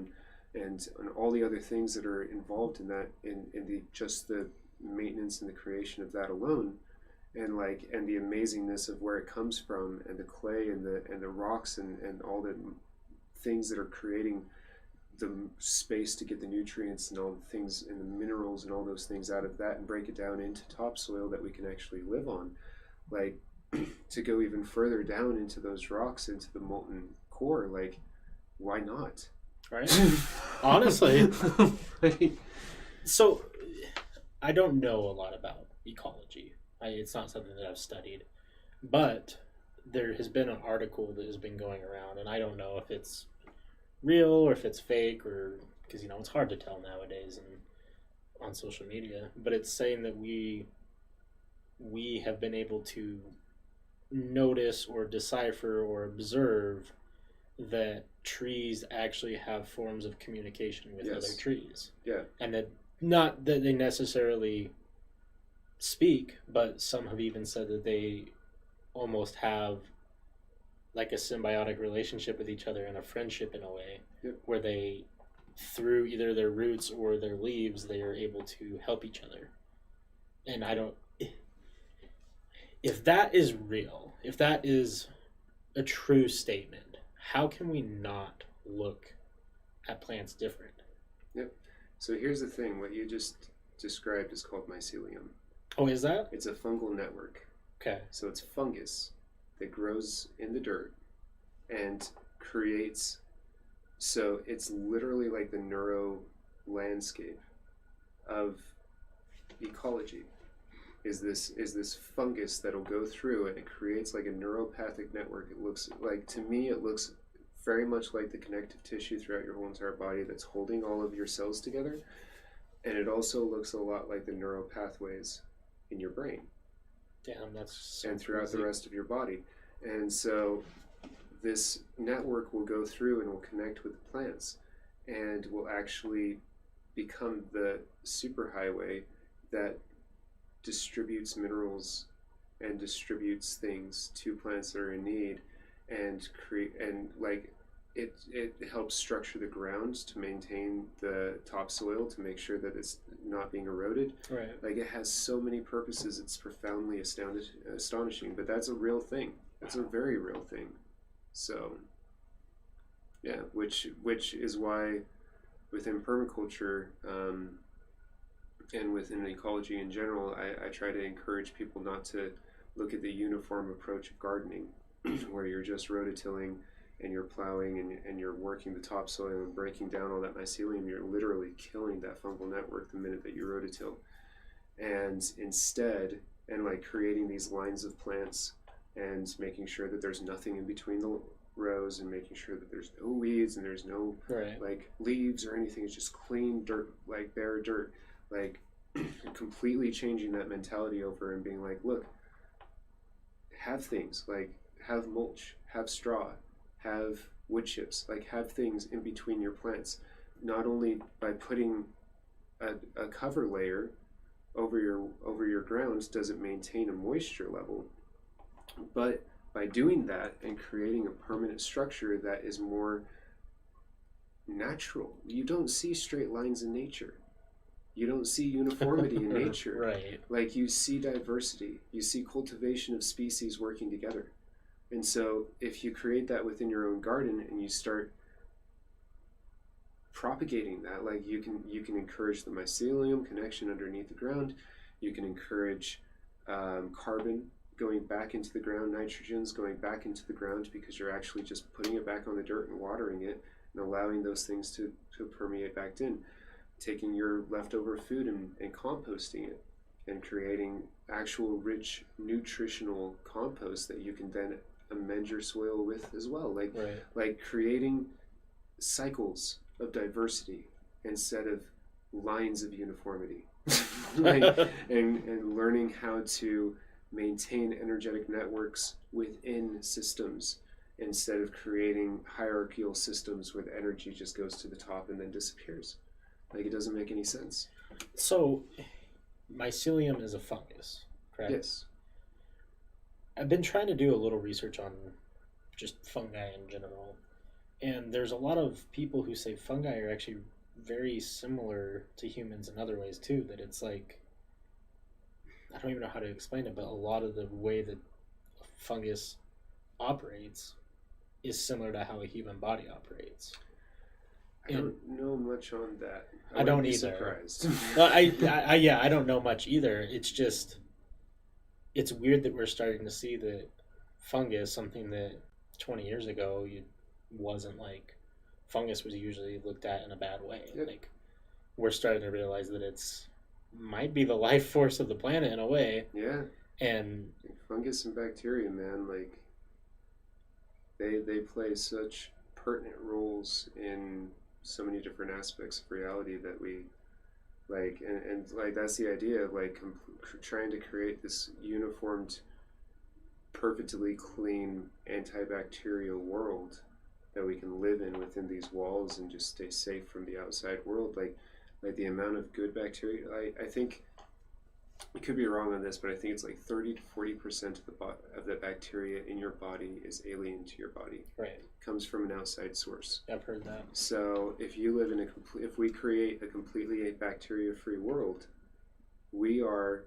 and all the other things that are involved in that, in the just the maintenance and the creation of that alone, and the amazingness of where it comes from, and the clay and the rocks and all the things that are creating the space to get the nutrients and all the things and the minerals and all those things out of that and break it down into topsoil that we can actually live on. Like, to go even further down into those rocks, into the molten core, like, why not? Right. Honestly. So, I don't know a lot about ecology. It's not something that I've studied. But there has been an article that has been going around, and I don't know if it's real or if it's fake, or because it's hard to tell nowadays and on social media, but it's saying that we have been able to notice or decipher or observe that trees actually have forms of communication with other trees. Yeah. And that not that they necessarily speak, but some have even said that they almost have like a symbiotic relationship with each other and a friendship in a way. Yep. Where they, through either their roots or their leaves, they are able to help each other. And if that is real, if that is a true statement, how can we not look at plants different? Yep. So here's the thing, what you just described is called mycelium. Oh, is that? It's a fungal network. Okay. So it's fungus that grows in the dirt and creates, so it's literally like the neuro landscape of ecology. Is this fungus that'll go through and it creates like a neuropathic network. It looks like, to me, it looks very much like the connective tissue throughout your whole entire body that's holding all of your cells together. And it also looks a lot like the neural pathways in your brain. Damn, that's so and throughout crazy. the rest of your body. And so this network will go through and will connect with the plants and will actually become the superhighway that distributes minerals and distributes things to plants that are in need, and it helps structure the ground to maintain the topsoil to make sure that it's not being eroded. Right. Like, it has so many purposes, it's profoundly astonishing, but that's a real thing. That's a very real thing. So yeah, which is why within permaculture and within ecology in general, I try to encourage people not to look at the uniform approach of gardening where you're just rototilling and you're plowing and you're working the topsoil and breaking down all that mycelium. You're literally killing that fungal network the minute that you rototill. And instead, and like creating these lines of plants and making sure that there's nothing in between the rows and making sure that there's no weeds and there's no like leaves or anything. It's just clean dirt, like bare dirt, like completely changing that mentality over and being like, look, have things, like have mulch, have straw, have wood chips, like have things in between your plants. Not only by putting a cover layer over your ground does it maintain a moisture level, but by doing that and creating a permanent structure that is more natural. You don't see straight lines in nature. You don't see uniformity in nature. Right. Like, you see diversity. You see cultivation of species working together. And so if you create that within your own garden and you start propagating that, like you can encourage the mycelium connection underneath the ground. You can encourage carbon going back into the ground, nitrogen's going back into the ground, because you're actually just putting it back on the dirt and watering it and allowing those things to permeate back in. Taking your leftover food and composting it and creating actual rich nutritional compost that you can then amend your soil with as well. Like creating cycles of diversity instead of lines of uniformity. and learning how to maintain energetic networks within systems instead of creating hierarchical systems where the energy just goes to the top and then disappears. Like, it doesn't make any sense. So mycelium is a fungus, correct? Yes. I've been trying to do a little research on just fungi in general, and there's a lot of people who say fungi are actually very similar to humans in other ways too, that it's like, I don't even know how to explain it, but a lot of the way that a fungus operates is similar to how a human body operates. I don't know much on that. I don't either. Surprised. I don't know much either. It's just, it's weird that we're starting to see that fungus, something that 20 years ago wasn't like, fungus was usually looked at in a bad way. Yep. Like, we're starting to realize that it's might be the life force of the planet in a way. Yeah. And fungus and bacteria, man, like they play such pertinent roles in so many different aspects of reality that we like, and like that's the idea of like trying to create this uniformed, perfectly clean antibacterial world that we can live in within these walls and just stay safe from the outside world. Like the amount of good bacteria, I think, I could be wrong on this, but I think it's like 30 to 40% of the bacteria in your body is alien to your body. Right. Comes from an outside source. I've heard that. So if you live in if we create a completely bacteria-free world, we are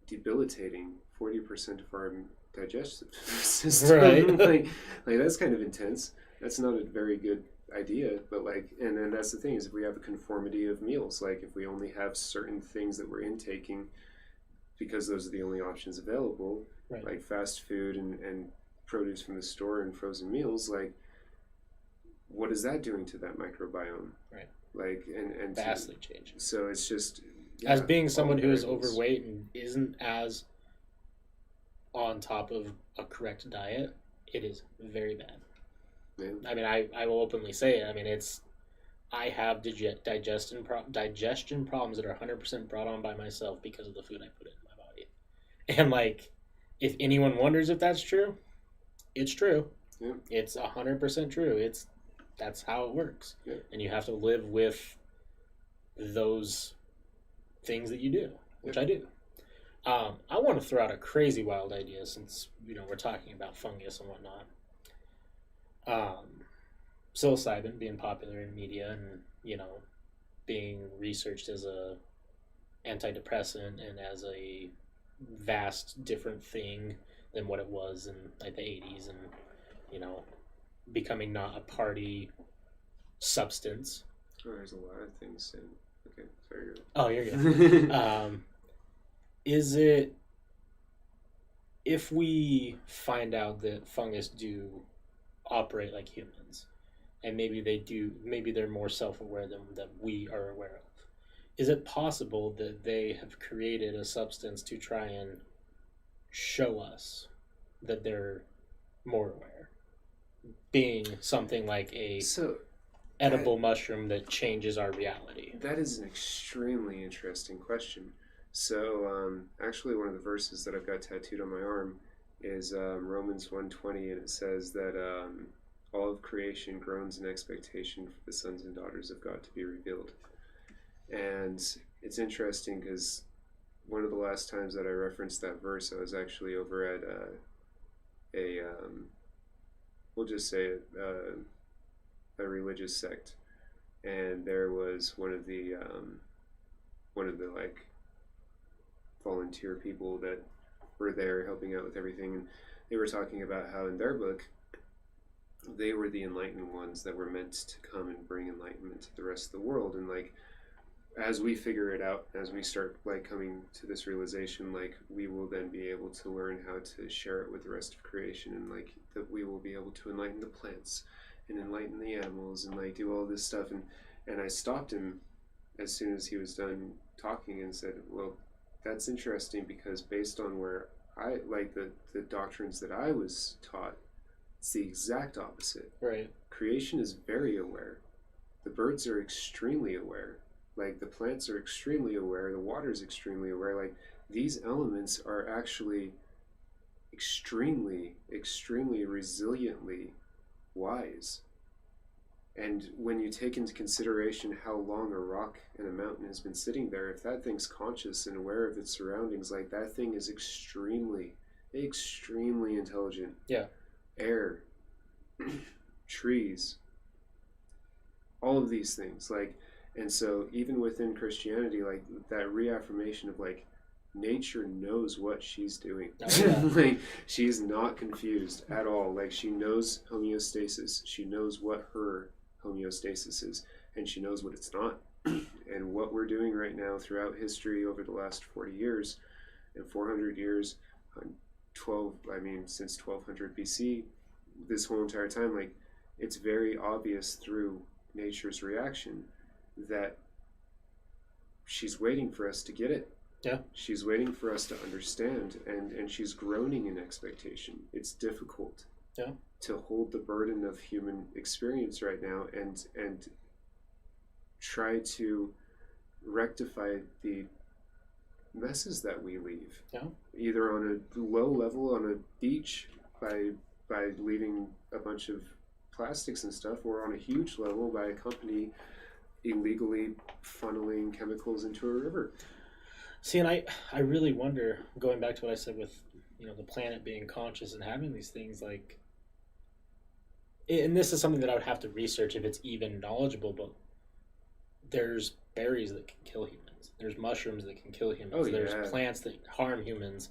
debilitating 40% of our digestive system. Right. like that's kind of intense. That's not a very good idea, but like, and then that's the thing, is if we have a conformity of meals, like if we only have certain things that we're intaking because those are the only options available, right, like fast food and produce from the store and frozen meals, like what is that doing to that microbiome? Right. Like, and vastly changing. So it's just, yeah, as being someone who is overweight and isn't as on top of a correct diet, it is very bad. Yeah. I mean, I will openly say it. I mean, I have digestion problems that are 100% brought on by myself because of the food I put in my body. And like, if anyone wonders if that's true, it's true. Yeah. It's 100% true. That's how it works. Yeah. And you have to live with those things that you do, which I do. I want to throw out a crazy wild idea since we're talking about fungus and whatnot. Psilocybin being popular in media and being researched as a antidepressant and as a vast different thing than what it was in like the 80s, and becoming not a party substance. Oh, there's a lot of things. Okay, sorry. Oh, you're good. Is it, if we find out that fungus do operate like humans, and maybe they're more self-aware than we are aware of, is it possible that they have created a substance to try and show us that they're more aware, being something like a edible mushroom that changes our reality? That is an extremely interesting question. So actually one of the verses that I've got tattooed on my arm is Romans 1:20, and it says that all of creation groans in expectation for the sons and daughters of God to be revealed. And it's interesting because one of the last times that I referenced that verse, I was actually over at we'll just say a religious sect, and there was one of the like volunteer people that were there helping out with everything, and they were talking about how in their book they were the enlightened ones that were meant to come and bring enlightenment to the rest of the world. And like, as we figure it out, as we start like coming to this realization, like we will then be able to learn how to share it with the rest of creation, and like that we will be able to enlighten the plants and enlighten the animals and like do all this stuff. And I stopped him as soon as he was done talking and said, well, that's interesting, because based on where I like the doctrines that I was taught, it's the exact opposite. Right. Creation is very aware. The birds are extremely aware. Like the plants are extremely aware. The water is extremely aware. Like these elements are actually extremely, extremely resiliently wise. And when you take into consideration how long a rock and a mountain has been sitting there, if that thing's conscious and aware of its surroundings, like that thing is extremely, extremely intelligent. Yeah. Air, trees, all of these things, like, and so even within Christianity, like that reaffirmation of like nature knows what she's doing. Oh, yeah. Like she's not confused at all. Like she knows homeostasis. She knows what her homeostasis is, and she knows what it's not. And what we're doing right now throughout history over the last 40 years and 400 years, since 1200 BC, this whole entire time, like it's very obvious through nature's reaction that she's waiting for us to get it. Yeah. She's waiting for us to understand, and she's groaning in expectation. It's difficult to hold the burden of human experience right now and try to rectify the messes that we leave. Yeah. Either on a low level on a beach by leaving a bunch of plastics and stuff, or on a huge level by a company illegally funneling chemicals into a river. See, and I really wonder, going back to what I said with the planet being conscious and having these things, like, and this is something that I would have to research if it's even knowledgeable, but there's berries that can kill humans. There's mushrooms that can kill humans. Oh, yeah. There's plants that harm humans.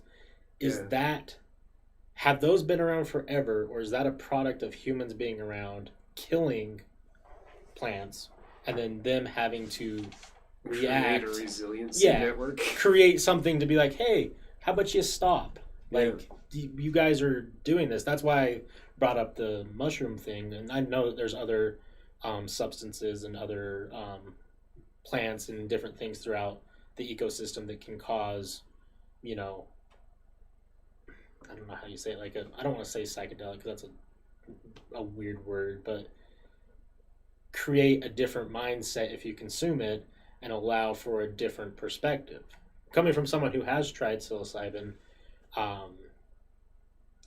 Have those been around forever, or is that a product of humans being around, killing plants, and then them having to react? Create a resiliency network. Create something to be like, hey, how about you stop? Like, you guys are doing this. That's why I brought up the mushroom thing, and I know that there's other substances and other plants and different things throughout the ecosystem that can cause, I don't know how you say it, I don't want to say psychedelic because that's a a weird word, but create a different mindset if you consume it and allow for a different perspective. Coming from someone who has tried psilocybin, um,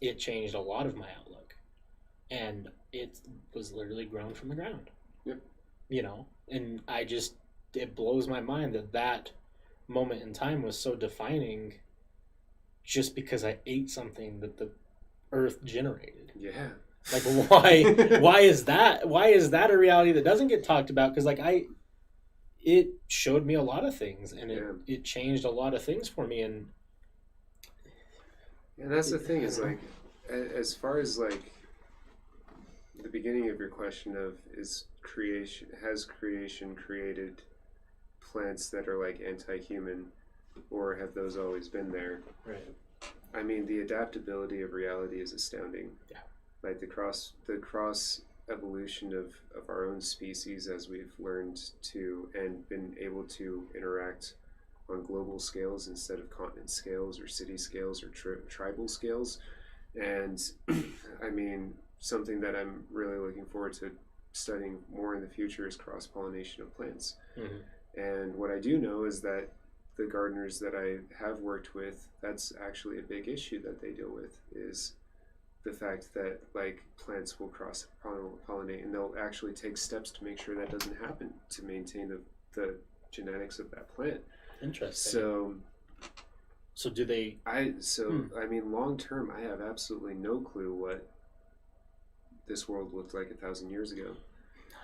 it changed a lot of my outlook, and it was literally grown from the ground. Yep. You know, and it blows my mind that moment in time was so defining, just because I ate something that the earth generated. Yeah. Like, why is that a reality that doesn't get talked about? Because it showed me a lot of things, and it changed a lot of things for me. And that's the thing is, like, as far as like the beginning of your question of has creation created plants that are like anti-human, or have those always been there? Right. I mean, the adaptability of reality is astounding. Yeah. Like the cross evolution of our own species, as we've learned to and been able to interact on global scales instead of continent scales or city scales or tribal scales. And I mean, something that I'm really looking forward to studying more in the future is cross-pollination of plants. Mm-hmm. And what I do know is that the gardeners that I have worked with, that's actually a big issue that they deal with, is the fact that like plants will cross-pollinate, and they'll actually take steps to make sure that doesn't happen, to maintain the genetics of that plant. Interesting. So do they? I mean, long term, I have absolutely no clue what this world looked like 1,000 years ago.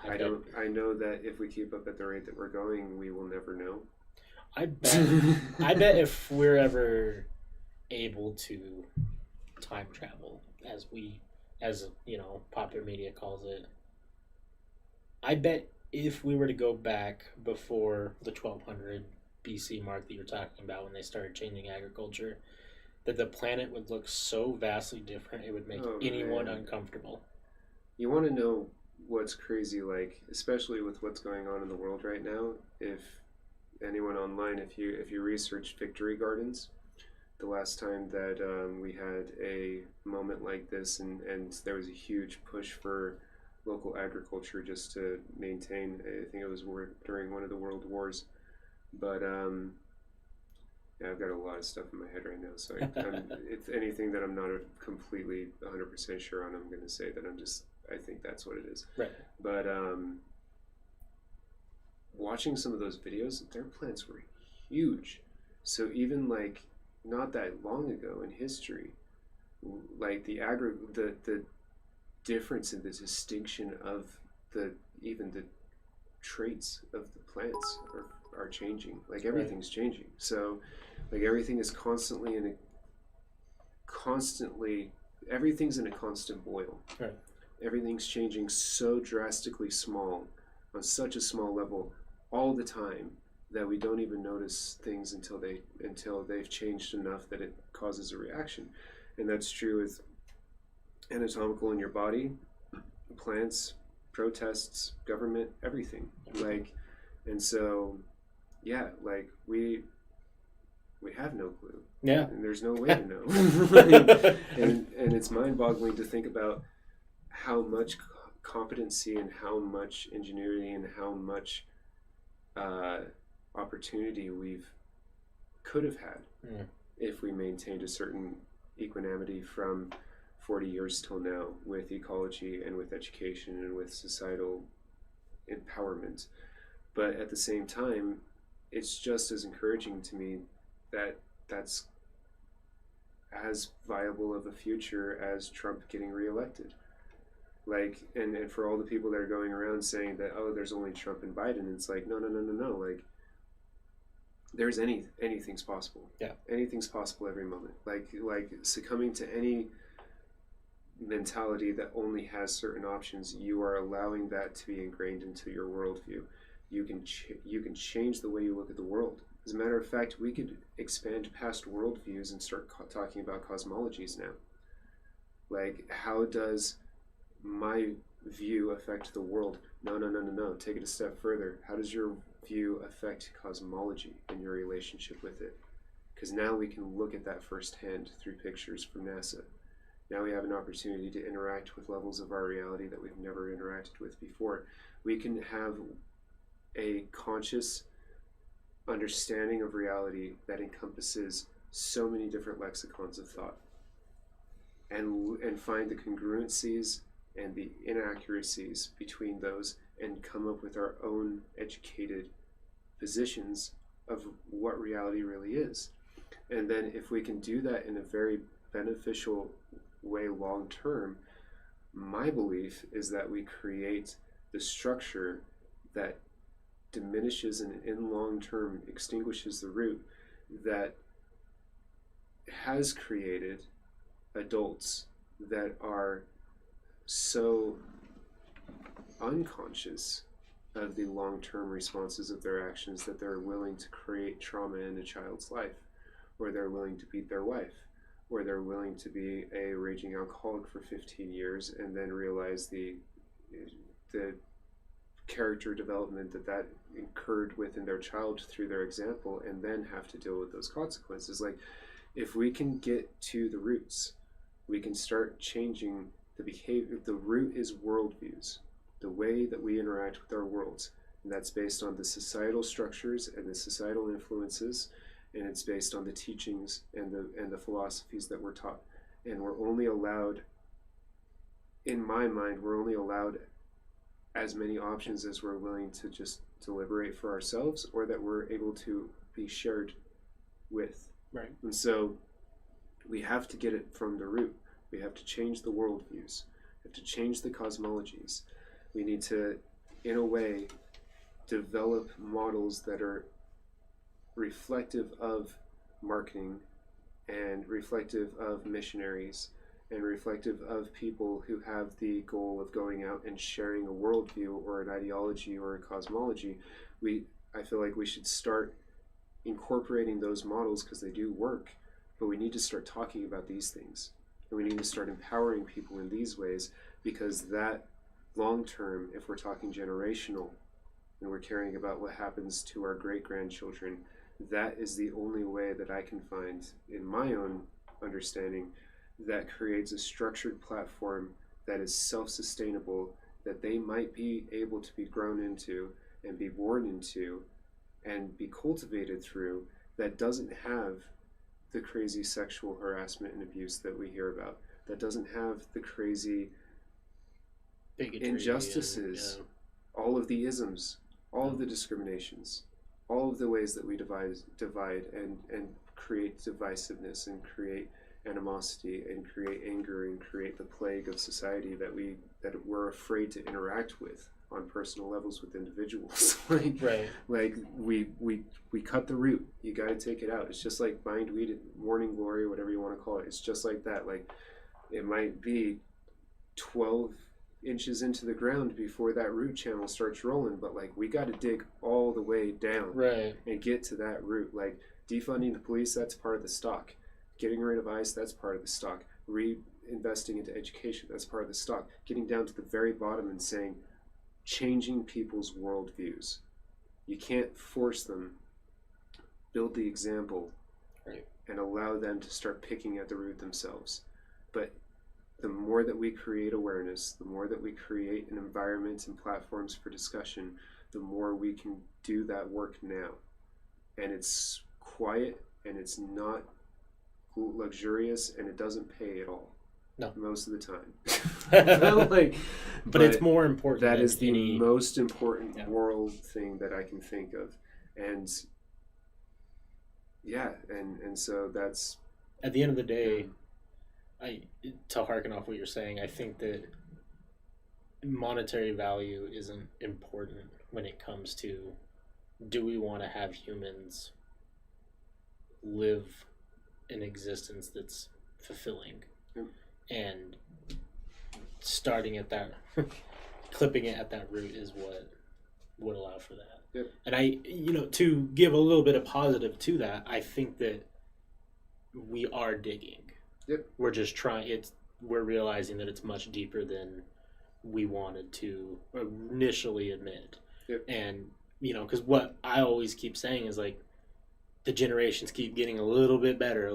I know that if we keep up at the rate that we're going, we will never know. I bet if we're ever able to time travel, as you know, popular media calls it, I bet if we were to go back before the 1200 BC mark that you're talking about, when they started changing agriculture, that the planet would look so vastly different, it would make anyone uncomfortable. You want to know what's crazy, like, especially with what's going on in the world right now? If anyone online, if you research victory gardens, the last time that we had a moment like this, and there was a huge push for local agriculture just to maintain, I think it was during one of the world wars. But yeah, I've got a lot of stuff in my head right now, so if anything that I'm not completely 100% sure on, I'm going to say that I think that's what it is. Right. But watching some of those videos, their plants were huge. So even like not that long ago in history, like the difference in the distinction of even the traits of the plants are changing. Like everything's changing. So like everything's in a constant boil. Right. Everything's changing so drastically small, on such a small level, all the time, that we don't even notice things until they've changed enough that it causes a reaction. And that's true with anatomical in your body, plants, protests, government, everything. Like, and so, yeah, like we have no clue. Yeah. And there's no way to know. and it's mind-boggling to think about how much competency and how much ingenuity and how much opportunity could have had if we maintained a certain equanimity from 40 years till now, with ecology and with education and with societal empowerment. But at the same time, it's just as encouraging to me that that's as viable of a future as Trump getting reelected. Like, and for all the people that are going around saying that, oh, there's only Trump and Biden, it's like, no. Like, there's anything's possible. Yeah. Anything's possible every moment. Like succumbing to any mentality that only has certain options, you are allowing that to be ingrained into your worldview. You can change the way you look at the world. As a matter of fact, we could expand past worldviews and start talking about cosmologies now. Like, how does my view affect the world? No. Take it a step further. How does your view affect cosmology and your relationship with it? Because now we can look at that firsthand through pictures from NASA. Now we have an opportunity to interact with levels of our reality that we've never interacted with before. We can have a conscious understanding of reality that encompasses so many different lexicons of thought, and find the congruencies and the inaccuracies between those, and come up with our own educated positions of what reality really is. And then if we can do that in a very beneficial way long term, my belief is that we create the structure that diminishes and in long term extinguishes the root that has created adults that are so unconscious of the long-term responses of their actions that they're willing to create trauma in a child's life, or they're willing to beat their wife, or they're willing to be a raging alcoholic for 15 years and then realize the character development that incurred within their child through their example, and then have to deal with those consequences. Like, if we can get to the roots, we can start changing the behavior. The root is worldviews, the way that we interact with our worlds, and that's based on the societal structures and the societal influences, and it's based on the teachings and the philosophies that we're taught. And we're only allowed, in my mind, we're only allowed as many options as we're willing to just deliberate for ourselves, or that we're able to be shared with. Right. And so we have to get it from the root. We have to change the worldviews. We have to change the cosmologies. We need to, in a way, develop models that are reflective of marketing and reflective of missionaries and reflective of people who have the goal of going out and sharing a worldview or an ideology or a cosmology. I feel like we should start incorporating those models because they do work, but we need to start talking about these things, and we need to start empowering people in these ways, because that long term, if we're talking generational and we're caring about what happens to our great-grandchildren, that is the only way that I can find in my own understanding that creates a structured platform that is self-sustainable, that they might be able to be grown into and be born into and be cultivated through, that doesn't have the crazy sexual harassment and abuse that we hear about, that doesn't have the crazy bigotry, injustices, all of the isms, all of the discriminations, all of the ways that we divide and create divisiveness and create animosity and create anger and create the plague of society that we're afraid to interact with on personal levels with individuals. Like we cut the root. You got to take it out. It's just like bindweed, morning glory, whatever you want to call it. It's just like that. Like, it might be 12 inches into the ground before that root channel starts rolling, but like, we got to dig all the way down and get to that root. Like, defunding the police, that's part of the stock. Getting rid of ICE, that's part of the stock. Reinvesting into education, that's part of the stock. Getting down to the very bottom and saying, changing people's worldviews. You can't force them. Build the example, and allow them to start picking at the root themselves. But the more that we create awareness, the more that we create an environment and platforms for discussion, the more we can do that work now. And it's quiet, and it's not luxurious, and it doesn't pay at all. No. Most of the time. but it's more important. That is the most important world thing that I can think of. And and so that's, at the end of the day, to harken off what you're saying, I think that monetary value isn't important when it comes to, do we want to have humans live an existence that's fulfilling? And starting at that, clipping it at that root is what would allow for that. Yep. And to give a little bit of positive to that, I think that we are digging. Yep. We're just we're realizing that it's much deeper than we wanted to initially admit. Yep. And, because what I always keep saying is, like, the generations keep getting a little bit better,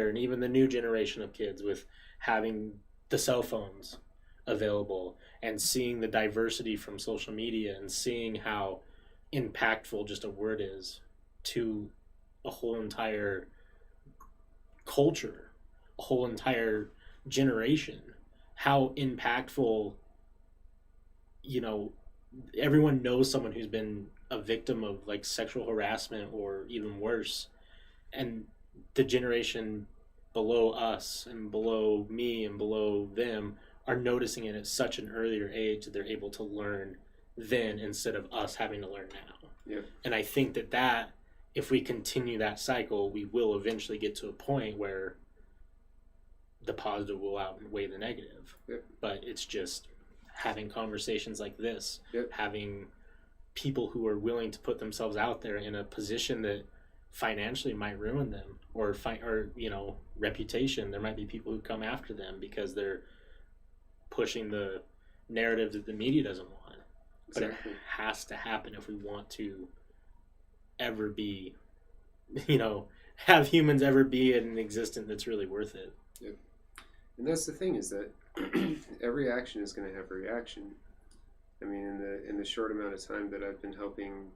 and even the new generation of kids with having the cell phones available and seeing the diversity from social media and seeing how impactful just a word is to a whole entire culture, a whole entire generation, how impactful, you know, everyone knows someone who's been a victim of like sexual harassment or even worse, and the generation below us and below me and below them are noticing it at such an earlier age that they're able to learn then instead of us having to learn now. Yeah. And I think that if we continue that cycle, we will eventually get to a point where the positive will outweigh the negative. Yep. But it's just having conversations like this, yep. having people who are willing to put themselves out there in a position that financially might ruin them, or you know, reputation. There might be people who come after them because they're pushing the narrative that the media doesn't want. Exactly. But it has to happen if we want to ever be, you know, have humans ever be in an existence that's really worth it. Yep. And that's the thing, is that every action is going to have a reaction. I mean, in the short amount of time that I've been helping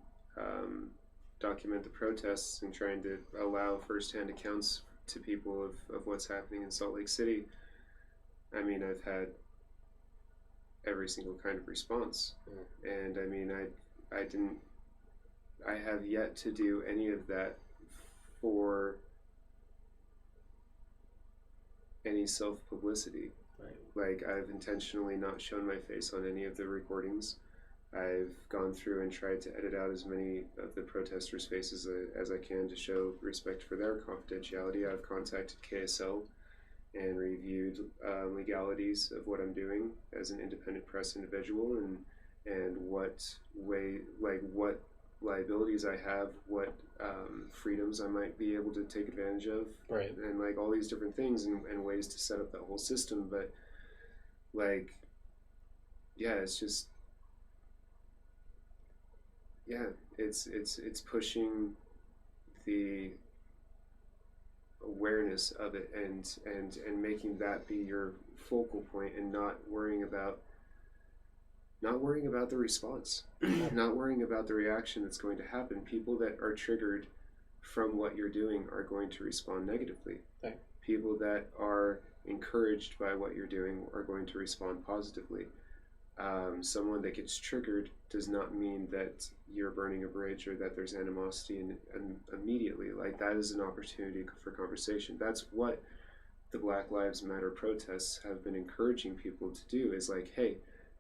document the protests and trying to allow firsthand accounts to people of what's happening in Salt Lake City, I mean, I've had every single kind of response. And I mean, I have yet to do any of that for any self-publicity. Right. Like, I've intentionally not shown my face on any of the recordings. I've gone through and tried to edit out as many of the protesters' faces as I can to show respect for their confidentiality. I've contacted KSL and reviewed legalities of what I'm doing as an independent press individual, and what liabilities I have, what freedoms I might be able to take advantage of, right, and like all these different things and ways to set up that whole system. But like, yeah, it's just, yeah, it's pushing the awareness of it and making that be your focal point, and not worrying about the response, not worrying about the reaction that's going to happen. People that are triggered from what you're doing are going to respond negatively. Right. People that are encouraged by what you're doing are going to respond positively. Someone that gets triggered does not mean that you're burning a bridge or that there's animosity and immediately. Like, that is an opportunity for conversation. That's what the Black Lives Matter protests have been encouraging people to do, is like, hey,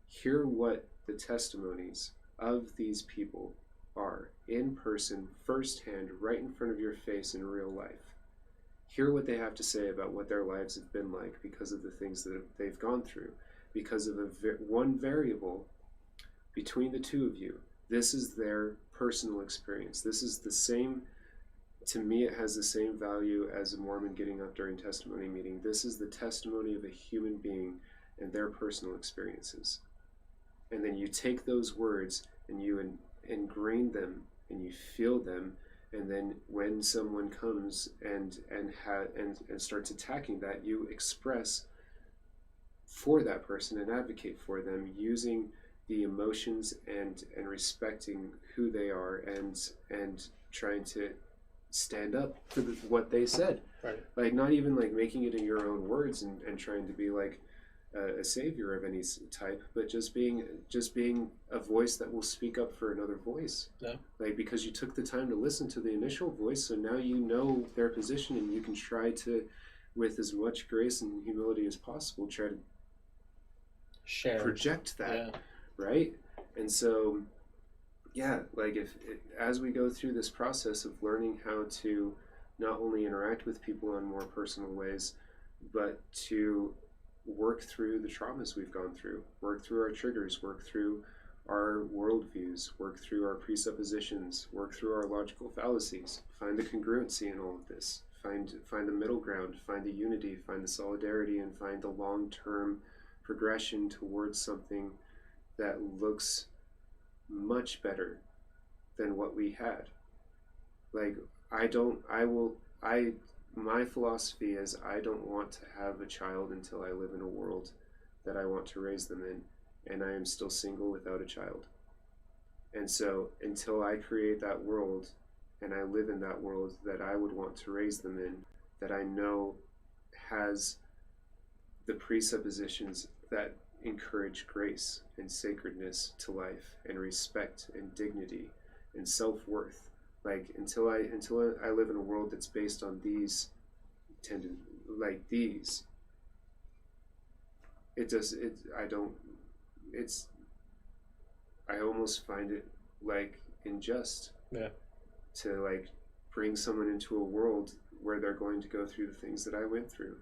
hear what the testimonies of these people are in person, firsthand, right in front of your face in real life. Hear what they have to say about what their lives have been like because of the things that they've gone through, because of one variable between the two of you. This is their personal experience. This is the same, to me, it has the same value as a Mormon getting up during testimony meeting. This is the testimony of a human being and their personal experiences. And then you take those words and you ingrain them and you feel them, and then when someone comes and starts attacking that, you express for that person and advocate for them using the emotions and respecting who they are and trying to stand up for what they said. Right. Like, not even like making it in your own words and trying to be like a savior of any type, but just being a voice that will speak up for another voice. Yeah. Like, because you took the time to listen to the initial voice, so now you know their position, and you can try to, with as much grace and humility as possible, try to project that. Yeah. Right? And so, yeah, like, as we go through this process of learning how to not only interact with people in more personal ways, but to work through the traumas we've gone through, work through our triggers, work through our worldviews, work through our presuppositions, work through our logical fallacies, find the congruency in all of this, find the middle ground, find the unity, find the solidarity, and find the long-term progression towards something that looks much better than what we had. Like, my philosophy is I don't want to have a child until I live in a world that I want to raise them in, and I am still single without a child. And so until I create that world and I live in that world that I would want to raise them in, that I know has the presuppositions that encourage grace and sacredness to life and respect and dignity and self-worth, like until I live in a world that's based on these I almost find it like unjust to like bring someone into a world where they're going to go through the things that I went through.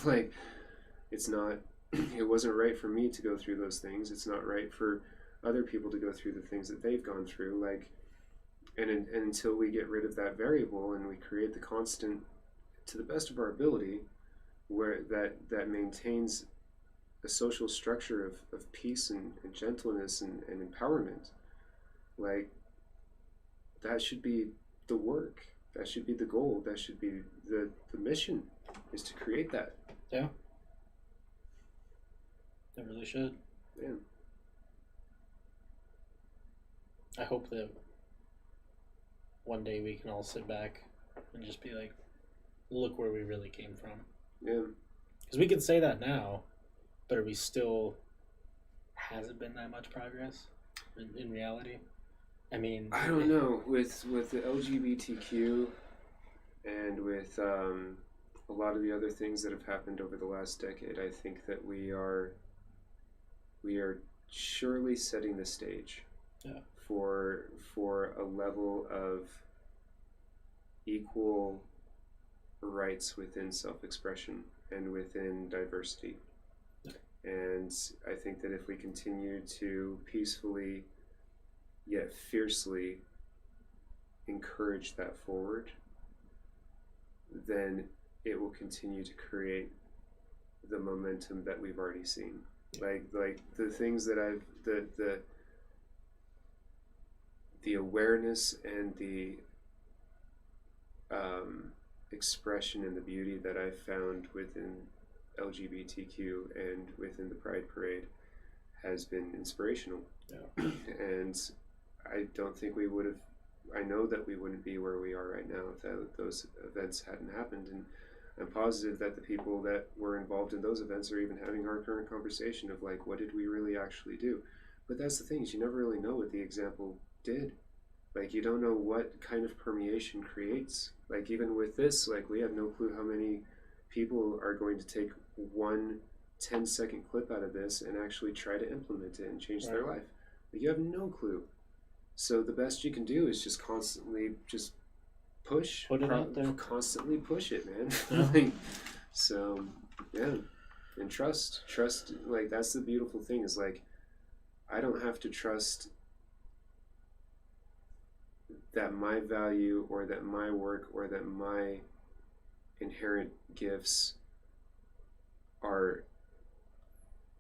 Like it wasn't right for me to go through those things. It's not right for other people to go through the things that they've gone through. Like, and until we get rid of that variable and we create the constant to the best of our ability, where that maintains a social structure of peace and gentleness and empowerment, like that should be the work. That should be the goal. That should be the mission, is to create that. Yeah. It really should. Yeah. I hope that one day we can all sit back and just be like, look where we really came from. Yeah. Because we can say that now, but are we still... Has it been that much progress in reality? I mean... I don't know. With the LGBTQ and with a lot of the other things that have happened over the last decade, I think that we are surely setting the stage for a level of equal rights within self-expression and within diversity. And I think that if we continue to peacefully yet fiercely encourage that forward, then it will continue to create the momentum that we've already seen. Like the things that the awareness and the expression and the beauty that I've found within LGBTQ and within the Pride Parade has been inspirational. Yeah. And I don't think we would have, I know that we wouldn't be where we are right now if those events hadn't happened. And I'm positive that the people that were involved in those events are even having our current conversation of like, what did we really actually do? But that's the thing, is you never really know what the example did. Like, you don't know what kind of permeation creates. Like, even with this, like, we have no clue how many people are going to take one 10-second clip out of this and actually try to implement it and change their life. Like, you have no clue. So the best you can do is just constantly just push. Put it out there. Constantly push it, man. Yeah. Like, so, yeah. And trust. Trust, like, that's the beautiful thing, is like, I don't have to trust that my value or that my work or that my inherent gifts are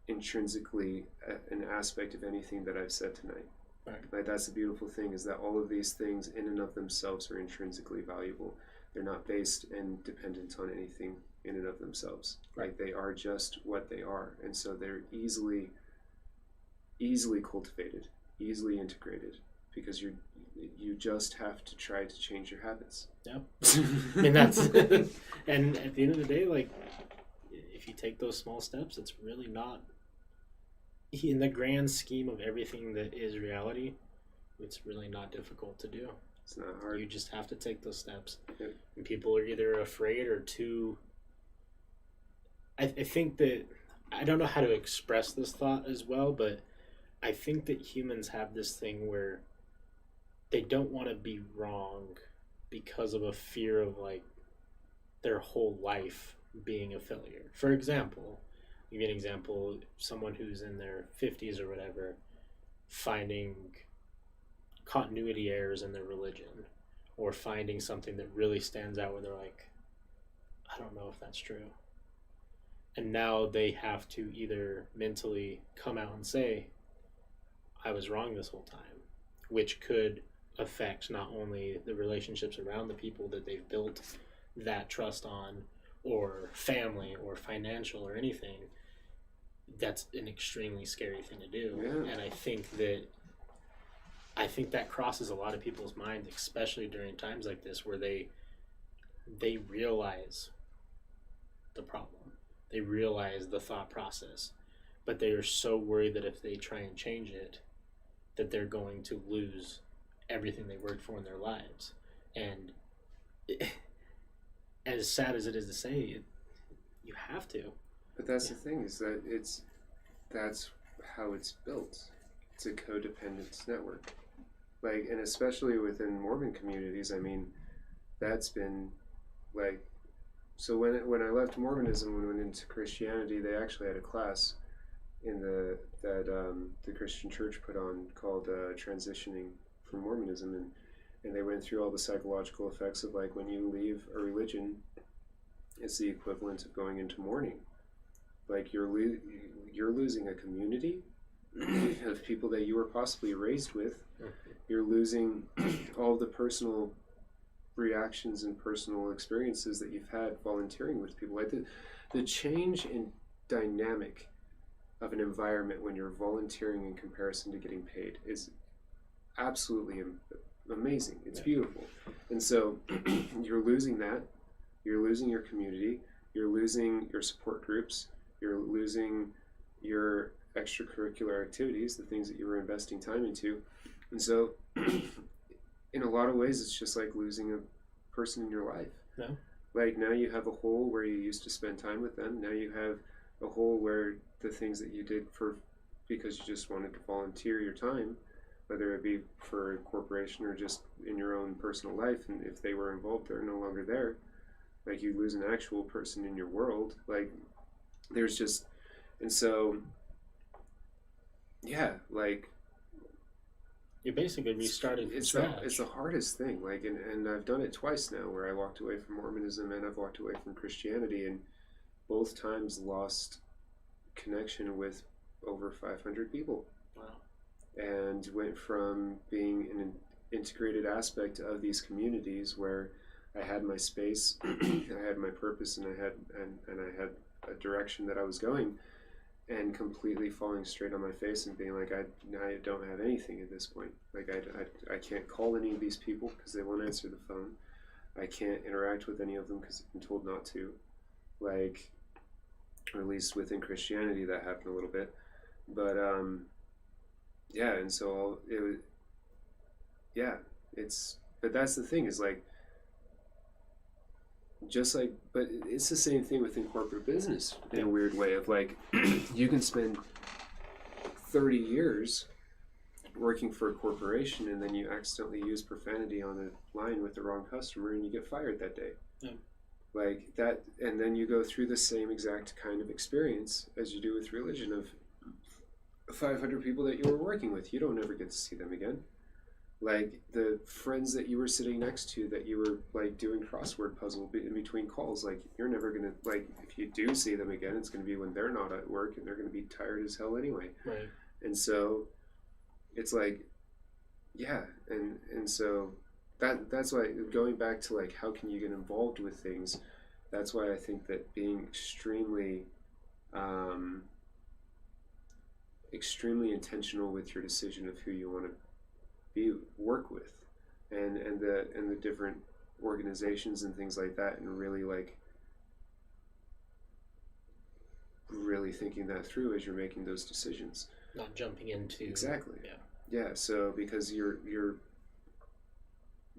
intrinsically an aspect of anything that I've said tonight. Right. Like, that's the beautiful thing, is that all of these things in and of themselves are intrinsically valuable. They're not based and dependent on anything in and of themselves. Right. Like, they are just what they are. And so they're easily cultivated, easily integrated, because you just have to try to change your habits. Yeah. And that's and at the end of the day, like, if you take those small steps, it's really not, in the grand scheme of everything that is reality, it's really not difficult to do. It's not hard. You just have to take those steps. Yep. And people are either afraid or too... I think that, I don't know how to express this thought as well, but I think that humans have this thing where they don't want to be wrong because of a fear of, like, their whole life being a failure. For example, give you an example, someone who's in their 50s or whatever, finding continuity errors in their religion, or finding something that really stands out where they're like, I don't know if that's true. And now they have to either mentally come out and say, I was wrong this whole time, which could affect not only the relationships around the people that they've built that trust on, or family, or financial, or anything, that's an extremely scary thing to do. Yeah. And I think that crosses a lot of people's minds, especially during times like this, where they realize the problem, they realize the thought process, but they are so worried that if they try and change it, that they're going to lose everything they worked for in their lives. And as sad as it is to say, you have to. But that's the thing, is that that's how it's built. It's a codependence network. Like, and especially within Mormon communities, I mean, that's been like, so when I left Mormonism and went into Christianity, they actually had a class in the Christian church put on called transitioning from Mormonism, and they went through all the psychological effects of, like, when you leave a religion, it's the equivalent of going into mourning. Like, you're losing a community of people that you were possibly raised with. You're losing all the personal reactions and personal experiences that you've had volunteering with people. Like, the change in dynamic of an environment when you're volunteering in comparison to getting paid is absolutely amazing. It's beautiful. And so you're losing that. You're losing your community. You're losing your support groups. You're losing your extracurricular activities, the things that you were investing time into. And so in a lot of ways, it's just like losing a person in your life. Yeah. Like, now you have a hole where you used to spend time with them. Now you have a hole where the things that you did because you just wanted to volunteer your time, whether it be for a corporation or just in your own personal life, and if they were involved, they're no longer there. Like, you lose an actual person in your world. Like, there's just, and so, yeah, like, you're basically restarting from scratch. It's the hardest thing. Like, and I've done it twice now, where I walked away from Mormonism and I've walked away from Christianity, and both times lost connection with over 500 people. Wow. And went from being an integrated aspect of these communities where I had my space, I had my purpose, and I had a direction that I was going, and completely falling straight on my face and being like, I don't have anything at this point. Like, I can't call any of these people because they won't answer the phone. I can't interact with any of them because I've been told not to. Like, or at least within Christianity that happened a little bit. But yeah, and so it was, yeah, but that's the thing, is like, just like, but it's the same thing within corporate business in a weird way of, like, you can spend 30 years working for a corporation and then you accidentally use profanity on a line with the wrong customer and you get fired that day. Yeah. Like that, and then you go through the same exact kind of experience as you do with religion of 500 people that you were working with. You don't ever get to see them again. Like, the friends that you were sitting next to that you were, like, doing crossword puzzle in between calls, like, you're never going to, like, if you do see them again, it's going to be when they're not at work and they're going to be tired as hell anyway. Right. And so it's like, yeah, and so that's why, going back to, like, how can you get involved with things, that's why I think that being extremely intentional with your decision of who you want to work with, and the different organizations and things like that, and really, like, really thinking that through as you're making those decisions, not jumping into exactly. Yeah. So because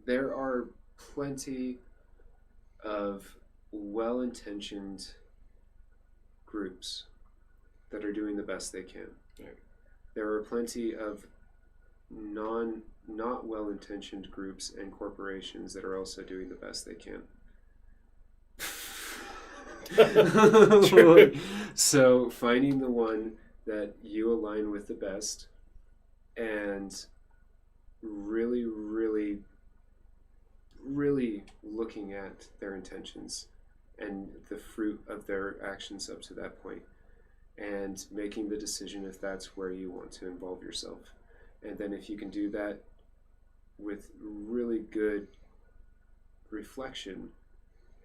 there are plenty of well-intentioned groups that are doing the best they can. Right. There are plenty of not well-intentioned groups and corporations that are also doing the best they can. So finding the one that you align with the best, and really, really, really looking at their intentions and the fruit of their actions up to that point, and making the decision if that's where you want to involve yourself. And then if you can do that with really good reflection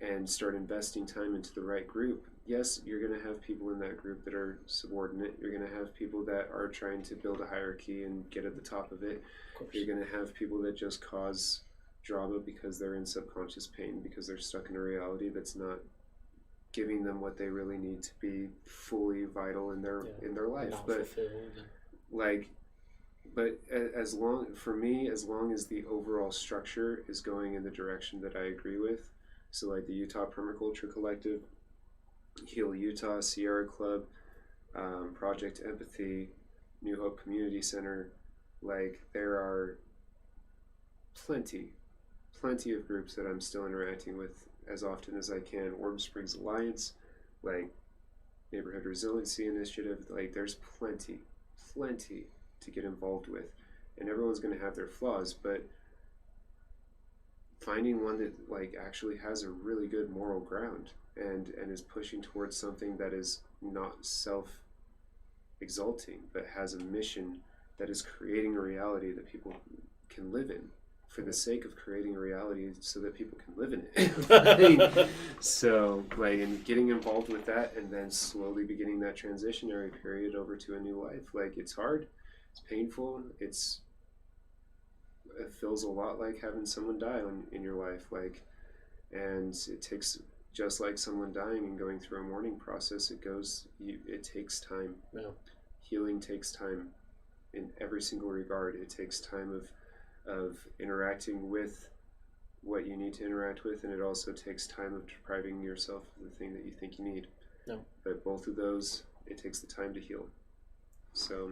and start investing time into the right group, yes, you're going to have people in that group that are subordinate. You're going to have people that are trying to build a hierarchy and get at the top of it. You're going to have people that just cause drama because they're in subconscious pain, because they're stuck in a reality that's not giving them what they really need to be fully vital in their life. But as long as the overall structure is going in the direction that I agree with, so like the Utah Permaculture Collective, Heal Utah, Sierra Club, Project Empathy, New Hope Community Center, like there are plenty of groups that I'm still interacting with as often as I can. Warm Springs Alliance, like Neighborhood Resiliency Initiative, like there's plenty to get involved with, and everyone's going to have their flaws, but finding one that like actually has a really good moral ground and is pushing towards something that is not self-exalting, but has a mission that is creating a reality that people can live in for the sake of creating a reality so that people can live in it. So like, and getting involved with that and then slowly beginning that transitionary period over to a new life, like it's hard, it's painful, it feels a lot like having someone die in your life, like, and it takes, just like someone dying and going through a mourning process, it takes time. Yeah. Healing takes time in every single regard. It takes time of interacting with what you need to interact with, and it also takes time of depriving yourself of the thing that you think you need. No. But both of those, it takes the time to heal. So,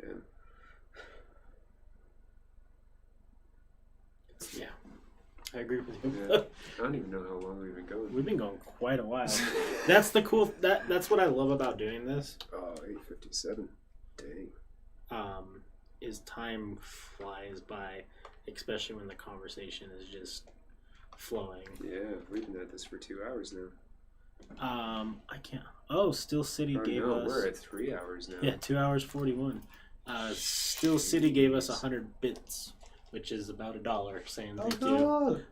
yeah. Yeah, I agree with you. Yeah. I don't even know how long we've been going. We've been going quite a while. That's the cool. That's what I love about doing this. Oh, 8:57. Dang. Is time flies by, especially when the conversation is just flowing. Yeah, we've been at this for 2 hours now. I can't. Oh, Still City gave us. We're at 3 hours now. Yeah, 2 hours 41. Still City gave us 100 bits, which is about $1. Saying thank you.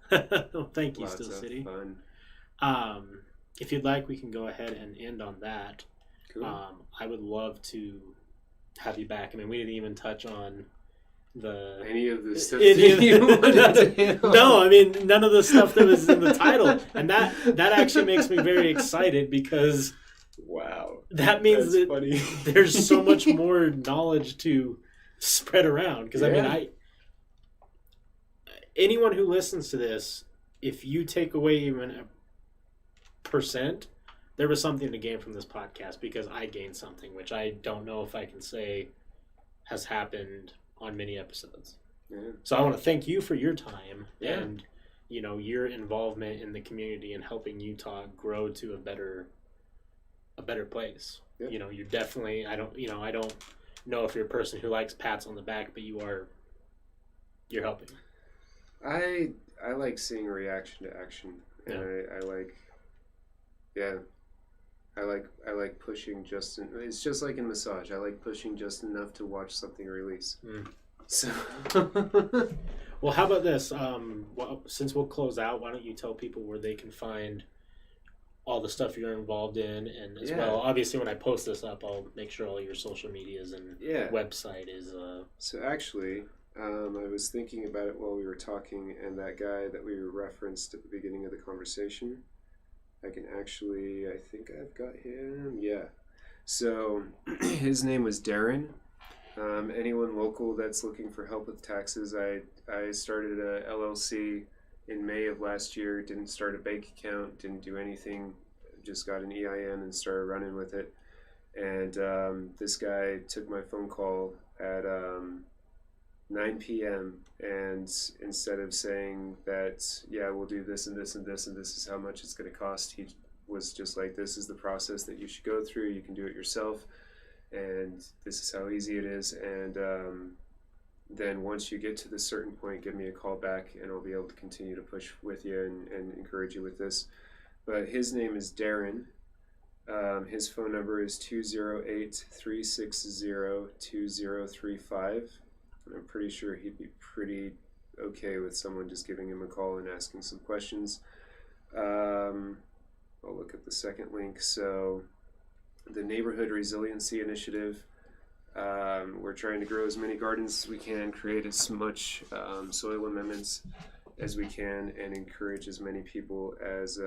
Thank you, Still City. Fun. If you'd like, we can go ahead and end on that. Cool. I would love to have you back. I mean, we didn't even touch on any of the stuff you wanted to handle. No, I mean none of the stuff that was in the title, and that actually makes me very excited because wow, that means that funny. There's so much more knowledge to spread around. Because I mean, anyone who listens to this, if you take away even a %, there was something to gain from this podcast, because I gained something, which I don't know if I can say has happened on many episodes. Yeah. So I want to thank you for your time and your involvement in the community and helping Utah grow to a better place. Yeah. You're definitely, I don't know if you're a person who likes pats on the back, but you're helping. I like seeing a reaction to action, and I like pushing just it's just like in massage. I like pushing just enough to watch something release. So well, how about this? Since we'll close out, why don't you tell people where they can find all the stuff you're involved in, and as well, obviously when I post this up, I'll make sure all your social medias and website is So actually, I was thinking about it while we were talking, and that guy that we referenced at the beginning of the conversation, I think I've got him. Yeah. So his name was Darren. Anyone local that's looking for help with taxes, I started a LLC in May of last year. Didn't start a bank account, didn't do anything, just got an EIN and started running with it. And this guy took my phone call at 9 p.m. and instead of saying that, we'll do this and this and this and this is how much it's going to cost, he was just like, this is the process that you should go through. You can do it yourself, and this is how easy it is. And then once you get to this certain point, give me a call back and I'll be able to continue to push with you and encourage you with this. But his name is Darren. His phone number is 208-360-2035. I'm pretty sure he'd be pretty okay with someone just giving him a call and asking some questions. I'll look at the second link. So the Neighborhood Resiliency Initiative. We're trying to grow as many gardens as we can, create as much soil amendments as we can, and encourage as many people as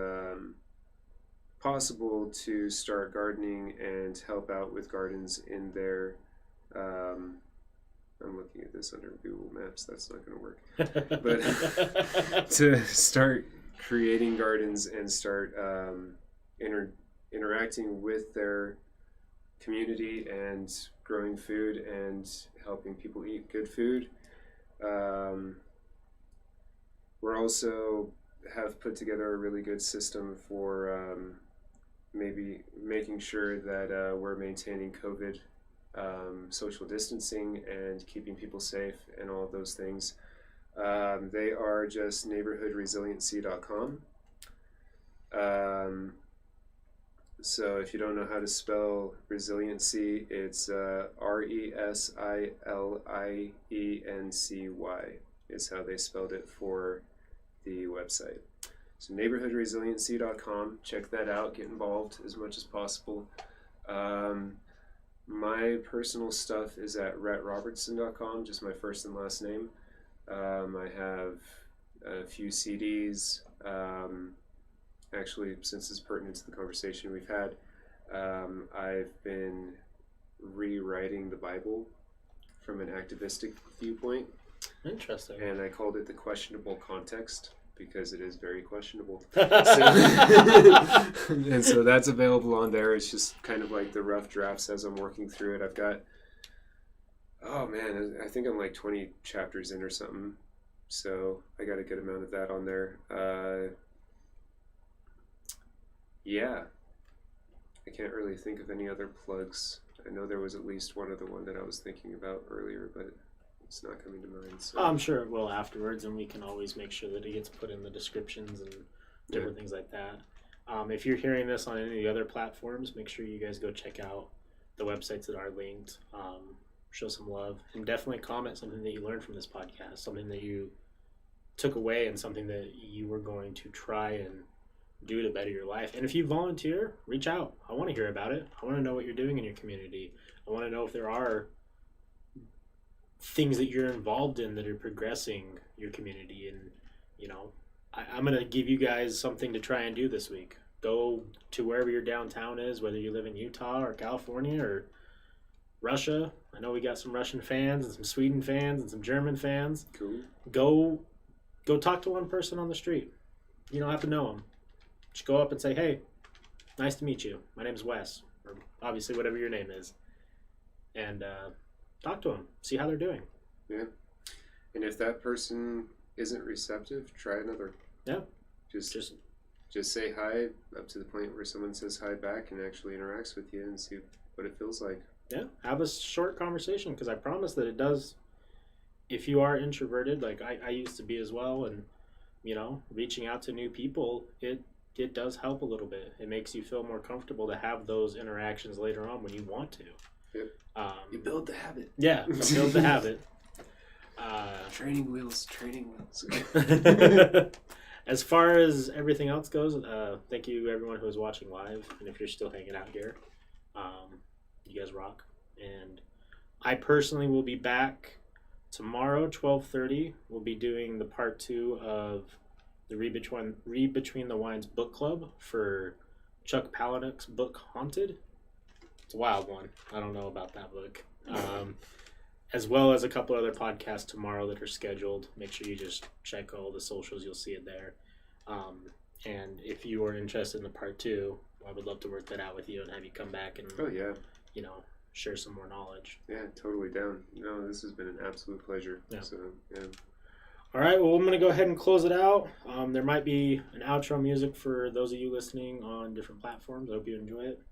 possible to start gardening and help out with gardens in their I'm looking at this under Google Maps. That's not going to work. But to start creating gardens and start interacting with their community and growing food and helping people eat good food. We're also have put together a really good system for maybe making sure that we're maintaining COVID social distancing and keeping people safe and all of those things. They are just neighborhoodresiliency.com. So if you don't know how to spell resiliency, it's RESILIENCY is how they spelled it for the website. So neighborhoodresiliency.com, check that out, get involved as much as possible. My personal stuff is at rhettrobertson.com, just my first and last name. I have a few CDs. Actually, since it's pertinent to the conversation we've had, I've been rewriting the Bible from an activistic viewpoint. Interesting. And I called it the questionable context because it is very questionable. And so that's available on there. It's just kind of like the rough drafts as I'm working through it. I've got, oh man, I think I'm like 20 chapters in or something. So I got a good amount of that on there. Yeah, I can't really think of any other plugs. I know there was at least one other one that I was thinking about earlier, but it's not coming to mind. So. I'm sure it will afterwards, and we can always make sure that it gets put in the descriptions and different things like that. If you're hearing this on any of the other platforms, make sure you guys go check out the websites that are linked. Show some love, and definitely comment something that you learned from this podcast, something that you took away, and something that you were going to try and do to better your life. And if you volunteer, reach out. I want to hear about it. I want to know what you're doing in your community. I want to know if there are things that you're involved in that are progressing your community. And, you know, I'm going to give you guys something to try and do this week. Go to wherever your downtown is, whether you live in Utah or California or Russia. I know we got some Russian fans and some Sweden fans and some German fans. Cool. Go talk to one person on the street. You don't have to know them. Just go up and say, hey, nice to meet you. My name's Wes, or obviously whatever your name is. And talk to them. See how they're doing. Yeah. And if that person isn't receptive, try another. Yeah. Just say hi up to the point where someone says hi back and actually interacts with you and see what it feels like. Yeah. Have a short conversation, because I promise that it does. If you are introverted, like I used to be as well, and, you know, reaching out to new people, it does help a little bit. It makes you feel more comfortable to have those interactions later on when you want to. Yep. You build the habit. Yeah, build the habit. Training wheels. As far as everything else goes, thank you everyone who is watching live, and if you're still hanging out here, you guys rock. And I personally will be back tomorrow, 12:30. We'll be doing the part 2 of the Read Between the Wines book club for Chuck Palahniuk's book Haunted. It's a wild one. I don't know about that book. As well as a couple other podcasts tomorrow that are scheduled. Make sure you just check all the socials. You'll see it there. And if you are interested in the part 2, I would love to work that out with you and have you come back and, you know, share some more knowledge. Yeah, totally down. No, this has been an absolute pleasure. Yeah. So, yeah. All right, well, I'm going to go ahead and close it out. There might be an outro music for those of you listening on different platforms. I hope you enjoy it.